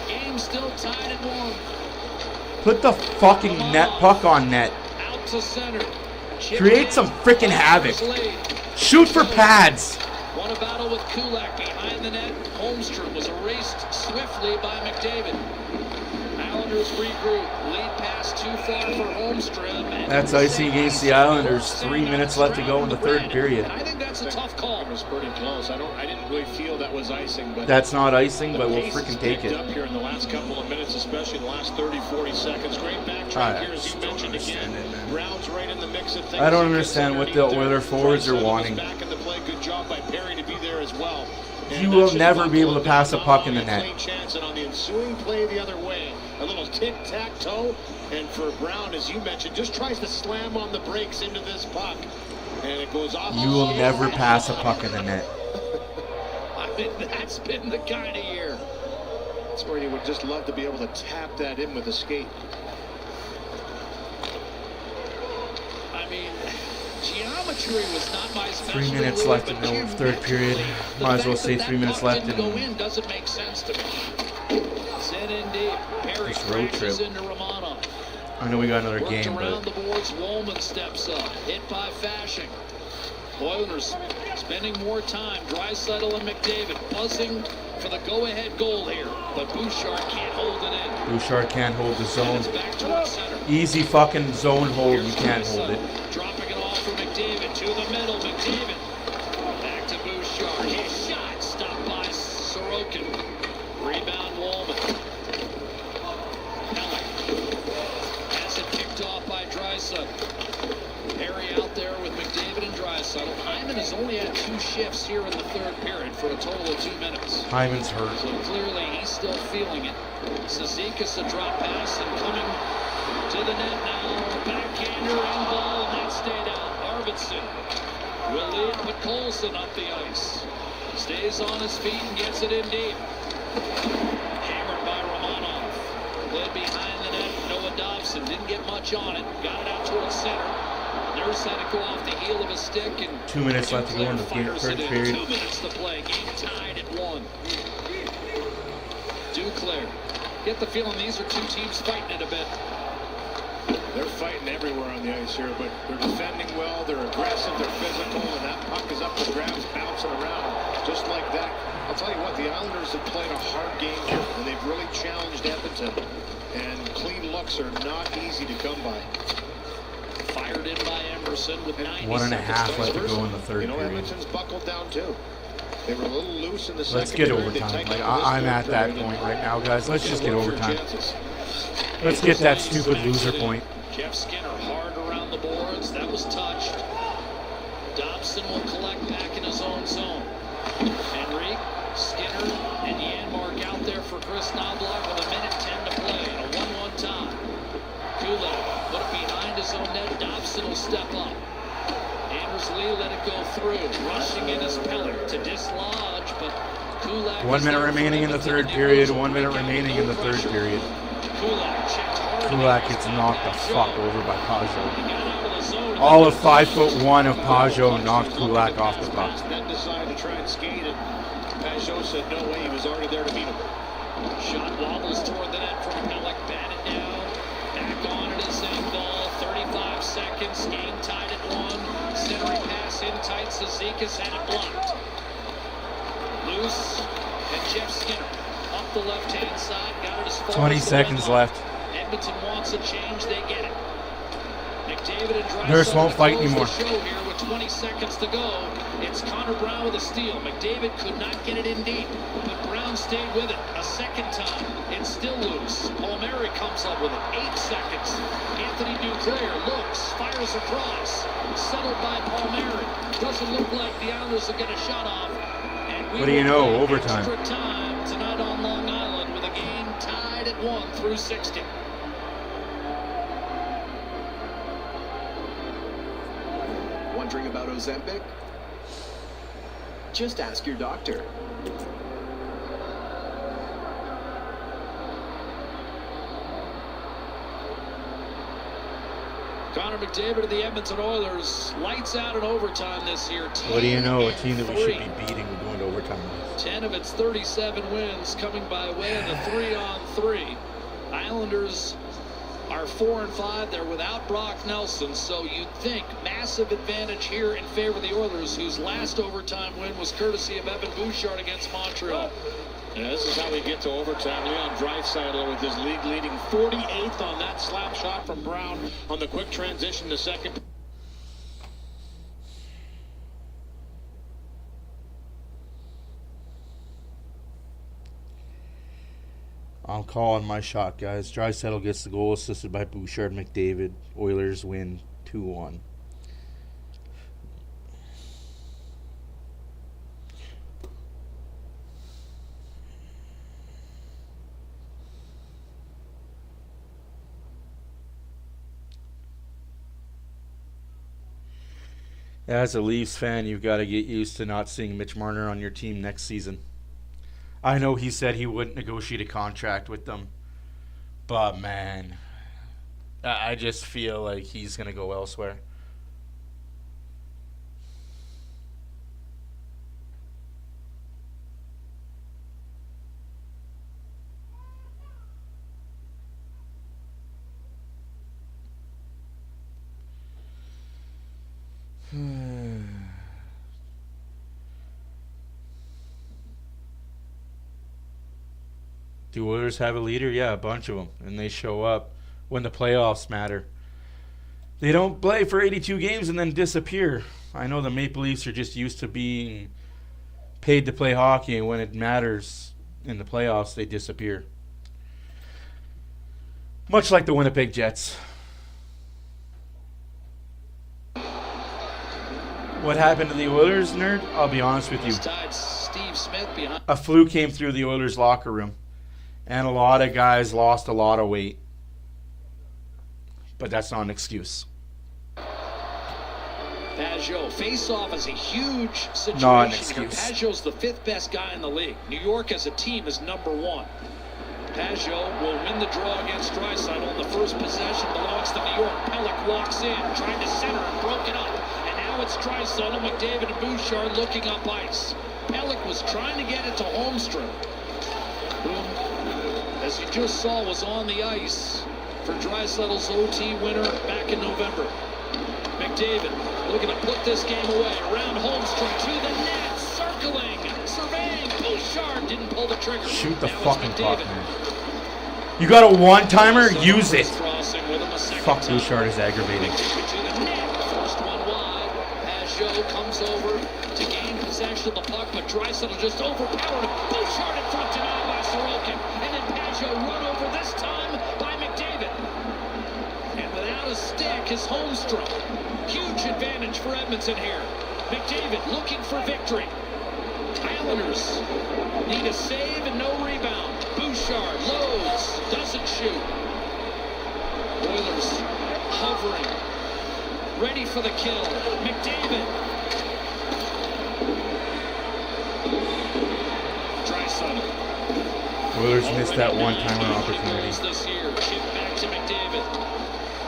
Game still tied at 1. Put the fucking net puck on net. Out to center. Create some freaking havoc. Shoot for pads. Won a battle with Kulak behind the net. Holmstrom was erased swiftly by McDavid. Islanders regroup. Lead pass too far for Holmstrom. That's icing against the Islanders. 3 minutes left to go in the third period. I think that's a tough call. It was pretty close. I didn't really feel that was icing, but That's not icing, but we'll freaking take it. up here in the last couple of minutes, especially the last 30, 40 seconds. Great backtrack here, as you mentioned again. Brown's right in the mix of things. I don't understand what the Oiler forwards are wanting. Back in the play. Good job by Perry to be there as well. You will never be able to pass a puck in the net. Chance, and on the ensuing play the other way, a little tic-tac-toe, and for Brown, as you mentioned, just tries to slam on the brakes into this puck, and it goes off. You will never pass a puck in the net. I mean, that's been the kind of year. That's where you would just love to be able to tap that in with a skate. I mean, geometry was not my specialty. 3 minutes left in the third period. Might as well say 3 minutes left Didn't go in in doesn't make sense to me. Sent in deep. Perry this road crashes trip. into Romanov. I know we got another Worked game, around but the boards. Woolman steps up. Hit by Fashing. Oilers spending more time. Draisaitl and McDavid buzzing for the go-ahead goal here, but Bouchard can't hold it in. Bouchard can't hold the zone. It's back towards center. Easy fucking zone hold. You can't hold it. Dropping it off for McDavid to the middle. McDavid back to Bouchard. His shot stopped by Sorokin. Rebound Woolman. Has it kicked off by Draisaitl. Perry out there with McDavid and Draisaitl. Hyman has only had 2 shifts here in the third period for a total of 2 minutes. Hyman's hurt. So clearly he's still feeling it. Zizekas a drop pass and coming to the net now. Backhander and ball, and that stayed out. Arvidsson will lead, but Colson up the ice. Stays on his feet and gets it in deep. Hammered by Romanov. Led behind the net. Noah Dobson didn't get much on it. Got it out towards center. Nurse had it go off the heel of a stick. And 2 minutes left to go in the third period. 2 minutes to play. Game tied at 1. Duclair. Get the feeling these are 2 teams fighting it a bit. They're fighting everywhere on the ice here, but they're defending well, they're aggressive, they're physical, and that puck is up for grabs, bouncing around just like that. I'll tell you what, the Islanders have played a hard game here, and they've really challenged Edmonton, and clean looks are not easy to come by. Fired in by Emerson with 90 1.5 left to go in the third You know, period. Edmonton's buckled down too. They were a little loose in the second Let's get period. They overtime. tightened Like, up in this I'm at third that period, point and right now, guys. Let's just get look for overtime. chances. Let's get that stupid loser point. Jeff Skinner hard around the boards. That was touched. Dobson will collect back in his own zone. Henrique, Skinner, and Janmark out there for Chris Knobloch with 1:10 to play. A 1-1 tie. Kulak put it behind his own net. Dobson will step up. Anders Lee let it go through. Rushing in his Pellet to dislodge, but Kulak... 1 minute remaining in the third period. 1 minute remaining in the third period. Kulak gets knocked the fuck over by Pajot. All of 5'1" of Pajot knocked Kulak off the puck. Then decided to try and skate, and Pajot said no way, he was already there to meet him. Shot wobbles toward the net from Pellick, batted down. Back on it is Engvall. 35 seconds, game tied at 1. Centering pass in tight, Zizekas had it blocked. Loose, and Jeff Skinner up the left-hand side, got it as far 20 as the seconds red line. left. Edmonton wants a change, they get it. McDavid and Draisaitl Nurse won't fight close anymore. the show here with 20 seconds to go. It's Connor Brown with a steal. McDavid could not get it in deep, but Brown stayed with it a second time. It's still loose. Palmieri comes up with it. 8 seconds. Anthony Duclair looks, fires across. Settled by Palmieri. Doesn't look like the Islanders will get a shot off. And we What do you know? will play Overtime. extra time tonight on Long Island with a game tied at 1 through 60. Wondering about Ozempic? Just ask your doctor. Connor McDavid of the Edmonton Oilers, lights out in overtime this year. What do you know? A team that we should be beating, we're going to overtime with. 10 of its 37 wins coming by way of the 3-on-3. Islanders are 4-5. They're without Brock Nelson, so you'd think massive advantage here in favor of the Oilers, whose last overtime win was courtesy of Evan Bouchard against Montreal. Yeah, this is how we get to overtime. Leon Draisaitl with his league-leading 48th on that slap shot from Brown on the quick transition to second. I'm calling my shot, guys. Draisaitl gets the goal, assisted by Bouchard. McDavid. Oilers win 2-1. As a Leafs fan, you've got to get used to not seeing Mitch Marner on your team next season. I know he said he wouldn't negotiate a contract with them, but man, I just feel like he's going to go elsewhere. Do Oilers have a leader? Yeah, a bunch of them. And they show up when the playoffs matter. They don't play for 82 games and then disappear. I know the Maple Leafs are just used to being paid to play hockey, and when it matters in the playoffs, they disappear. Much like the Winnipeg Jets. What happened to the Oilers, nerd? I'll be honest with you. Steve Smith behind. A flu came through the Oilers locker room, and a lot of guys lost a lot of weight. But that's not an excuse. Pajot, face-off is a huge situation. Not an excuse. Pajot's the 5th best guy in the league. New York as a team is number 1. Pajot will win the draw against Draisaitl. The first possession belongs to New York. Pelech walks in, trying to center and broken up. And now it's Draisaitl, McDavid, and Bouchard looking up ice. Pelech was trying to get it to Holmstrom, who, as you just saw, was on the ice for Draisaitl's OT winner back in November. McDavid looking to put this game away. Around Holmstrom to the net, circling, surveying. Bouchard didn't pull the trigger. Shoot the now fucking puck, man. You got a one-timer? Use it. Fuck, Bouchard is aggravating. First one wide. Pajot comes over to gain possession of the puck, but Draisaitl just overpowered him. Bouchard in front, denied by Sorokin. And then Pajot run over this time by McDavid. And without a stick is Holmstrom. Huge advantage for Edmonton here. McDavid looking for victory. Islanders need a save and no rebound. Bouchard loads, doesn't shoot. Oilers hovering, ready for the kill. McDavid. Draisaitl. Oilers missed that one-timer opportunity. This year, chip back to McDavid.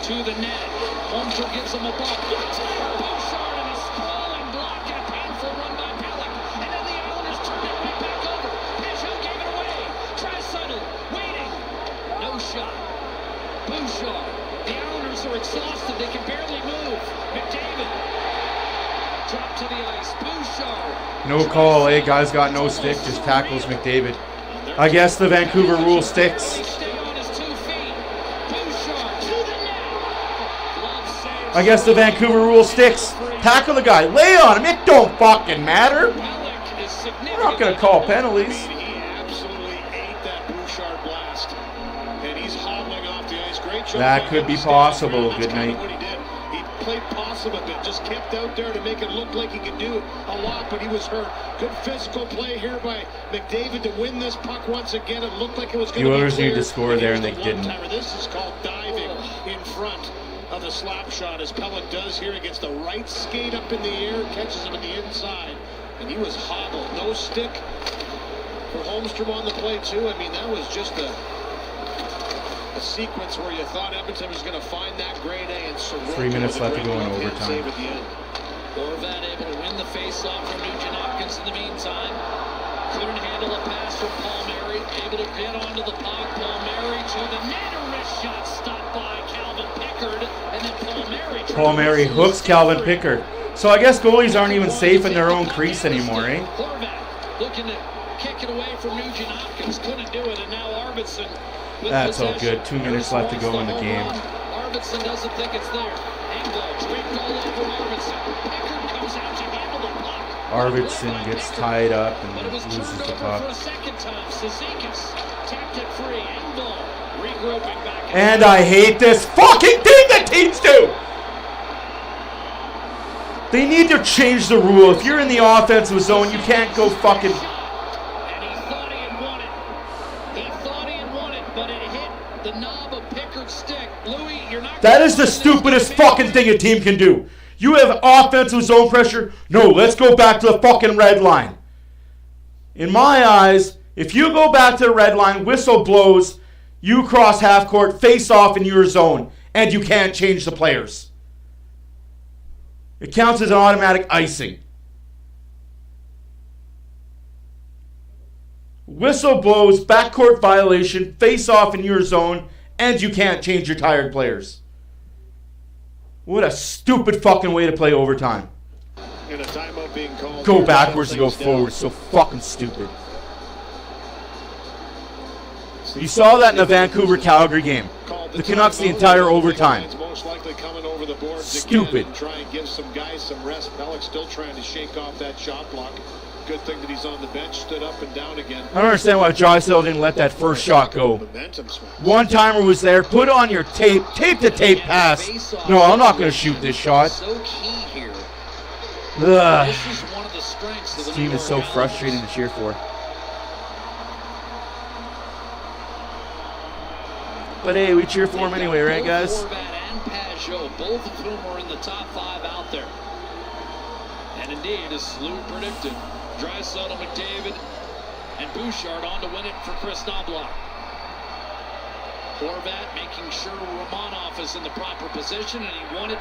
To the net. Holmstrom gives him a buck. Bouchard and a sprawling block and a painful run by Pelech. And then the Islanders turned it right back over. Pajot gave it away. Draisaitl waiting. No shot. Bouchard. The Islanders are exhausted. They can barely move. McDavid. Drop to the ice. Bouchard. No call, eh? Guys got no stick, just tackles McDavid. I guess the Vancouver rule sticks. Stay on his 2 feet. Bouchard to the net. Glove saves. I guess the Vancouver rule sticks. Tackle the guy. Lay on him. It don't fucking matter. Pelech is We're not going to call penalties. He absolutely ate that Bouchard blast. And he's hobbling off the ice. Great job. That could be possible. Good That's kind of night. what he did. He played possum a bit, just kept out there to make it look like he could do a lot, but he was hurt. Good physical play here by McDavid to win this puck once again. It looked like it was going to be The Oilers clear. need to score there, and they didn't. This is called diving in front. of the slap shot, as Pellick does here. He gets the right skate up in the air, catches him in the inside, and he was hobbled. No stick for Holmstrom on the play too. I mean, that was just a sequence where you thought Edmonton was going to find that grade A and Sorokin 3 minutes left to go in overtime. Save at the end. Horvat able to win the face-off from Nugent Hopkins in the meantime. Couldn't handle a pass from Palmieri. Able to get onto the puck. Palmieri to the net. A wrist shot stopped by Calvin Pickard. And then Palmieri hooks Calvin Pickard. So I guess goalies aren't even safe in their own crease anymore, eh? Horvat looking to kick it away from Nugent Hopkins. Couldn't do it. And now Arvidsson. That's all good. 2 minutes left to go in the game. Arvidsson doesn't think it's there. Engvall draped all over Arvidsson. Pickard comes out to handle the puck. Arvidsson gets tied up and loses the puck. For a second time. Cizikas tapped it free. Engvall regrouping back. And I hate this fucking thing that teams do. They need to change the rule. If you're in the offensive zone, you can't go fucking... And he thought he had won it. He thought he had won it, but it hit the knob of Pickard's stick. Louis, you're not... That is the stupidest fucking thing a team can do. You have offensive zone pressure. No, let's go back to the fucking red line. In my eyes, if you go back to the red line, whistle blows, you cross half court, face off in your zone, and you can't change the players. It counts as an automatic icing. Whistle blows, backcourt violation, face off in your zone, and you can't change your tired players. What a stupid fucking way to play overtime. And a timeout being called. Go backwards to go forward. So fucking stupid. You saw that in the Vancouver-Calgary game. The Canucks the entire overtime. Most likely coming over the boards Stupid. and try and give some guys some rest. Pellick still trying to shake off that shot block. Good thing that he's on the bench, stood up and down again. I don't understand why Drysdale didn't let that first shot go. One-timer was there. Put on your tape. Tape-to-tape pass. No, I'm not going to shoot this shot. So key here. Ugh. This is one of the strengths of the This team is so frustrating to cheer for. But hey, we cheer for him anyway, right, guys? Horvat and Pajot, both of whom are in the top 5 out there. And indeed, as Lou predicted, Draisaitl, McDavid, and Bouchard on to win it for Chris Knoblauch. Horvat making sure Romanov is in the proper position, and he won it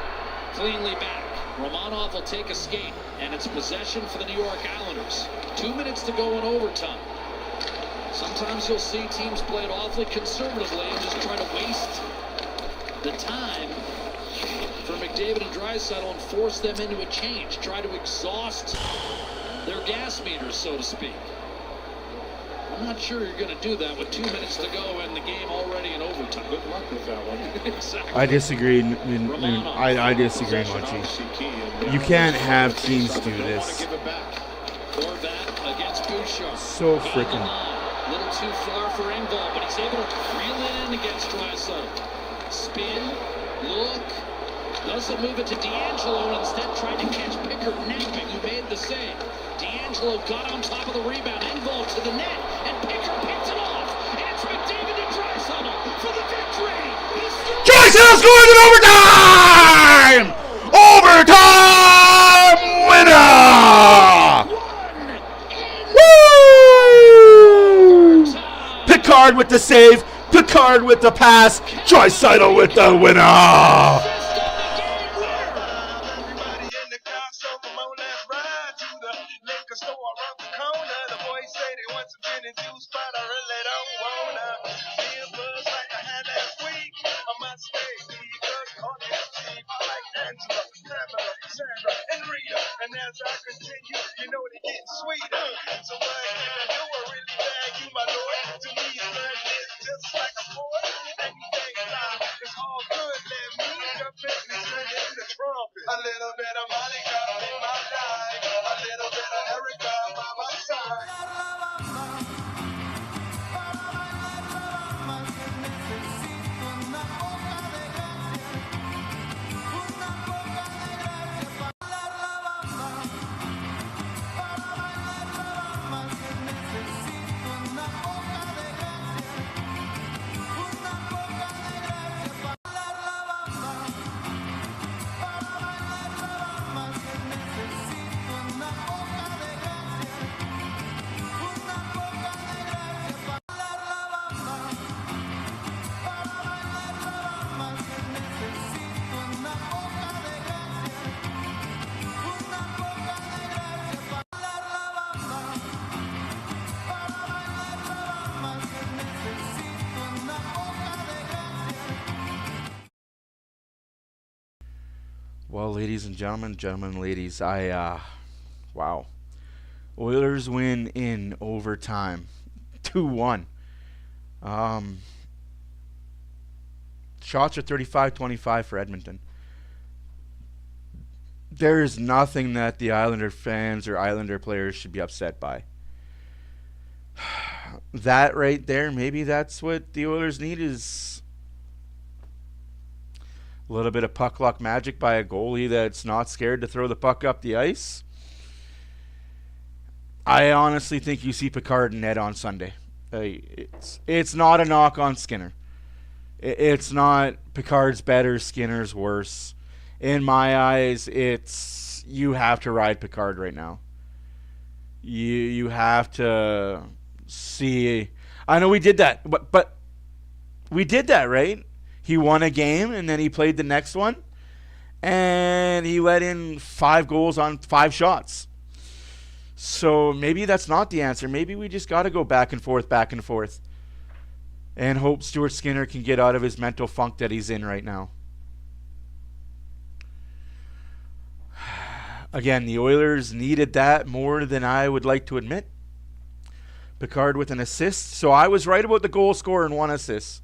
cleanly back. Romanov will take a skate, and it's possession for the New York Islanders. 2 minutes to go in overtime. Sometimes you'll see teams play it awfully conservatively and just try to waste the time for McDavid and Draisaitl and force them into a change. Try to exhaust their gas meters, so to speak. I'm not sure you're going to do that with 2 minutes to go and the game already in overtime. Good luck with that one. Exactly. I disagree. I disagree, Munchie. You can't have teams do this. Horvat against Bouchard. So freaking... A little too far for Engvall, but he's able to reel it in against Draisaitl. Spin, look, doesn't move it to D'Angelo, and instead tried to catch Pickard napping, who made the save. D'Angelo got on top of the rebound, Engvall to the net, and Pickard picked it off. And it's McDavid to Draisaitl for the victory. Draisaitl scores in overtime! Overtime winner! Picard with the save, Picard with the pass, Draisaitl with the winner! Everybody in the car, so come on, let's ride to the liquor store around the corner. The boys say they want some gin and juice, but I really don't wanna. Feel buzz like I had last week. I must stay because coffee is cheap. I like Angela, Pamela, Sandra, and Rita. And as I continue, you know they get sweeter. So what can I do? I really bag you, my lord. To me, blood is just like a boy. Anything fly, it's all good. Let me jump in and sing in the trumpet. A little bit of Monica in my life. A little bit of Erica by my side. Well, ladies and gentlemen, gentlemen and ladies, wow. Oilers win in overtime. 2-1. Shots are 35-25 for Edmonton. There is nothing that the Islander fans or Islander players should be upset by. That right there, maybe that's what the Oilers need, is a little bit of puck luck magic by a goalie that's not scared to throw the puck up the ice. I honestly think you see Picard and Ned on Sunday. It's not a knock on Skinner. It's not Picard's better, Skinner's worse. In my eyes, it's you have to ride Picard right now. You have to see. I know we did that, but we did that, right? He won a game, and then he played the next one, and he let in 5 goals on 5 shots. So maybe that's not the answer. Maybe we just got to go back and forth, and hope Stuart Skinner can get out of his mental funk that he's in right now. Again, the Oilers needed that more than I would like to admit. Picard with an assist. So I was right about the goal scorer and 1 assist.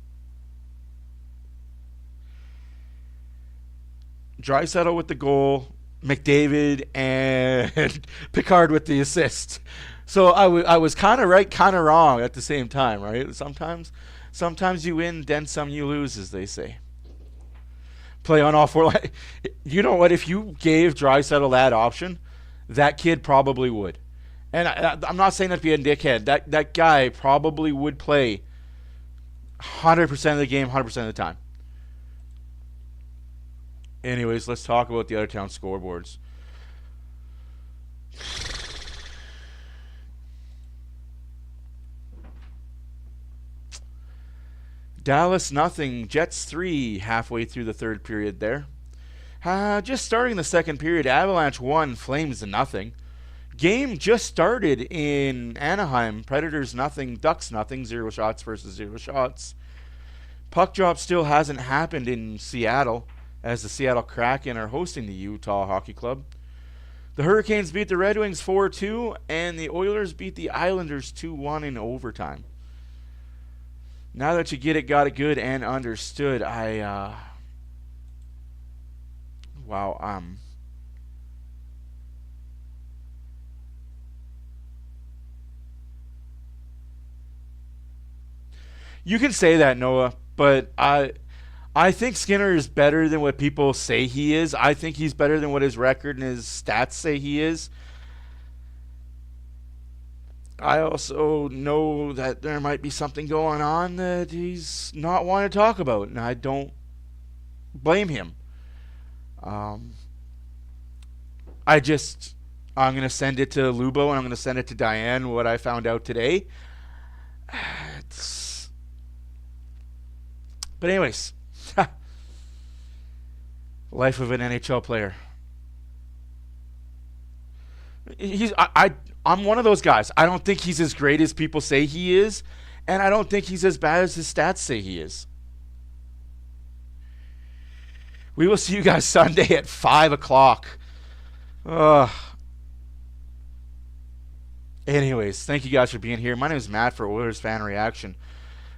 Draisaitl with the goal, McDavid, and Picard with the assist. So I was kind of right, kind of wrong at the same time, right? Sometimes you win, then some you lose, as they say. Play on all 4 lines. You know what? If you gave Draisaitl that option, that kid probably would. And I'm not saying that to be a dickhead. That guy probably would play 100% of the game, 100% of the time. Anyways, let's talk about the other town scoreboards. Dallas nothing, Jets 3 halfway through the third period there. Just starting the second period, Avalanche 1, Flames nothing. Game just started in Anaheim. Predators nothing, Ducks nothing, 0 shots versus 0 shots. Puck drop still hasn't happened in Seattle, as the Seattle Kraken are hosting the Utah Hockey Club. The Hurricanes beat the Red Wings 4-2, and the Oilers beat the Islanders 2-1 in overtime. Now that you get it, got it good, and understood, wow, you can say that, Noah, but I think Skinner is better than what people say he is. I think he's better than what his record and his stats say he is. I also know that there might be something going on that he's not wanting to talk about, and I don't blame him. I'm going to send it to Lubo, and I'm going to send it to Diane, what I found out today. But anyways, life of an NHL player. I'm one of those guys. I don't think he's as great as people say he is, and I don't think he's as bad as his stats say he is. We will see you guys Sunday at 5 o'clock. Anyways, thank you guys for being here. My name is Matt for Oilers Fan Reaction.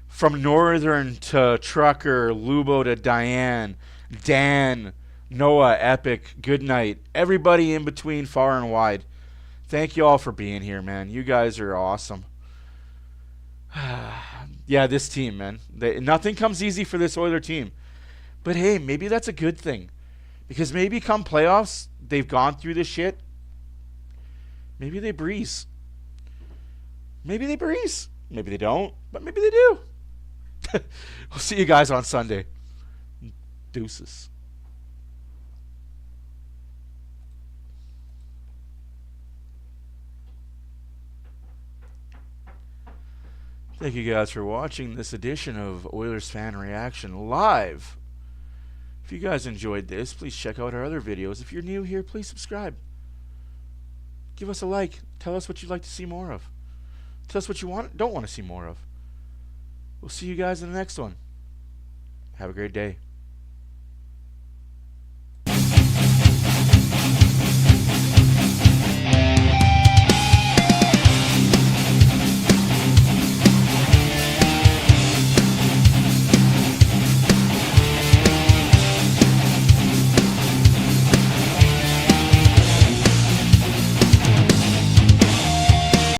From Northern to Trucker, Lubo to Diane, Dan, Noah, Epic, Good Night, everybody in between, far and wide. Thank you all for being here, man. You guys are awesome. Yeah, this team, man. Nothing comes easy for this Oiler team. But hey, maybe that's a good thing. Because maybe come playoffs, they've gone through this shit. Maybe they breeze. Maybe they breeze. Maybe they don't, but maybe they do. We'll see you guys on Sunday. Deuces. Thank you guys for watching this edition of Oilers Fan Reaction live. If you guys enjoyed this, please check out our other videos. If you're new here, please subscribe. Give us a like. Tell us what you'd like to see more of. Tell us what you don't want to see more of. We'll see you guys in the next one. Have a great day.